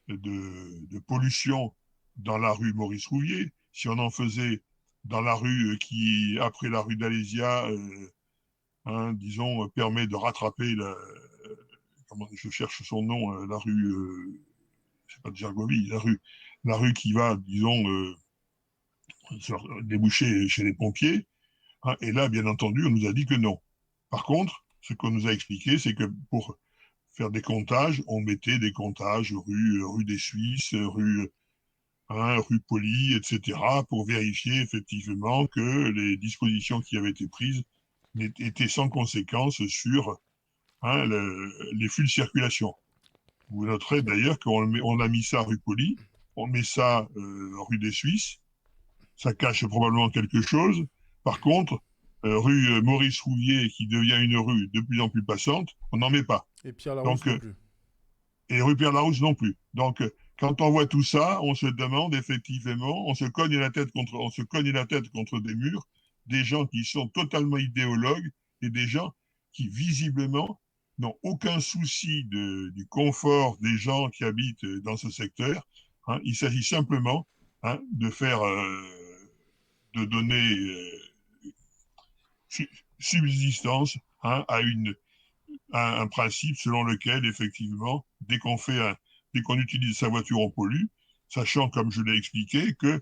de pollution dans la rue Maurice Rouvier, si on en faisait dans la rue qui, après la rue d'Alésia, hein, disons, permet de rattraper je cherche son nom, la rue, c'est pas de Gergovie, la rue qui va, disons, déboucher chez les pompiers, hein, et là, bien entendu, on nous a dit que non. Par contre, ce qu'on nous a expliqué, c'est que pour faire des comptages, on mettait des comptages rue des Suisses, rue Poli, etc., pour vérifier effectivement que les dispositions qui avaient été prises étaient sans conséquence sur, hein, les flux de circulation. Vous noterez d'ailleurs qu'on a mis ça rue Poli, on met ça rue des Suisses, ça cache probablement quelque chose. Par contre, rue Maurice Rouvier, qui devient une rue de plus en plus passante, on n'en met pas. Et Pierre Larousse non plus. Et rue Pierre Larousse non plus. Donc, quand on voit tout ça, on se demande effectivement, on se cogne la tête contre des murs, des gens qui sont totalement idéologues et des gens qui visiblement n'ont aucun souci du confort des gens qui habitent dans ce secteur. Hein. Il s'agit simplement, hein, de donner subsistance, hein, à un principe selon lequel, effectivement, dès qu'on utilise sa voiture, on pollue, sachant, comme je l'ai expliqué, que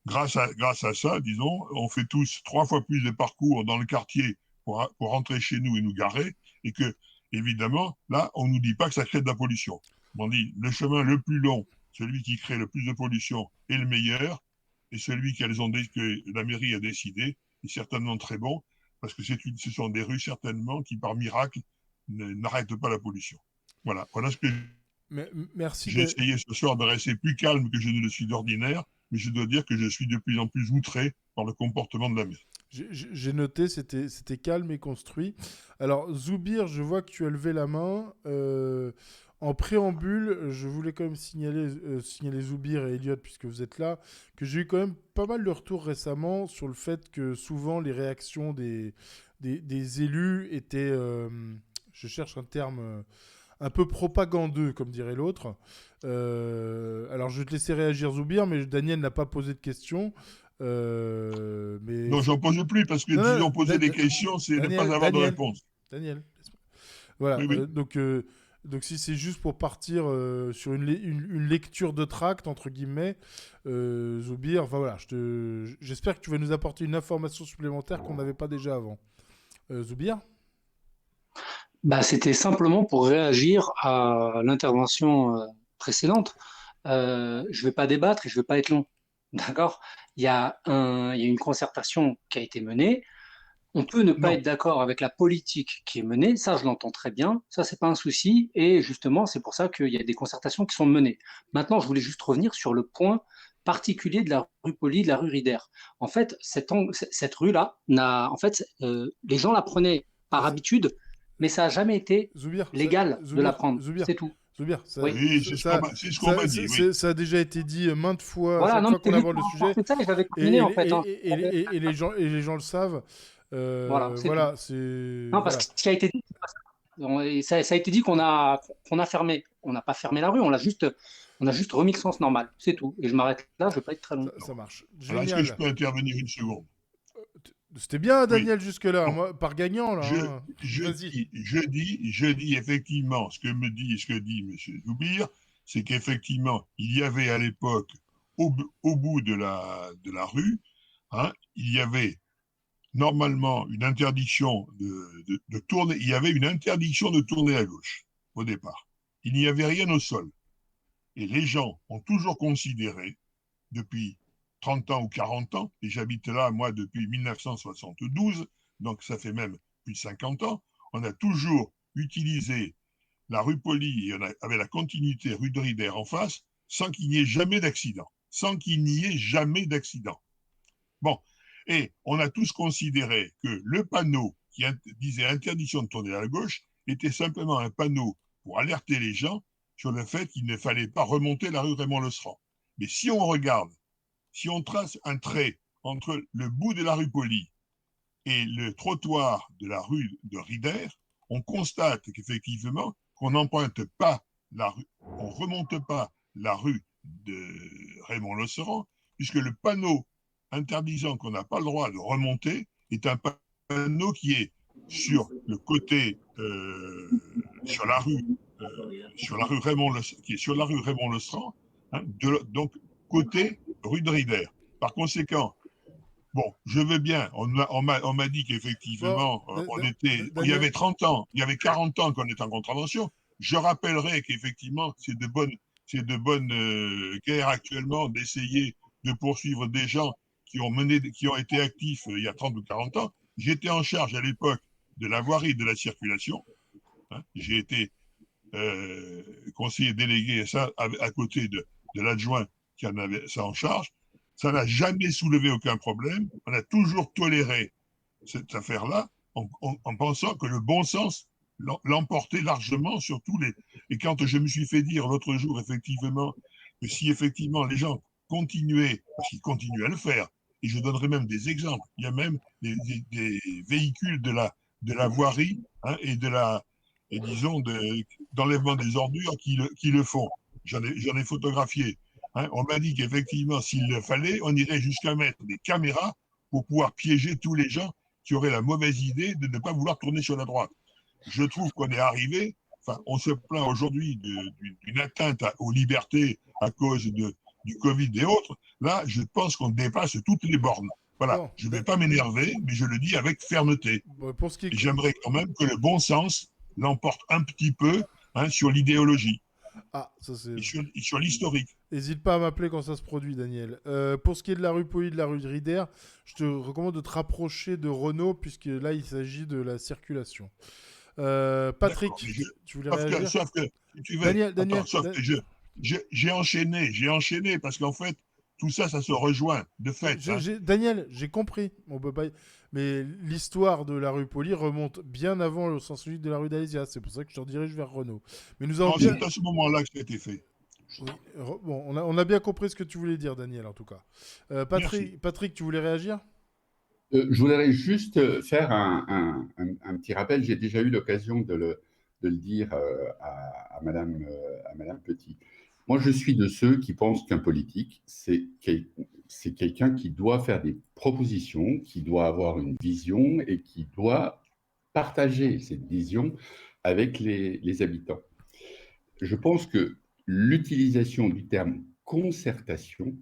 grâce à ça, disons, on fait tous 3 fois plus de parcours dans le quartier pour rentrer chez nous et nous garer, et que, évidemment, là, on ne nous dit pas que ça crée de la pollution. On dit, le chemin le plus long, celui qui crée le plus de pollution, est le meilleur, et celui que la mairie a décidé est certainement très bon, parce que ce sont des rues certainement qui, par miracle, n'arrêtent pas la pollution. Voilà ce que Merci. j'ai essayé ce soir de rester plus calme que je ne le suis d'ordinaire, mais je dois dire que je suis de plus en plus outré par le comportement de la maire. J'ai noté, c'était calme et construit. Alors, Zoubir, je vois que tu as levé la main. En préambule, je voulais quand même signaler Zoubir et Elliot, puisque vous êtes là, que j'ai eu quand même pas mal de retours récemment sur le fait que souvent les réactions des élus étaient, je cherche un terme un peu propagandeux, comme dirait l'autre. Alors, je vais te laisser réagir, Zoubir, mais Daniel n'a pas posé de questions. Mais... Non, j'en pose plus, parce que si on posait des questions, c'est ne pas avoir de réponse. Daniel, voilà. Oui. Donc si c'est juste pour partir sur une lecture de tract, entre guillemets, Zoubir, enfin voilà, j'espère que tu vas nous apporter une information supplémentaire qu'on n'avait pas déjà avant. Zoubir ? C'était simplement pour réagir à l'intervention précédente. Je ne vais pas débattre et je ne vais pas être long. D'accord ? Il y a une concertation qui a été menée. On peut ne pas être d'accord avec la politique qui est menée, ça je l'entends très bien, ça c'est pas un souci, et justement c'est pour ça qu'il y a des concertations qui sont menées. Maintenant je voulais juste revenir sur le point particulier de la rue Poli, de la rue Rider. En fait, cette rue-là, les gens la prenaient par habitude, mais ça n'a jamais été légal de la prendre, c'est tout. Zoubir, oui, c'est ce qu'on m'a dit. Oui. Ça a déjà été dit maintes fois, voilà, chaque fois qu'on aborde le sujet. Et les gens le savent. Voilà, c'est. Non, parce que ce qui a été dit, ça a été dit qu'on a fermé. On n'a pas fermé la rue, on a juste remis le sens normal, c'est tout. Et je m'arrête là, je ne vais pas être très long. Ça marche. Alors, est-ce que je peux intervenir une seconde ? C'était bien, Daniel, jusque-là. Moi, par gagnant, là. Je dis effectivement, ce que dit M. Zoubir, c'est qu'effectivement, il y avait à l'époque, au bout de la rue, il y avait normalement une interdiction de tourner. Il y avait une interdiction de tourner à gauche, au départ. Il n'y avait rien au sol. Et les gens ont toujours considéré, depuis 30 ans ou 40 ans, et j'habite là, moi, depuis 1972, donc ça fait même plus de 50 ans, on a toujours utilisé la rue Poli et on avait la continuité rue de Rider en face, sans qu'il n'y ait jamais d'accident. Bon, et on a tous considéré que le panneau qui disait interdiction de tourner à la gauche était simplement un panneau pour alerter les gens sur le fait qu'il ne fallait pas remonter la rue Raymond-Lestrand. Mais si on regarde, si on trace un trait entre le bout de la rue Poli et le trottoir de la rue de Rider, on constate qu'effectivement, qu'on n'emprunte pas la rue, on ne remonte pas la rue de Raymond-Lestrand, puisque le panneau interdisant qu'on n'a pas le droit de remonter est un panneau qui est sur le côté, sur la rue Raymond-Lestrand, donc côté rue de Rider. Par conséquent, bon, je veux bien, on m'a dit qu'effectivement, il y avait 30 ans, il y avait 40 ans qu'on était en contravention. Je rappellerai qu'effectivement, c'est de bonnes guerres actuellement d'essayer de poursuivre des gens qui ont été actifs il y a 30 ou 40 ans. J'étais en charge à l'époque de la voirie de la circulation. J'ai été conseiller délégué à côté de l'adjoint qui en avait ça en charge. Ça n'a jamais soulevé aucun problème. On a toujours toléré cette affaire-là en pensant que le bon sens l'emportait largement sur tous les... Et quand je me suis fait dire l'autre jour, effectivement, que si effectivement les gens continuaient, parce qu'ils continuent à le faire, et je donnerai même des exemples, il y a même des véhicules de la voirie et disons d'enlèvement des ordures qui le font. J'en ai photographié. On m'a dit qu'effectivement, s'il le fallait, on irait jusqu'à mettre des caméras pour pouvoir piéger tous les gens qui auraient la mauvaise idée de ne pas vouloir tourner sur la droite. Je trouve qu'on est arrivé, on se plaint aujourd'hui d'une atteinte aux libertés à cause du Covid et autres. Là, je pense qu'on dépasse toutes les bornes. Voilà, bon, je ne vais pas m'énerver, mais je le dis avec fermeté. Bon, et j'aimerais quand même que le bon sens l'emporte un petit peu sur l'idéologie. Ah, ça c'est... Et sur l'historique. N'hésite pas à m'appeler quand ça se produit, Daniel. Pour ce qui est de la rue Poli, de la rue de Rider, je te recommande de te rapprocher de Renault, puisque là, il s'agit de la circulation. Patrick, tu voulais réagir? Sauf que, si tu veux, Daniel, sauf que j'ai enchaîné, parce qu'en fait, tout ça, ça se rejoint, de fait. Daniel, j'ai compris. On peut pas... Mais l'histoire de la rue Poli remonte bien avant le sens unique de la rue d'Alésia. C'est pour ça que je te redirige vers Renault. Mais nous avons C'est à ce moment-là que ça a été fait. Oui. Bon, on a bien compris ce que tu voulais dire, Daniel, en tout cas. Patrick, tu voulais réagir? Je voudrais juste faire un petit rappel. J'ai déjà eu l'occasion de le dire à Madame Petit. Moi, je suis de ceux qui pensent qu'un politique, c'est quelqu'un qui doit faire des propositions, qui doit avoir une vision et qui doit partager cette vision avec les habitants. Je pense que l'utilisation du terme concertation,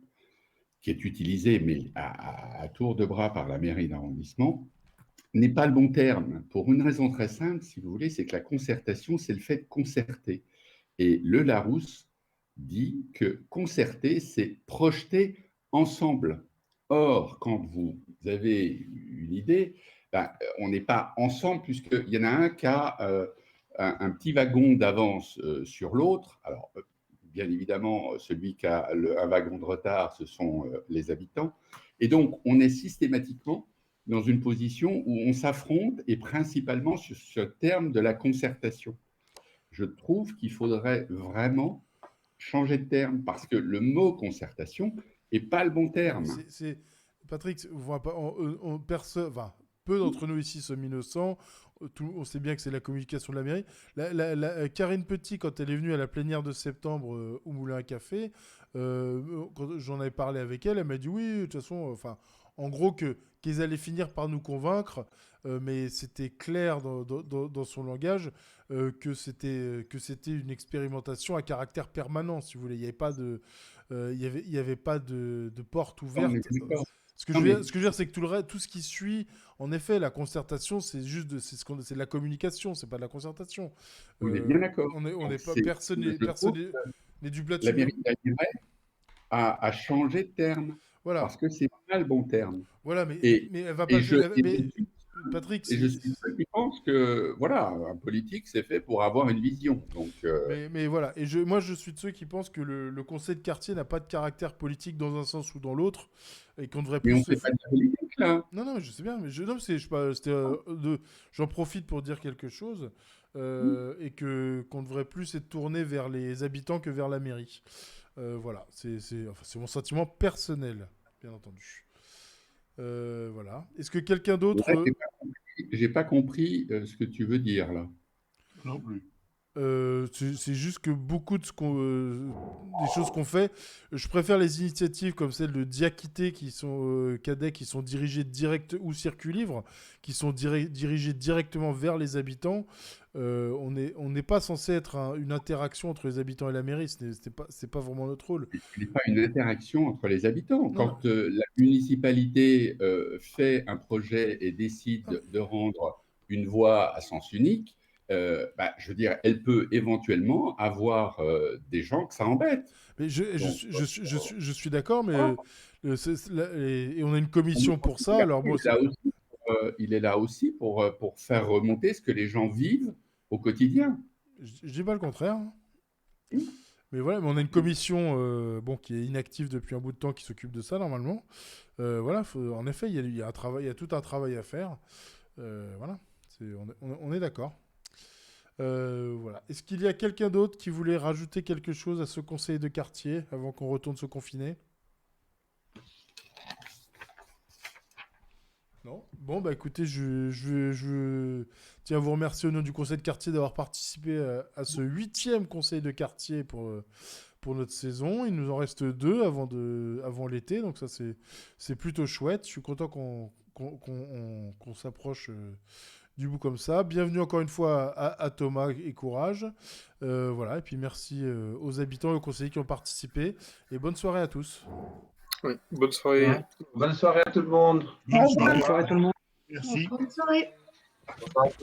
qui est utilisé, mais à tour de bras par la mairie d'arrondissement, n'est pas le bon terme. Pour une raison très simple, si vous voulez, c'est que la concertation, c'est le fait de concerter. Et le Larousse dit que concerter, c'est projeter ensemble. Or, quand vous avez une idée, on n'est pas ensemble, puisqu'il y en a un qui a un petit wagon d'avance sur l'autre. Alors, bien évidemment, celui qui a un wagon de retard, ce sont les habitants. Et donc, on est systématiquement dans une position où on s'affronte, et principalement sur ce terme de la concertation. Je trouve qu'il faudrait vraiment changer de terme, parce que le mot concertation n'est pas le bon terme. Patrick, peu d'entre nous ici sont innocents. On sait bien que c'est la communication de la mairie. Karine Petit, quand elle est venue à la plénière de septembre au Moulin à Café, quand j'en avais parlé avec elle, elle m'a dit oui, de toute façon, en gros, qu'ils allaient finir par nous convaincre, mais c'était clair dans son langage que c'était une expérimentation à caractère permanent, si vous voulez. Il n'y avait pas il y avait pas de porte ouverte. Ce que je veux dire, c'est que tout ce qui suit, en effet, la concertation, c'est de la communication, c'est pas de la concertation. On est bien d'accord. Personne n'est du plat dessus. La mairie d'Aguirre a changé de terme. Voilà. Parce que c'est pas le bon terme. Voilà, mais elle va pas. Patrick, et je suis ceux qui pensent que voilà, un politique c'est fait pour avoir une vision. Donc. Mais voilà, et moi je suis de ceux qui pensent que le conseil de quartier n'a pas de caractère politique dans un sens ou dans l'autre, et qu'on devrait plus. Mais on fait pas de politique là. Non, je sais bien, mais j'en profite pour dire quelque chose, et qu'on devrait plus être tourné vers les habitants que vers la mairie. Voilà, c'est mon sentiment personnel, bien entendu. Voilà. Est-ce que quelqu'un d'autre... J'ai pas compris ce que tu veux dire là. Non plus. C'est juste que beaucoup des choses qu'on fait, je préfère les initiatives comme celle de Diakité Cadet, qui sont dirigées direct, ou Circulivre, qui sont dirigées directement vers les habitants. On n'est pas censé être une interaction entre les habitants et la mairie, c'est pas vraiment notre rôle. Ce n'est pas une interaction entre les habitants. Quand la municipalité fait un projet et décide de rendre une voie à sens unique, je veux dire, elle peut éventuellement avoir des gens que ça embête. Mais je suis d'accord, mais et on a une commission pour ça. Alors bon, il est là aussi pour faire remonter ce que les gens vivent au quotidien. Je dis pas le contraire. Mais voilà, mais on a une commission qui est inactive depuis un bout de temps, qui s'occupe de ça normalement. Voilà, en effet, il y a tout un travail à faire. Voilà, on est d'accord. Voilà. Est-ce qu'il y a quelqu'un d'autre qui voulait rajouter quelque chose à ce conseil de quartier avant qu'on retourne se confiner? Non. Bon, écoutez, je tiens à vous remercier au nom du conseil de quartier d'avoir participé à ce 8e conseil de quartier pour notre saison. Il nous en reste 2 avant l'été, donc ça c'est plutôt chouette. Je suis content qu'on s'approche du bout comme ça. Bienvenue encore une fois à Thomas et Courage. Voilà, et puis merci aux habitants et aux conseillers qui ont participé. Et bonne soirée à tous. Oui, bonne soirée. Ouais. Bonne soirée à tout le monde. Bonne soirée à tout le monde. Merci. Bonne soirée. Bonne soirée.